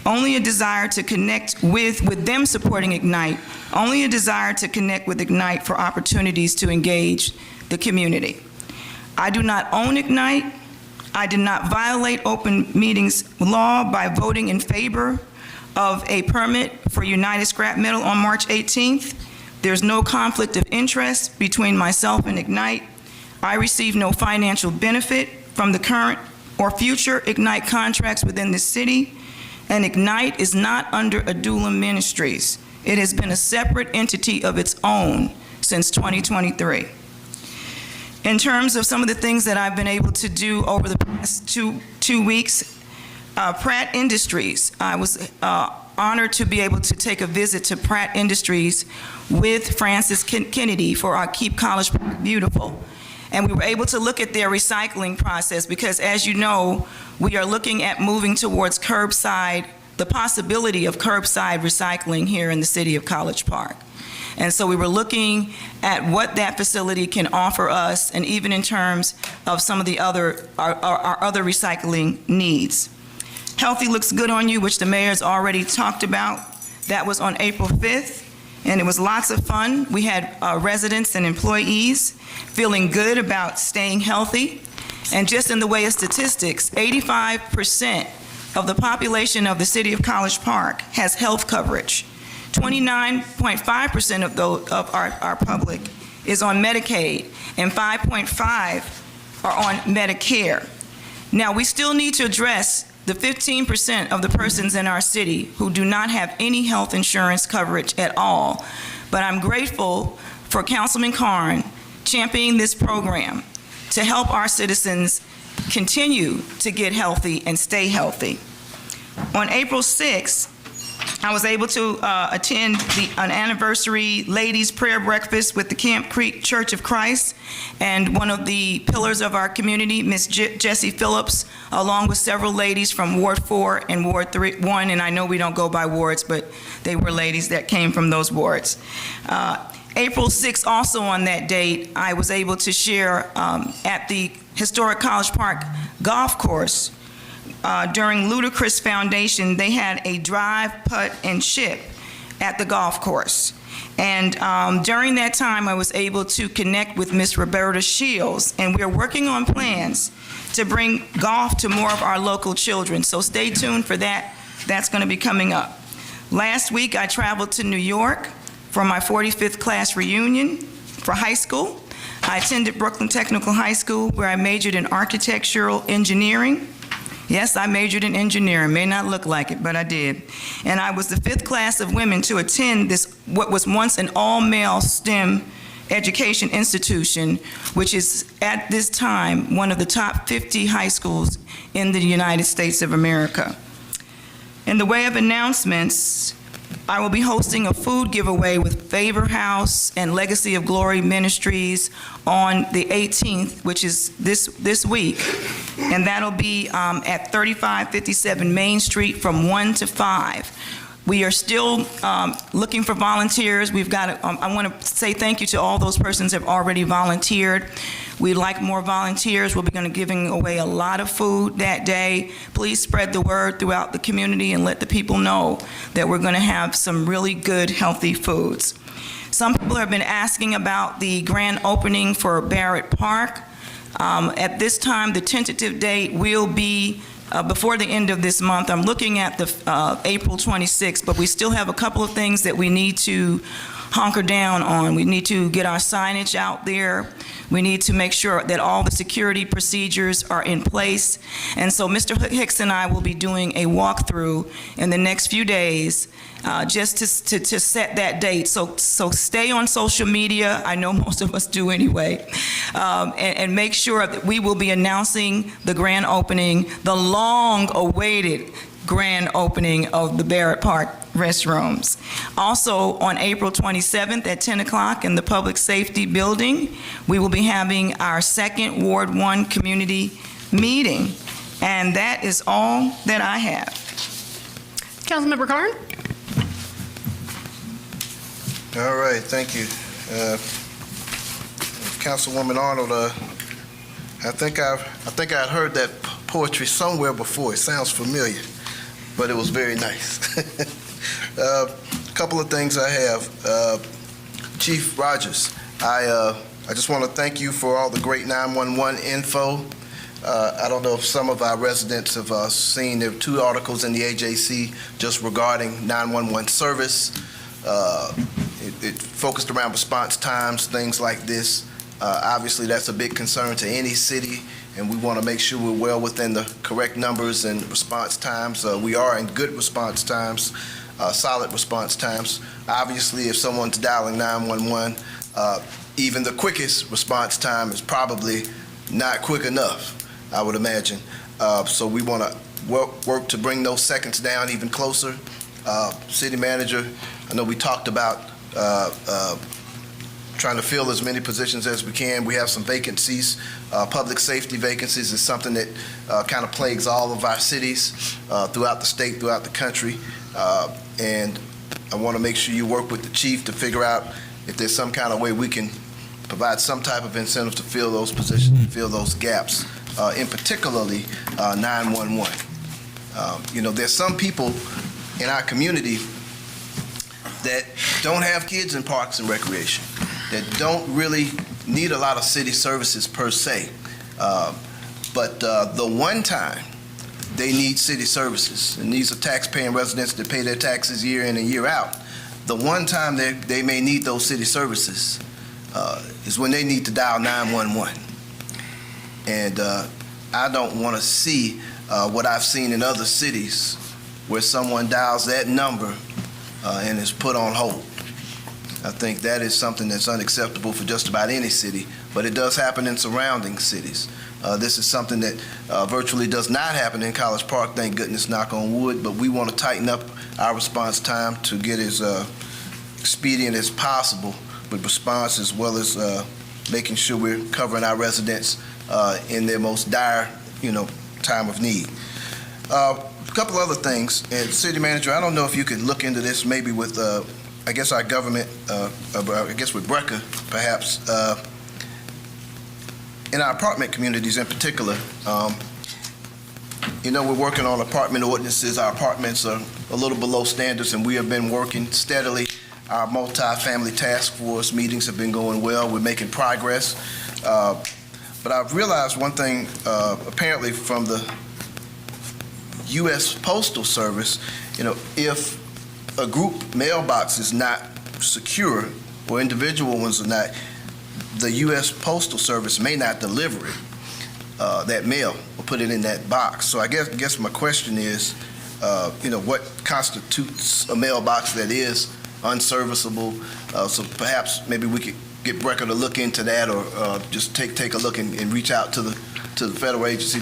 only a desire to connect with them supporting Ignite, only a desire to connect with Ignite for opportunities to engage the community. I do not own Ignite. I did not violate open meetings law by voting in favor of a permit for United Scrap Metal on March 18th. There's no conflict of interest between myself and Ignite. I receive no financial benefit from the current or future Ignite contracts within the city, and Ignite is not under Adulam Ministries. It has been a separate entity of its own since 2023. In terms of some of the things that I've been able to do over the past two weeks, Pratt Industries, I was honored to be able to take a visit to Pratt Industries with Francis Kennedy for our Keep College Park Beautiful. And we were able to look at their recycling process because, as you know, we are looking at moving towards curbside, the possibility of curbside recycling here in the city of College Park. And so we were looking at what that facility can offer us, and even in terms of some of the other, our other recycling needs. Healthy Looks Good on You, which the mayor's already talked about. That was on April 5th, and it was lots of fun. We had residents and employees feeling good about staying healthy. And just in the way of statistics, 85% of the population of the city of College Park has health coverage. 29.5% of our public is on Medicaid, and 5.5% are on Medicare. Now, we still need to address the 15% of the persons in our city who do not have any health insurance coverage at all. But I'm grateful for Councilman Carn championing this program to help our citizens continue to get healthy and stay healthy. On April 6th, I was able to attend an anniversary ladies' prayer breakfast with the Camp Creek Church of Christ, and one of the pillars of our community, Miss Jessie Phillips, along with several ladies from Ward 4 and Ward 1, and I know we don't go by wards, but they were ladies that came from those wards. April 6th, also on that date, I was able to share at the historic College Park golf course. During Ludacris Foundation, they had a drive, putt, and chip at the golf course. And during that time, I was able to connect with Miss Roberta Shields, and we're working on plans to bring golf to more of our local children. So stay tuned for that. That's going to be coming up. Last week, I traveled to New York for my 45th class reunion for high school. I attended Brooklyn Technical High School, where I majored in architectural engineering. Yes, I majored in engineering. May not look like it, but I did. And I was the 5th class of women to attend this, what was once an all-male STEM education institution, which is at this time one of the top 50 high schools in the United States of America. In the way of announcements, I will be hosting a food giveaway with Favor House and Legacy of Glory Ministries on the 18th, which is this week, and that'll be at 3557 Main Street from 1 to 5. We are still looking for volunteers. We've got. I want to say thank you to all those persons who have already volunteered. We'd like more volunteers. We'll be going to giving away a lot of food that day. Please spread the word throughout the community and let the people know that we're going to have some really good, healthy foods. Some people have been asking about the grand opening for Barrett Park. At this time, the tentative date will be before the end of this month. I'm looking at the April 26th, but we still have a couple of things that we need to hunker down on. We need to get our signage out there. We need to make sure that all the security procedures are in place. And so Mr. Hicks and I will be doing a walkthrough in the next few days just to set that date. So stay on social media. I know most of us do anyway. And make sure that we will be announcing the grand opening, the long-awaited grand opening of the Barrett Park restrooms. Also, on April 27th at 10 o'clock in the Public Safety Building, we will be having our second Ward 1 community meeting. And that is all that I have. Councilmember Carn? All right, thank you. Councilwoman Arnold, I think I'd heard that poetry somewhere before. It sounds familiar, but it was very nice. A couple of things I have. Chief Rogers, I just want to thank you for all the great 911 info. I don't know if some of our residents have seen, there are 2 articles in the AJC just regarding 911 service. It focused around response times, things like this. Obviously, that's a big concern to any city, and we want to make sure we're well within the correct numbers and response times. We are in good response times, solid response times. Obviously, if someone's dialing 911, even the quickest response time is probably not quick enough, I would imagine. So we want to work to bring those seconds down even closer. City Manager, I know we talked about trying to fill as many positions as we can. We have some vacancies. Public safety vacancies is something that kind of plagues all of our cities throughout the state, throughout the country. And I want to make sure you work with the chief to figure out if there's some kind of way we can provide some type of incentive to fill those positions, fill those gaps, in particularly 911. There's some people in our community that don't have kids in parks and recreation, that don't really need a lot of city services per se. But the one time they need city services, and these are tax-paying residents that pay their taxes year in and year out, the one time they may need those city services is when they need to dial 911. And I don't want to see what I've seen in other cities where someone dials that number and is put on hold. I think that is something that's unacceptable for just about any city, but it does happen in surrounding cities. This is something that virtually does not happen in College Park, thank goodness, knock on wood, but we want to tighten up our response time to get as expedient as possible with response, as well as making sure we're covering our residents in their most dire, time of need. A couple other things, and City Manager, I don't know if you could look into this maybe with, I guess our government, I guess with BRCA, perhaps, in our apartment communities in particular. We're working on apartment ordinances. Our apartments are a little below standards, and we have been working steadily. Our multi-family task force meetings have been going well. We're making progress. But I've realized one thing, apparently from the U.S. Postal Service, if a group mailbox is not secure or individual ones are not, the U.S. Postal Service may not deliver it, that mail, or put it in that box. So I guess my question is, what constitutes a mailbox that is unserviceable? So perhaps maybe we could get BRCA to look into that, or just take a look and reach out to the federal agency,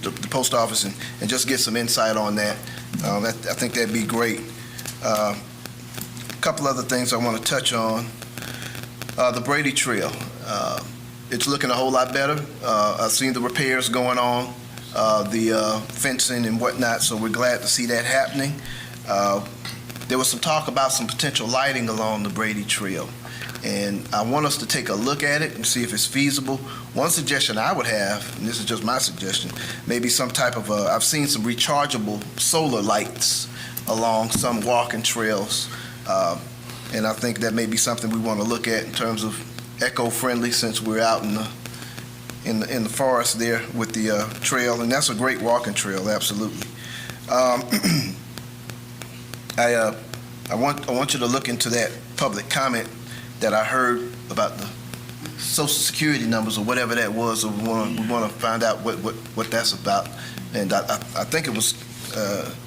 the post office, and just get some insight on that. I think that'd be great. A couple other things I want to touch on. The Brady Trail. It's looking a whole lot better. I've seen the repairs going on, the fencing and whatnot, so we're glad to see that happening. There was some talk about some potential lighting along the Brady Trail. And I want us to take a look at it and see if it's feasible. One suggestion I would have, and this is just my suggestion, maybe some type of, I've seen some rechargeable solar lights along some walking trails. And I think that may be something we want to look at in terms of eco-friendly, since we're out in the forest there with the trail, and that's a great walking trail, absolutely. I want you to look into that public comment that I heard about the Social Security numbers or whatever that was. Or we want to find out what that's about. And I think it was,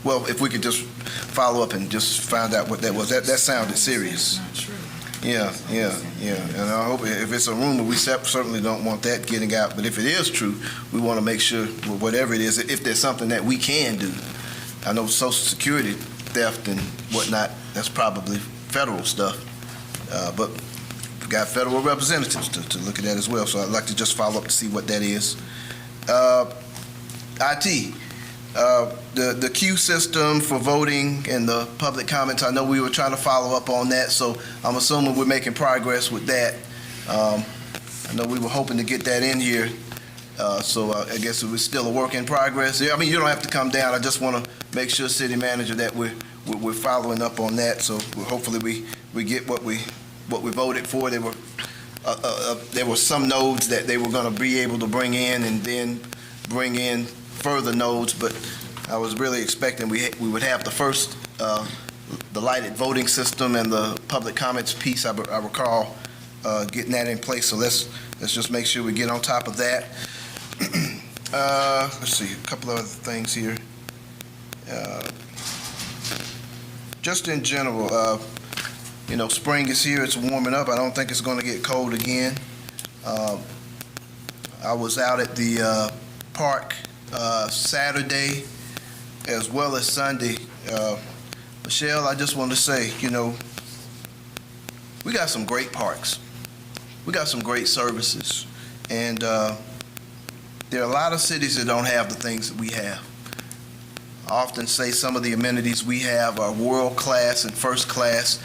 well, if we could just follow up and just find out what that was. That sounded serious. Yeah. And I hope if it's a rumor, we certainly don't want that getting out. But if it is true, we want to make sure, whatever it is, if there's something that we can do. I know Social Security theft and whatnot, that's probably federal stuff. But we've got federal representatives to look at that as well. So I'd like to just follow up to see what that is. IT. The queue system for voting and the public comments, I know we were trying to follow up on that, so I'm assuming we're making progress with that. I know we were hoping to get that in here, so I guess it was still a work in progress. I mean, you don't have to come down. I just want to make sure, City Manager, that we're following up on that, so hopefully we get what we voted for. There were some nodes that they were going to be able to bring in and then bring in further nodes, but I was really expecting we would have the first, the lighted voting system and the public comments piece. I recall getting that in place, so let's just make sure we get on top of that. Let's see, a couple of other things here. Just in general, spring is here, it's warming up. I don't think it's going to get cold again. I was out at the park Saturday as well as Sunday. Michelle, I just want to say, we got some great parks. We got some great services. And there are a lot of cities that don't have the things that we have. I often say some of the amenities we have are world-class and first-class,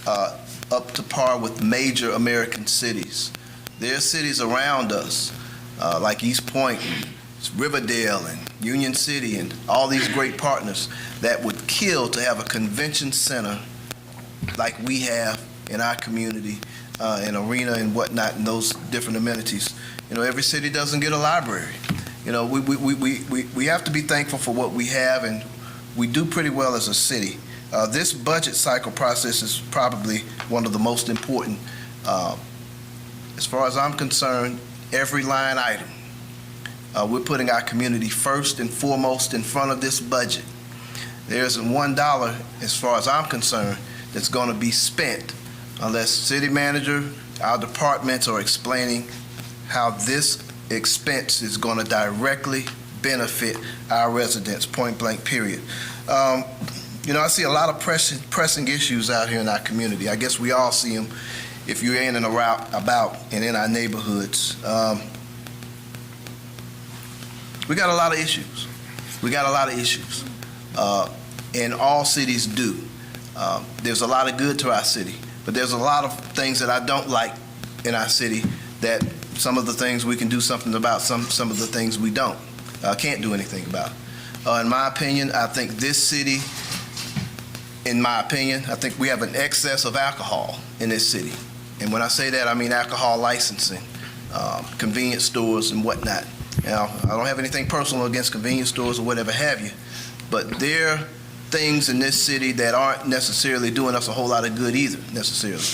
up to par with major American cities. There are cities around us, like East Point, Riverdale, and Union City, and all these great partners that would kill to have a convention center like we have in our community, an arena and whatnot, and those different amenities. Every city doesn't get a library. We have to be thankful for what we have, and we do pretty well as a city. This budget cycle process is probably one of the most important. As far as I'm concerned, every line item, we're putting our community first and foremost in front of this budget. There isn't $1, as far as I'm concerned, that's going to be spent unless City Manager, our departments are explaining how this expense is going to directly benefit our residents, point blank, period. I see a lot of pressing issues out here in our community. I guess we all see them if you're in and about and in our neighborhoods. We got a lot of issues. And all cities do. There's a lot of good to our city, but there's a lot of things that I don't like in our city, that some of the things we can do something about, some of the things we can't do anything about. In my opinion, I think this city, I think we have an excess of alcohol in this city. And when I say that, I mean alcohol licensing, convenience stores and whatnot. Now, I don't have anything personal against convenience stores or whatever have you, but there are things in this city that aren't necessarily doing us a whole lot of good either, necessarily.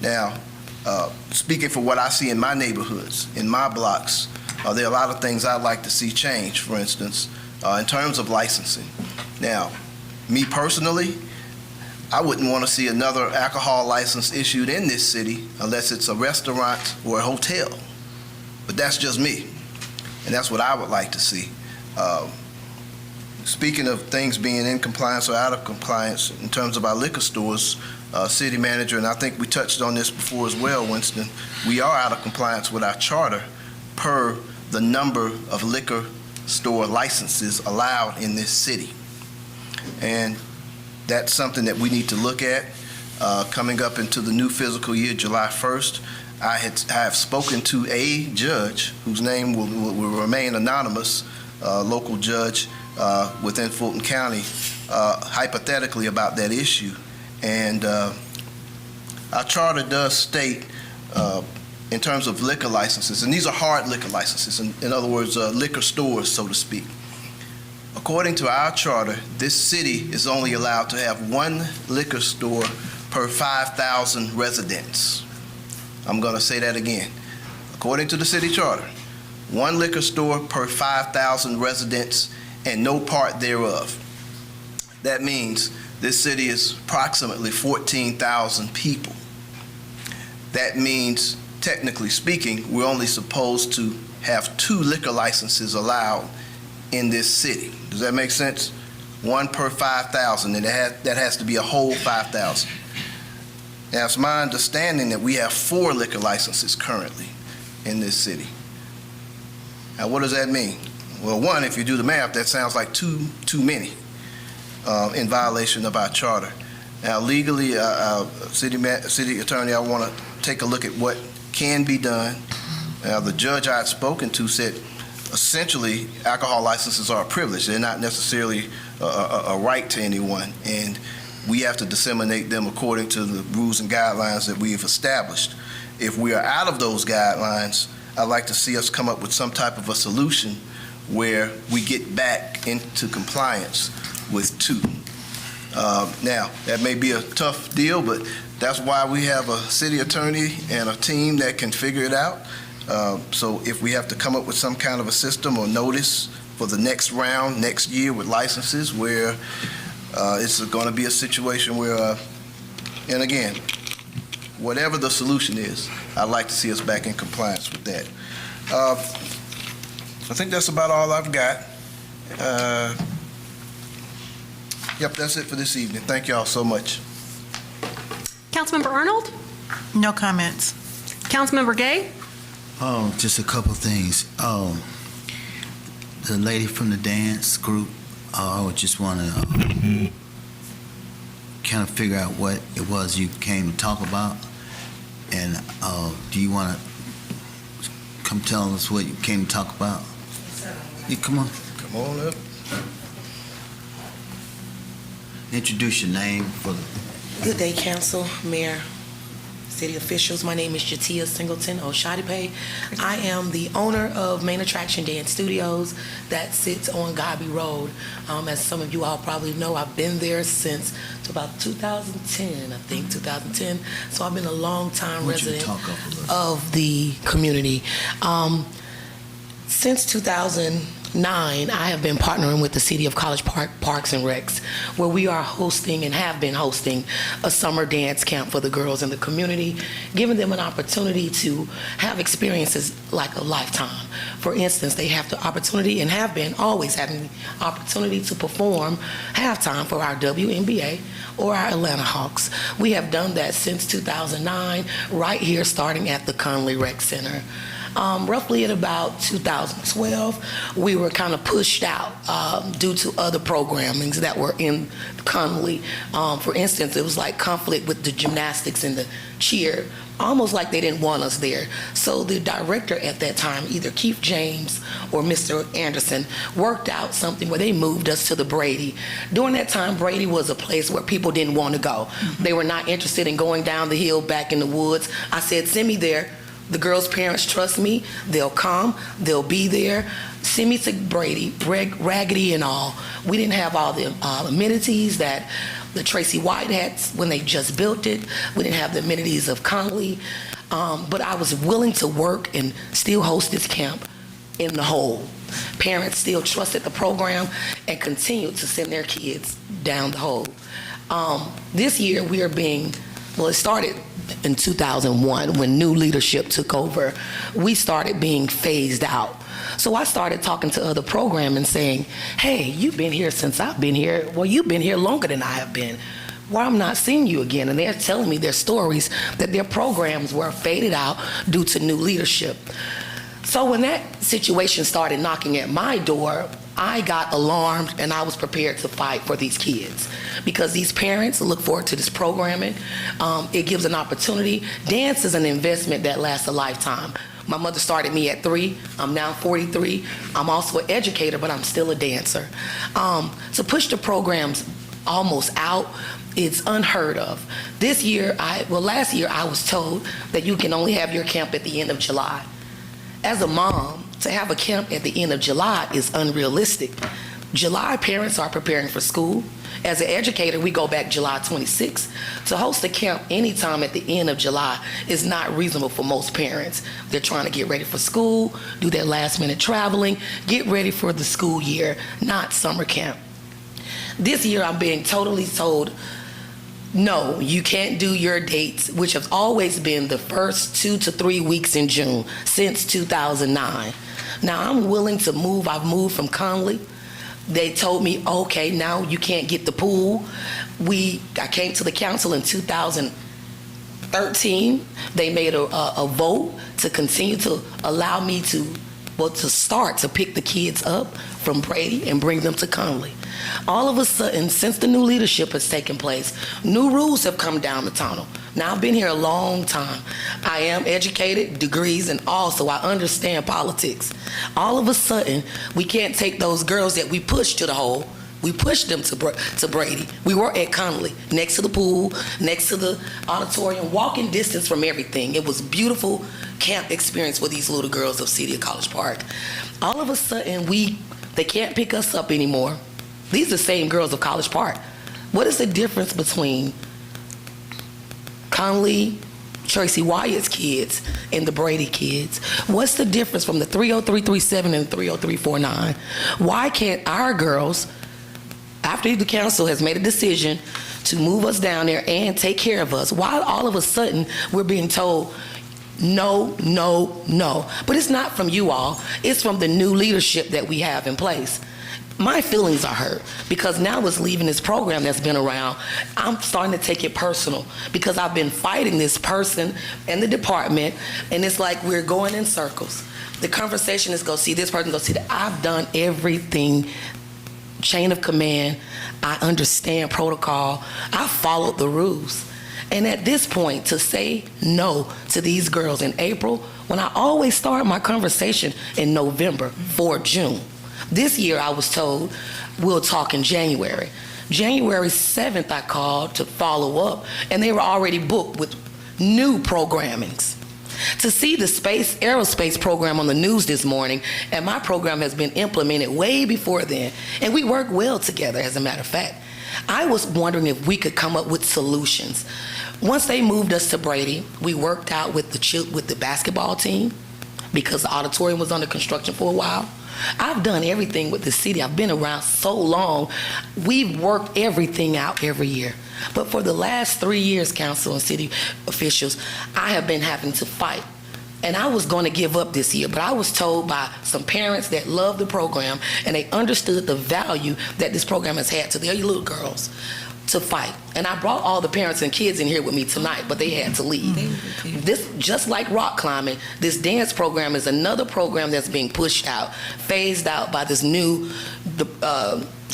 Now, speaking for what I see in my neighborhoods, in my blocks, there are a lot of things I'd like to see change, for instance, in terms of licensing. Now, me personally, I wouldn't want to see another alcohol license issued in this city unless it's a restaurant or a hotel. But that's just me, and that's what I would like to see. Speaking of things being in compliance or out of compliance, in terms of our liquor stores, City Manager, and I think we touched on this before as well, Winston, we are out of compliance with our charter per the number of liquor store licenses allowed in this city. And that's something that we need to look at. Coming up into the new fiscal year, July 1st, I have spoken to a judge whose name will remain anonymous, local judge within Fulton County, hypothetically about that issue. And our charter does state, in terms of liquor licenses, and these are hard liquor licenses, in other words, liquor stores, so to speak. According to our charter, this city is only allowed to have one liquor store per 5,000 residents. I'm going to say that again. According to the city charter, one liquor store per 5,000 residents and no part thereof. That means this city is approximately 14,000 people. That means, technically speaking, we're only supposed to have 2 liquor licenses allowed in this city. Does that make sense? One per 5,000, and that has to be a whole 5,000. Now, it's my understanding that we have 4 liquor licenses currently in this city. Now, what does that mean? Well, one, if you do the math, that sounds like too many in violation of our charter. Now, legally, city attorney, I want to take a look at what can be done. Now, the judge I had spoken to said, essentially, alcohol licenses are a privilege. They're not necessarily a right to anyone, and we have to disseminate them according to the rules and guidelines that we have established. If we are out of those guidelines, I'd like to see us come up with some type of a solution where we get back into compliance with 2. Now, that may be a tough deal, but that's why we have a city attorney and a team that can figure it out. So if we have to come up with some kind of a system or notice for the next round, next year with licenses where it's going to be a situation where, and again, whatever the solution is, I'd like to see us back in compliance with that. I think that's about all I've got. Yep, that's it for this evening. Thank you all so much. Councilmember Arnold? No comments. Councilmember Gay? Oh, just a couple things. The lady from the dance group, I would just want to kind of figure out what it was you came to talk about. And do you want to come tell us what you came to talk about? Yeah, come on. Come on up. Introduce your name for the... Good day, Council, Mayor, City officials. My name is Jatia Singleton Oshadipe. I am the owner of Main Attraction Dance Studios that sits on Godby Road. As some of you all probably know, I've been there since about 2010, I think, 2010. So I've been a long-time resident of the community. Since 2009, I have been partnering with the City of College Park Parks and Recs, where we are hosting and have been hosting a summer dance camp for the girls in the community, giving them an opportunity to have experiences like a lifetime. For instance, they have the opportunity and have been always having the opportunity to perform halftime for our WNBA or our Atlanta Hawks. We have done that since 2009, right here starting at the Conley Rec Center. Roughly at about 2012, we were kind of pushed out due to other programmings that were in Conley. For instance, it was like conflict with the gymnastics and the cheer, almost like they didn't want us there. So the director at that time, either Keith James or Mr. Anderson, worked out something where they moved us to the Brady. During that time, Brady was a place where people didn't want to go. They were not interested in going down the hill back in the woods. I said, send me there. The girls' parents trust me. They'll come. They'll be there. Send me to Brady, raggedy and all. We didn't have all the amenities that the Tracy White had when they just built it. We didn't have the amenities of Conley. But I was willing to work and still host this camp in the whole. Parents still trusted the program and continued to send their kids down the hole. This year we are it started in 2001 when new leadership took over. We started being phased out. So I started talking to other programming and saying, hey, you've been here since I've been here. Well, you've been here longer than I have been. Why I'm not seeing you again? And they're telling me their stories that their programs were faded out due to new leadership. So when that situation started knocking at my door, I got alarmed and I was prepared to fight for these kids because these parents look forward to this programming. It gives an opportunity. Dance is an investment that lasts a lifetime. My mother started me at 3. I'm now 43. I'm also an educator, but I'm still a dancer. To push the programs almost out, it's unheard of. Last year I was told that you can only have your camp at the end of July. As a mom, to have a camp at the end of July is unrealistic. July, parents are preparing for school. As an educator, we go back July 26th. To host a camp anytime at the end of July is not reasonable for most parents. They're trying to get ready for school, do their last minute traveling, get ready for the school year, not summer camp. This year, I'm being totally told, no, you can't do your dates, which have always been the first 2 to 3 weeks in June since 2009. Now, I'm willing to move. I've moved from Conley. They told me, okay, now you can't get the pool. I came to the council in 2013. They made a vote to continue to allow me to start to pick the kids up from Brady and bring them to Conley. All of a sudden, since the new leadership has taken place, new rules have come down the tunnel. Now, I've been here a long time. I am educated, degrees, and all, so I understand politics. All of a sudden, we can't take those girls that we pushed to the hole. We pushed them to Brady. We were at Conley, next to the pool, next to the auditorium, walking distance from everything. It was a beautiful camp experience for these little girls of City of College Park. All of a sudden, they can't pick us up anymore. These are the same girls of College Park. What is the difference between Conley, Tracy Wyatt's kids, and the Brady kids? What's the difference from the 30337 and 30349? Why can't our girls, after the council has made a decision to move us down there and take care of us, why all of a sudden we're being told no, no, no? But it's not from you all. It's from the new leadership that we have in place. My feelings are hurt because now it's leaving this program that's been around. I'm starting to take it personal because I've been fighting this person and the department, and it's like we're going in circles. The conversation is go see this person, go see that. I've done everything, chain of command. I understand protocol. I followed the rules. And at this point, to say no to these girls in April, when I always start my conversation in November for June. This year, I was told, we'll talk in January. January 7th, I called to follow up, and they were already booked with new programmings. To see the aerospace program on the news this morning, and my program has been implemented way before then, and we work well together, as a matter of fact. I was wondering if we could come up with solutions. Once they moved us to Brady, we worked out with the basketball team because the auditorium was under construction for a while. I've done everything with the city. I've been around so long. We've worked everything out every year. But for the last 3 years, council and city officials, I have been having to fight. And I was going to give up this year, but I was told by some parents that love the program and they understood the value that this program has had to their little girls to fight. And I brought all the parents and kids in here with me tonight, but they had to leave. This, just like rock climbing, this dance program is another program that's being pushed out, phased out by this new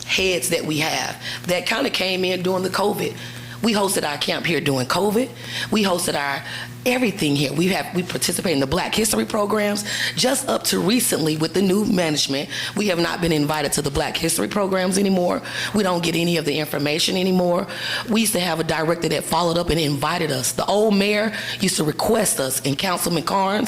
heads that we have that kind of came in during the COVID. We hosted our camp here during COVID. We hosted our everything here. We participate in the Black History programs. Just up to recently with the new management, we have not been invited to the Black History programs anymore. We don't get any of the information anymore. We used to have a director that followed up and invited us. The old mayor used to request us, and Councilman Clay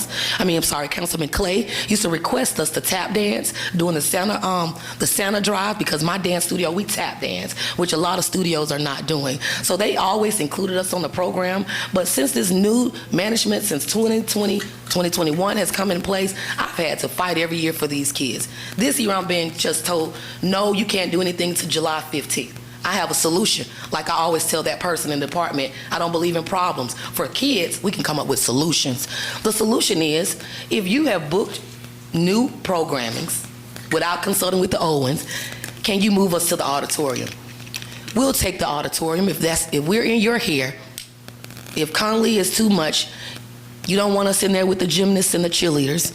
used to request us to tap dance during the Santa drive, because my dance studio, we tap dance, which a lot of studios are not doing. So they always included us on the program. But since this new management, since 2021 has come in place, I've had to fight every year for these kids. This year I'm being just told, no, you can't do anything to July 15th. I have a solution. Like I always tell that person in the department, I don't believe in problems. For kids, we can come up with solutions. The solution is, if you have booked new programmings without consulting with the old ones, can you move us to the auditorium? We'll take the auditorium if we're in your hair. If Conley is too much, you don't want us in there with the gymnasts and the cheerleaders.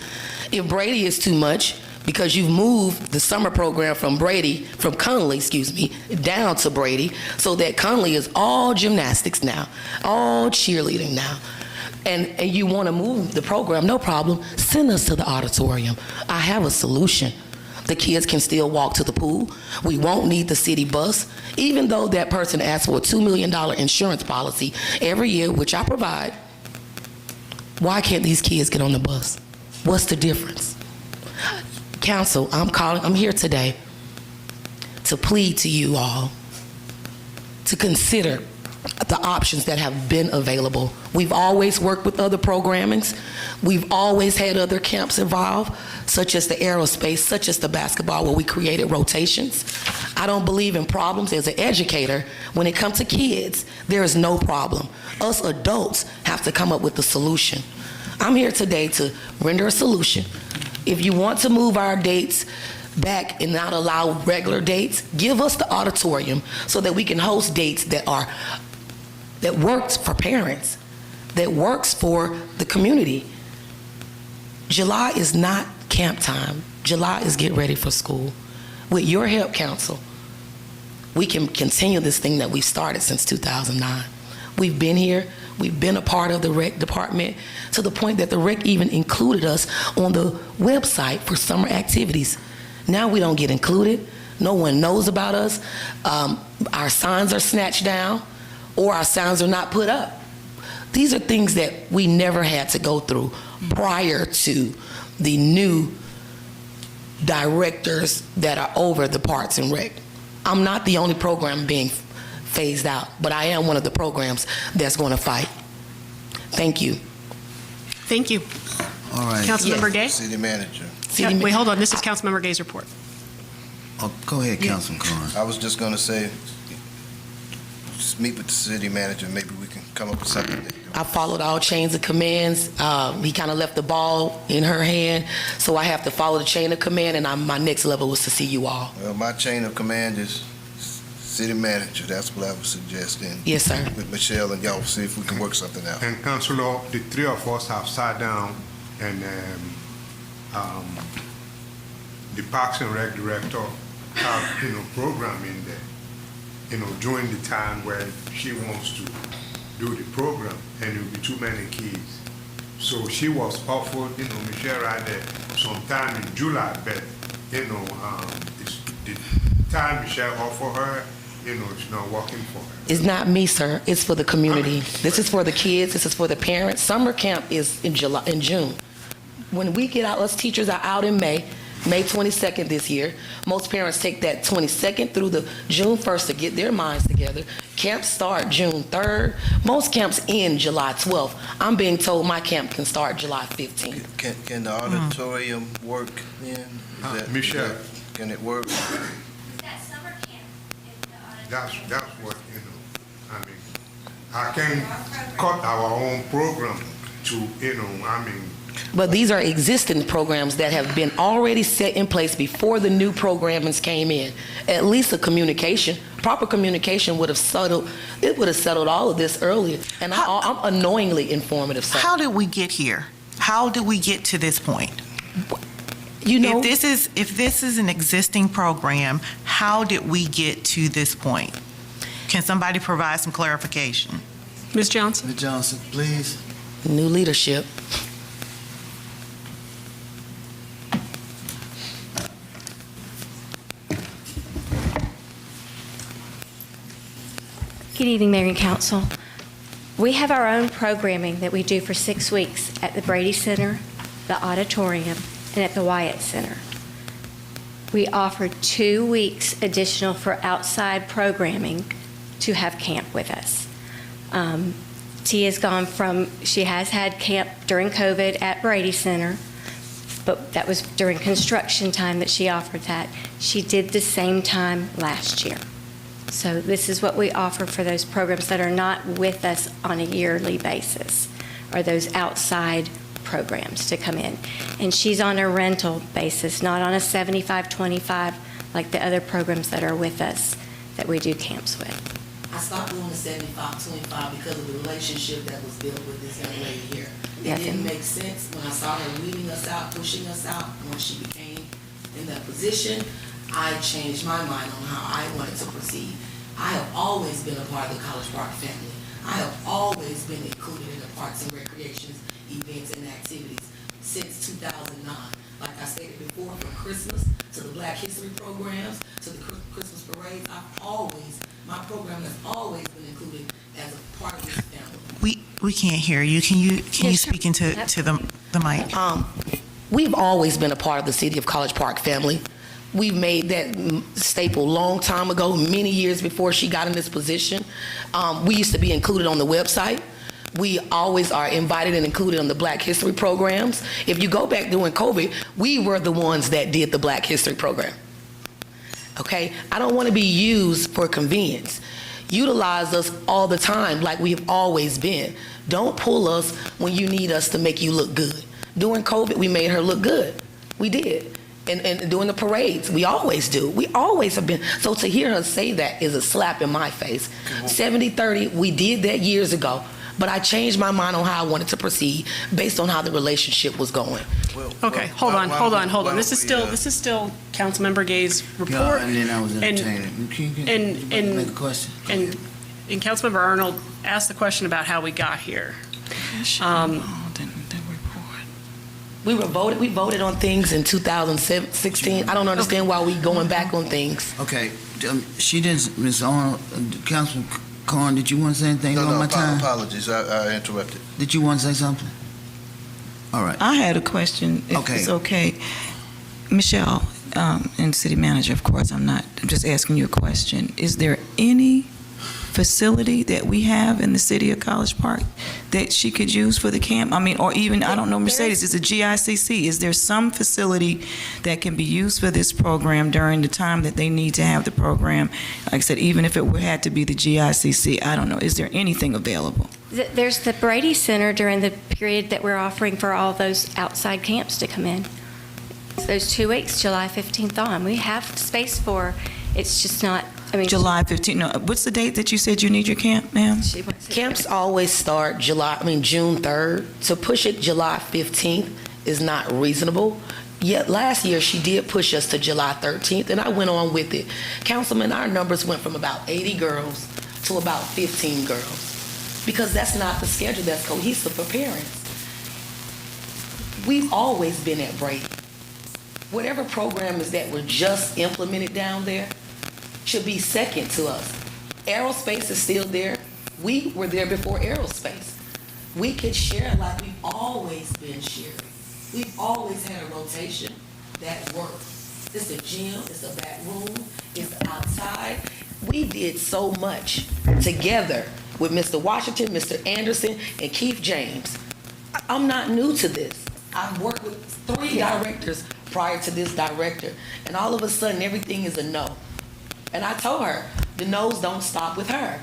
If Brady is too much, because you've moved the summer program from Conley, down to Brady, so that Conley is all gymnastics now, all cheerleading now. And you want to move the program, no problem. Send us to the auditorium. I have a solution. The kids can still walk to the pool. We won't need the city bus. Even though that person asks for a $2 million insurance policy every year, which I provide, why can't these kids get on the bus? What's the difference? Council, I'm here today to plead to you all to consider the options that have been available. We've always worked with other programmings. We've always had other camps involved, such as the aerospace, such as the basketball, where we created rotations. I don't believe in problems. As an educator, when it comes to kids, there is no problem. Us adults have to come up with the solution. I'm here today to render a solution. If you want to move our dates back and not allow regular dates, give us the auditorium so that we can host dates that works for parents, that works for the community. July is not camp time. July is get ready for school. With your help, council, we can continue this thing that we've started since 2009. We've been here. We've been a part of the rec department to the point that the rec even included us on the website for summer activities. Now we don't get included. No one knows about us. Our signs are snatched down, or our signs are not put up. These are things that we never had to go through prior to the new directors that are over the Parks and Rec. I'm not the only program being phased out, but I am one of the programs that's going to fight. Thank you. Thank you. All right. Councilmember Gay? City Manager. Wait, hold on. This is Councilmember Gay's report. Oh, go ahead, Councilman Carn. I was just going to say, just meet with the city manager. Maybe we can come up with something. I followed all chains of commands. He kind of left the ball in her hand, so I have to follow the chain of command, and my next level was to see you all. Well, my chain of command is city manager. That's what I was suggesting. Yes, sir. With Michelle and y'all, see if we can work something out. And Councilor, the three of us have sat down and the Parks and Rec director have, program in there, during the time where she wants to do the program, and it will be too many kids. So she was offered, Michelle right there, sometime in July, but, it's the time Michelle offered her, it's not working for her. It's not me, sir. It's for the community. This is for the kids. This is for the parents. Summer camp is in June. When we get out, us teachers are out in May 22nd this year. Most parents take that 22nd through the June 1st to get their minds together. Camps start June 3rd. Most camps end July 12th. I'm being told my camp can start July 15th. Can the auditorium work then? Michelle. Can it work? That's what, I can cut our own program to, But these are existing programs that have been already set in place before the new programmings came in. At least a proper communication would have settled all of this earlier. And I'm annoyingly informative, sir. How did we get here? How did we get to this point? If this is an existing program, how did we get to this point? Can somebody provide some clarification? Ms. Johnson? Ms. Johnson, please. New leadership. Good evening, Mayor and Council. We have our own programming that we do for 6 weeks at the Brady Center, the Auditorium, and at the Wyatt Center. We offer 2 weeks additional for outside programming to have camp with us. T has gone from, she has had camp during COVID at Brady Center, but that was during construction time that she offered that. She did the same time last year. So this is what we offer for those programs that are not with us on a yearly basis, or those outside programs to come in. And she's on a rental basis, not on a 75-25 like the other programs that are with us that we do camps with. I stopped doing the 75-25 because of the relationship that was built with this young lady here. It didn't make sense when I saw her weeding us out, pushing us out, when she became that position, I changed my mind on how I wanted to proceed. I have always been a part of the College Park family. I have always been included in the parks and recreations, events and activities since 2009. Like I stated before, from Christmas to the Black History programs, to the Christmas parades, my program has always been included as a part of this family. We can't hear you. Can you speak into the mic? We've always been a part of the City of College Park family. We made that staple long time ago, many years before she got in this position. We used to be included on the website. We always are invited and included on the Black History programs. If you go back during COVID, we were the ones that did the Black History program. Okay? I don't want to be used for convenience. Utilize us all the time like we have always been. Don't pull us when you need us to make you look good. During COVID, we made her look good. We did. And during the parades, we always do. We always have been. So to hear her say that is a slap in my face. 70-30, we did that years ago. But I changed my mind on how I wanted to proceed based on how the relationship was going. Okay, hold on. This is still Councilmember Gay's report. Yeah, and then I was entertaining. Can you make a question? And Councilmember Arnold asked the question about how we got here. We voted on things in 2016. I don't understand why we going back on things. Okay, she didn't, Ms. Arnold, Councilman Corn, did you want to say anything on my time? Apologies, I interrupted. Did you want to say something? All right. I had a question, if it's okay. Michelle, and City Manager, of course, I'm just asking you a question. Is there any facility that we have in the city of College Park that she could use for the camp? I mean, or even, I don't know, Mercedes, is it GICC? Is there some facility that can be used for this program during the time that they need to have the program? Like I said, even if it had to be the GICC, I don't know. Is there anything available? There's the Brady Center during the period that we're offering for all those outside camps to come in. Those 2 weeks, July 15th on. We have space for, it's just not, July 15th. No, what's the date that you said you need your camp, ma'am? Camps always start June 3rd. To push it July 15th is not reasonable. Yet last year she did push us to July 13th, and I went on with it. Councilman, our numbers went from about 80 girls to about 15 girls because that's not the schedule that's cohesive for parents. We've always been at Brady. Whatever program is that were just implemented down there should be second to us. Aerospace is still there. We were there before aerospace. We could share like we've always been sharing. We've always had a rotation that worked. It's the gym, it's the back room, it's the outside. We did so much together with Mr. Washington, Mr. Anderson, and Keith James. I'm not new to this. I've worked with 3 directors prior to this director, and all of a sudden everything is a no. And I told her, the no's don't stop with her.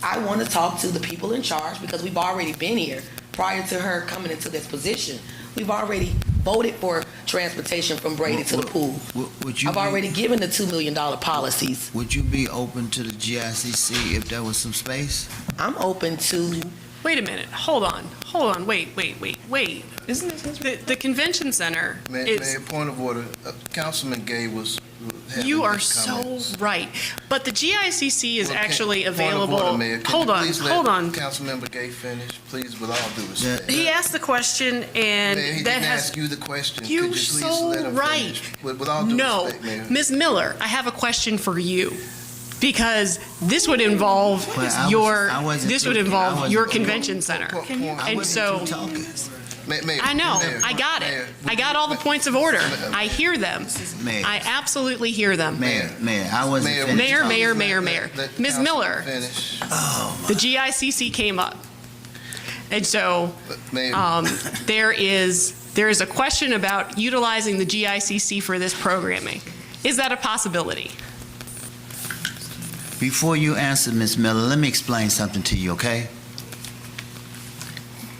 I want to talk to the people in charge because we've already been here prior to her coming into this position. We've already voted for transportation from Brady to the pool. I've already given the $2 million policies. Would you be open to the GICC if there was some space? I'm open to... Wait a minute. Hold on. Wait. Isn't it the convention center? Mayor, point of order. Councilman Gay was. You are so right. But the GICC is actually available. Point of order, Mayor. Hold on. Councilmember Gay finish, please, with all due respect. He asked the question, and Mayor, he that didn't has. ask you the question. You're Could you please so let him right. finish? With all due respect, Mayor. Ms. Miller, I have a question for you. Because this would involve your convention center. And so, I know, I got it. I got all the points of order. I hear them. I absolutely hear them. Mayor, I wasn't finished. Mayor. Ms. Miller, the GICC came up. And so, there is a question about utilizing the GICC for this programming. Is that a possibility? Before you answer, Ms. Miller, let me explain something to you, okay?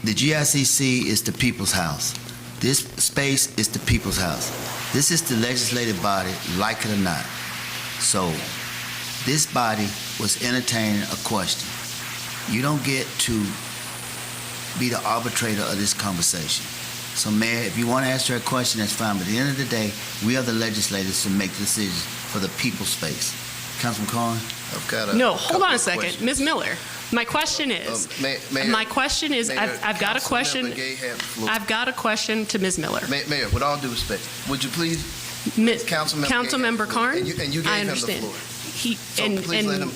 The GICC is the people's house. This space is the people's house. This is the legislative body, like it or not. So, this body was entertaining a question. You don't get to be the arbitrator of this conversation. So, Mayor, if you want to ask her a question, that's fine. But at the end of the day, we are the legislators to make decisions for the people's space. Councilman Carn? I've got a No, hold on a couple of second. questions. Ms. Miller, my question is, Mayor, my question is, Mayor, I've got a question. Councilmember Gay has the floor. I've got a question to Ms. Miller. Mayor, with all due respect, would you please, Councilmember Carn? and you gave I him the understand. floor. He, So and, please let him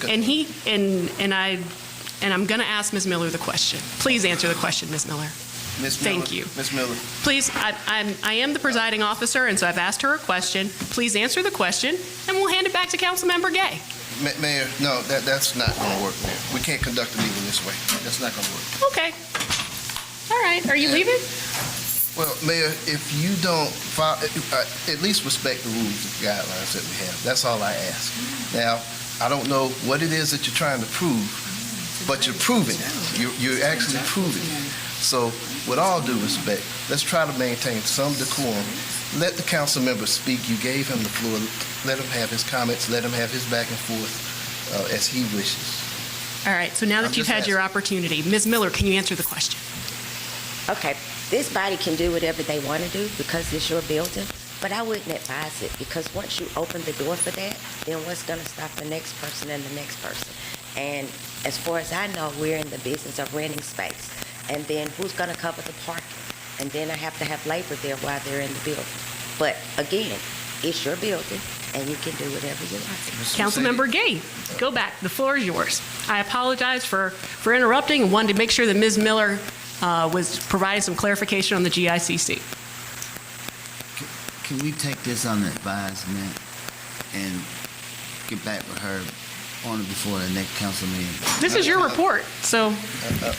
and I'm going to ask Ms. Miller the question. Please answer the question, Ms. Miller. Thank you. Ms. Miller. Please, I am the presiding officer, and so I've asked her a question. Please answer the question, and we'll hand it back to Councilmember Gay. Mayor, no, that's not going to work, Mayor. We can't conduct a meeting this way. That's not going to work. Okay. All right. Are you leaving? Well, Mayor, if you don't follow, at least respect the rules and guidelines that we have. That's all I ask. Now, I don't know what it is that you're trying to prove, but you're proving it. You're actually proving it. So, with all due respect, let's try to maintain some decorum. Let the council member speak. You gave him the floor. Let him have his comments. Let him have his back and forth as he wishes. All right. So now that you've had your opportunity, Ms. Miller, can you answer the question? Okay, this body can do whatever they want to do because it's your building, but I wouldn't advise it because once you open the door for that, then what's going to stop the next person and the next person? And as far as I know, we're in the business of renting space. And then who's going to cover the parking? And then I have to have labor there while they're in the building. But again, it's your building, and you can do whatever you like. Councilmember Gay, go back. The floor is yours. I apologize for interrupting and wanted to make sure that Ms. Miller was providing some clarification on the GICC. Can we take this under advisement and get back with her on it before the next council meeting? This is your report, so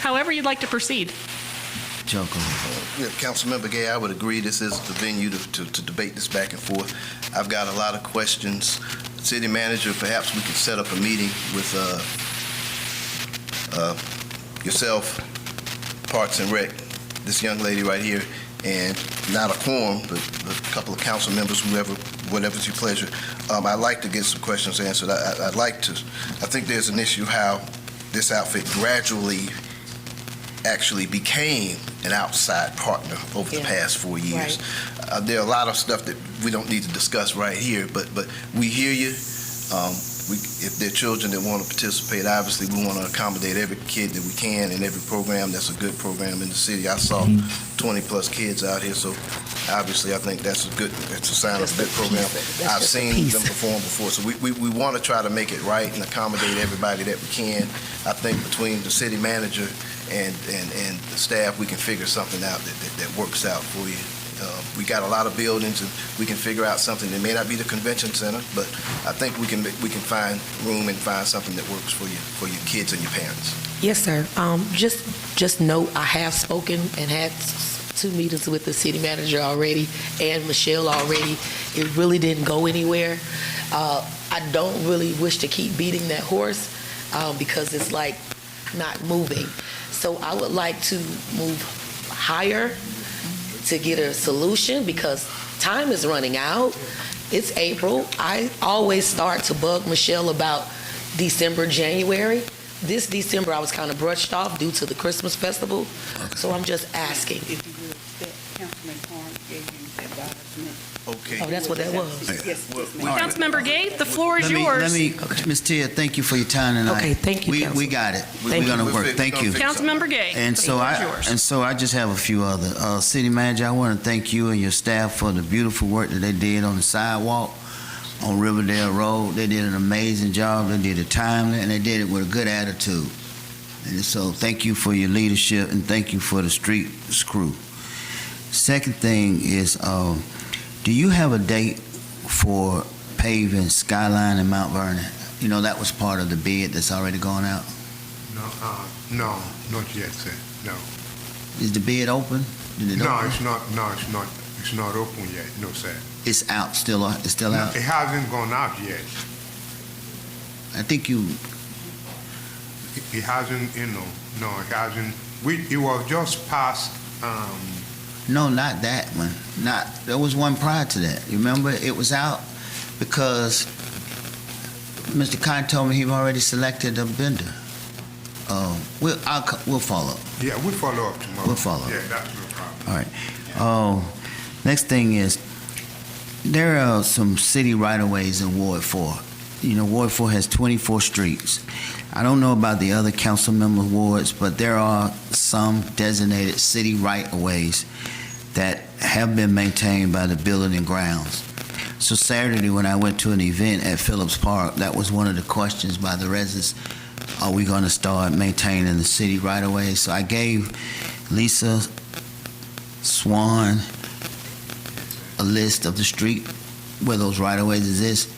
however you'd like to proceed. Joker. Councilmember Gay, I would agree this is the venue to debate this back and forth. I've got a lot of questions. City Manager, perhaps we could set up a meeting with yourself, Parks and Rec, this young lady right here, and not a quorum, but a couple of council members, whatever's your pleasure. I'd like to get some questions answered. I think there's an issue how this outfit gradually actually became an outside partner over the past 4 years. Right. There are a lot of stuff that we don't need to discuss right here, but we hear you. If there are children that want to participate, obviously we want to accommodate every kid that we can and every program that's a good program in the city. I saw 20-plus kids out here, so obviously I think that's a sign of a good program. I've seen them perform before, so we want to try to make it right and accommodate everybody that we can. I think between the city manager and the staff, we can figure something out that works out for you. We got a lot of buildings, and we can figure out something that may not be the convention center, but I think we can find room and find something that works for your kids and your parents. Yes, sir. Just note, I have spoken and had 2 meetings with the city manager already and Michelle already. It really didn't go anywhere. I don't really wish to keep beating that horse because it's like not moving. So I would like to move higher to get a solution because time is running out. It's April. I always start to bug Michelle about December, January. This December I was kind of brushed off due to the Christmas festival. So I'm just asking. Okay. Oh, that's what that was. Councilmember Gay, the floor is yours. Ms. Tia, thank you for your time tonight. Okay, thank you, We got it. We're going to work. Thank you. Councilmember Gay, And the so floor is yours. I just have a few other. City Manager, I want to thank you and your staff for the beautiful work that they did on the sidewalk on Riverdale Road. They did an amazing job. They did it timely, and they did it with a good attitude. And so thank you for your leadership, and thank you for the street crew. Second thing is, do you have a date for paving Skyline and Mount Vernon? You know, that was part of the bid that's already gone out. No, not yet, sir. No. Is the bid open? No, it's not. No, it's not. It's not open yet. No, sir. It's out. It's still out. It hasn't gone out yet. I think you. It hasn't. No, it hasn't. It was just passed. No, not that one. There was one prior to that. You remember? It was out because Mr. Khan told me he already selected a vendor. We'll follow up. Yeah, we'll follow up tomorrow. We'll follow up. Yeah, that's no problem. All right. Next thing is, there are some city right-of-ways in Ward 4. You know, Ward 4 has 24 streets. I don't know about the other council member wards, but there are some designated city right-of-ways that have been maintained by the building and grounds. So Saturday, when I went to an event at Phillips Park, that was one of the questions by the residents. Are we going to start maintaining the city right-of-ways? So I gave Lisa Swan a list of the street where those right-of-ways exist.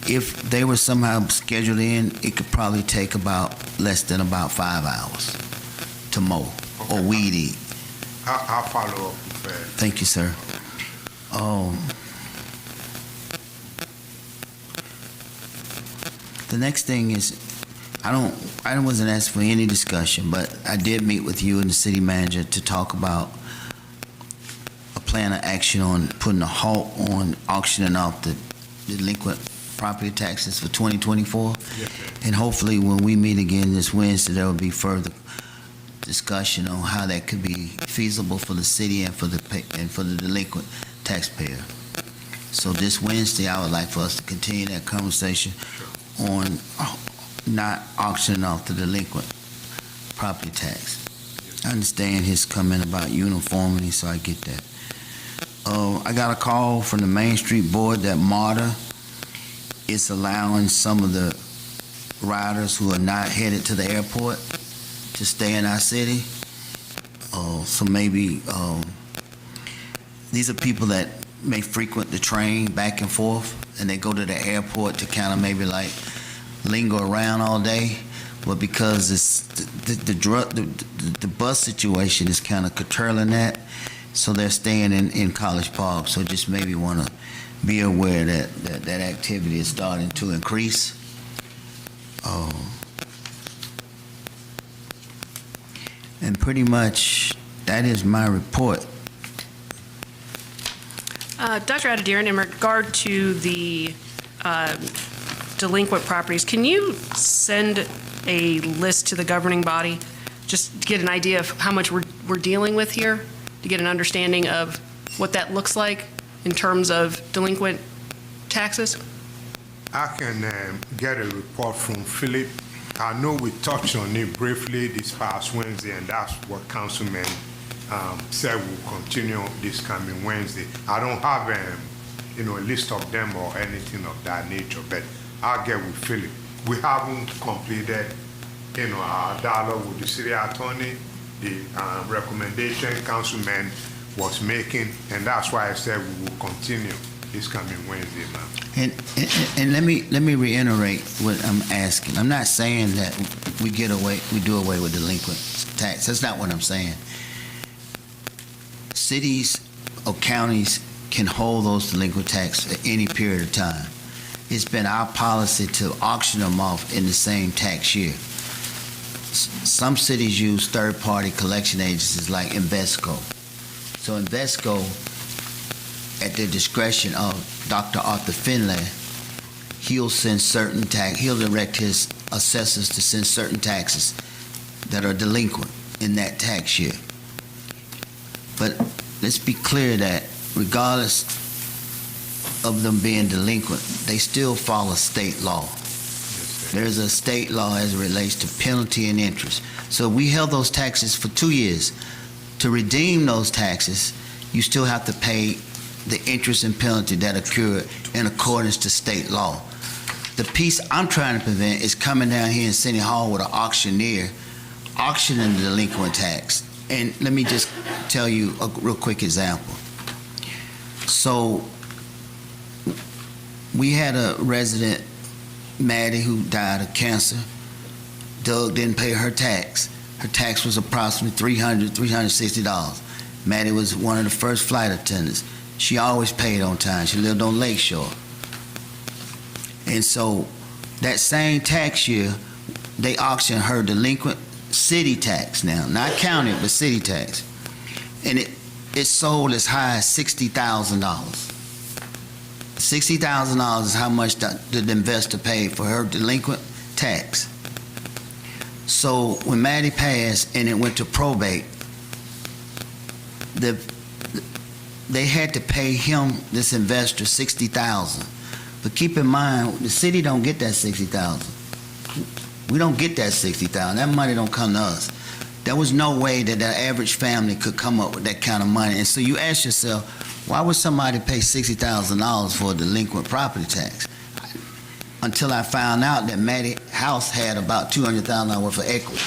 If they were somehow scheduled in, it could probably take about less than about 5 hours to mow or weed eat. I'll follow up with that. Thank you, sir. The next thing is, I wasn't asked for any discussion, but I did meet with you and the city manager to talk about a plan of action on putting a halt on auctioning off the delinquent property taxes for 2024. Yes, and hopefully when we meet again this Wednesday, there will be further discussion on how that could be feasible for the city and for the delinquent taxpayer. So this Wednesday, I would like for us to continue that conversation on not auctioning off the delinquent property tax. I understand his comment about uniformity, so I get that. I got a call from the Main Street Board that MARTA is allowing some of the riders who are not headed to the airport to stay in our city. So maybe these are people that may frequent the train back and forth, and they go to the airport to kind of maybe like linger around all day, but because it's the bus situation is kind of curtailing that, so they're staying in College Park. So just maybe want to be aware that activity is starting to increase. And pretty much that is my report. Dr. Adediran, in regard to the delinquent properties, can you send a list to the governing body just to get an idea of how much we're dealing with here, to get an understanding of what that looks like in terms of delinquent taxes? I can get a report from Philip. I know we touched on it briefly this past Wednesday, and that's what Councilman said we'll continue this coming Wednesday. I don't have a list of them or anything of that nature, but I'll get with Philip. We haven't completed our dialogue with the city attorney, the recommendation Councilman was making, and that's why I said we will continue this coming Wednesday, ma'am. And let me reiterate what I'm asking. I'm not saying that we do away with delinquent tax. That's not what I'm saying. Cities or counties can hold those delinquent taxes at any period of time. It's been our policy to auction them off in the same tax year. Some cities use third-party collection agencies like Invesco. So Invesco, at the discretion of Dr. Arthur Finlay, he'll direct his assessors to send certain taxes that are delinquent in that tax year. But let's be clear that regardless of them being delinquent, they still follow state law. There's a state law as it relates to penalty and interest. So we held those taxes for 2 years. To redeem those taxes, you still have to pay the interest and penalty that occurred in accordance to state law. The piece I'm trying to prevent is coming down here in City Hall with an auctioneer auctioning the delinquent tax. And let me just tell you a real quick example. So we had a resident, Maddie, who died of cancer. Doug didn't pay her tax. Her tax was approximately $360. Maddie was one of the first flight attendants. She always paid on time. She lived on Lakeshore. And so that same tax year, they auctioned her delinquent city tax now, not county, but city tax. And it sold as high as $60,000. $60,000 is how much the investor paid for her delinquent tax. So when Maddie passed and it went to probate, they had to pay him, this investor, $60,000. But keep in mind, the city don't get that $60,000. We don't get that $60,000. That money don't come to us. There was no way that the average family could come up with that kind of money. And so you ask yourself, why would somebody pay $60,000 for a delinquent property tax? Until I found out that Maddie's house had about $200,000 worth of equity.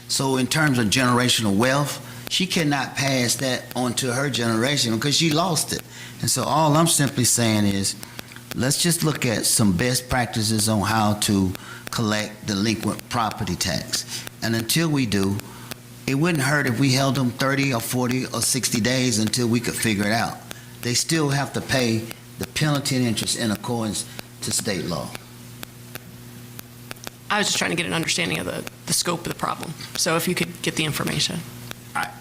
So in terms of generational wealth, she cannot pass that on to her generation because she lost it. And so all I'm simply saying is, let's just look at some best practices on how to collect delinquent property tax. And until we do, it wouldn't hurt if we held them 30 or 40 or 60 days until we could figure it out. They still have to pay the penalty and interest in accordance to state law. I was just trying to get an understanding of the scope of the problem. So if you could get the information.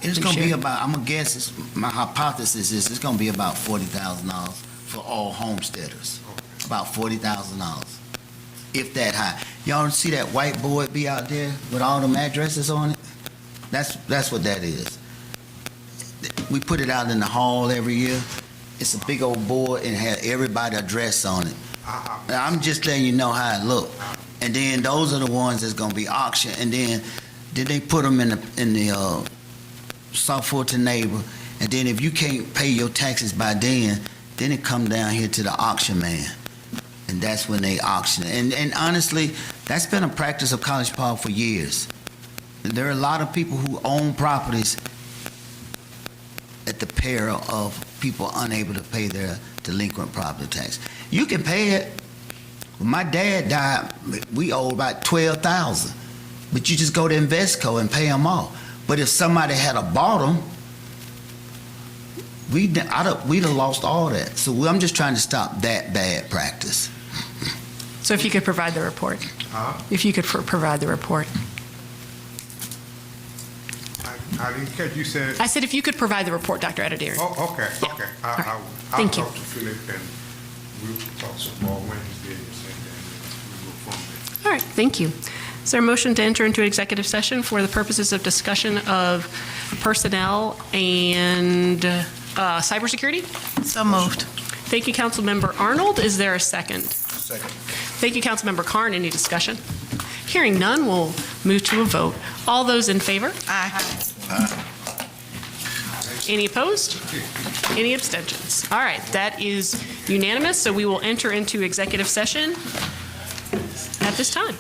It's going to be about, I'm going to guess, my hypothesis is it's going to be about $40,000 for all homesteaders. About $40,000, if that high. Y'all see that whiteboard be out there with all them addresses on it? That's what that is. We put it out in the hall every year. It's a big old board and it has everybody's address on it. Now, I'm just letting you know how it look. And then those are the ones that's going to be auctioned. And then they put them in the South Fulton neighbor. And then if you can't pay your taxes by then it come down here to the auction man. And that's when they auction it. And honestly, that's been a practice of College Park for years. And there are a lot of people who own properties at the peril of people unable to pay their delinquent property tax. You can pay it. When my dad died, we owed about $12,000. But you just go to Investco and pay them off. But if somebody had bought them, we'd have lost all that. So I'm just trying to stop that bad practice. So if you could provide the report. If you could provide the report. I didn't catch you said. I said if you could provide the report, Dr. Adediran. Oh, okay. I'll Thank you. talk to Philip and we'll talk some more Wednesday and then we'll go from there. All right, thank you. Is there a motion to enter into executive session for the purposes of discussion of personnel and cybersecurity? So moved. Thank you, Councilmember Arnold. Is there a second? Second. Thank you, Councilmember Carn. Any discussion? Hearing none, we'll move to a vote. All those in favor? Aye. Any opposed? Any abstentions? All right, that is unanimous, so we will enter into executive session at this time.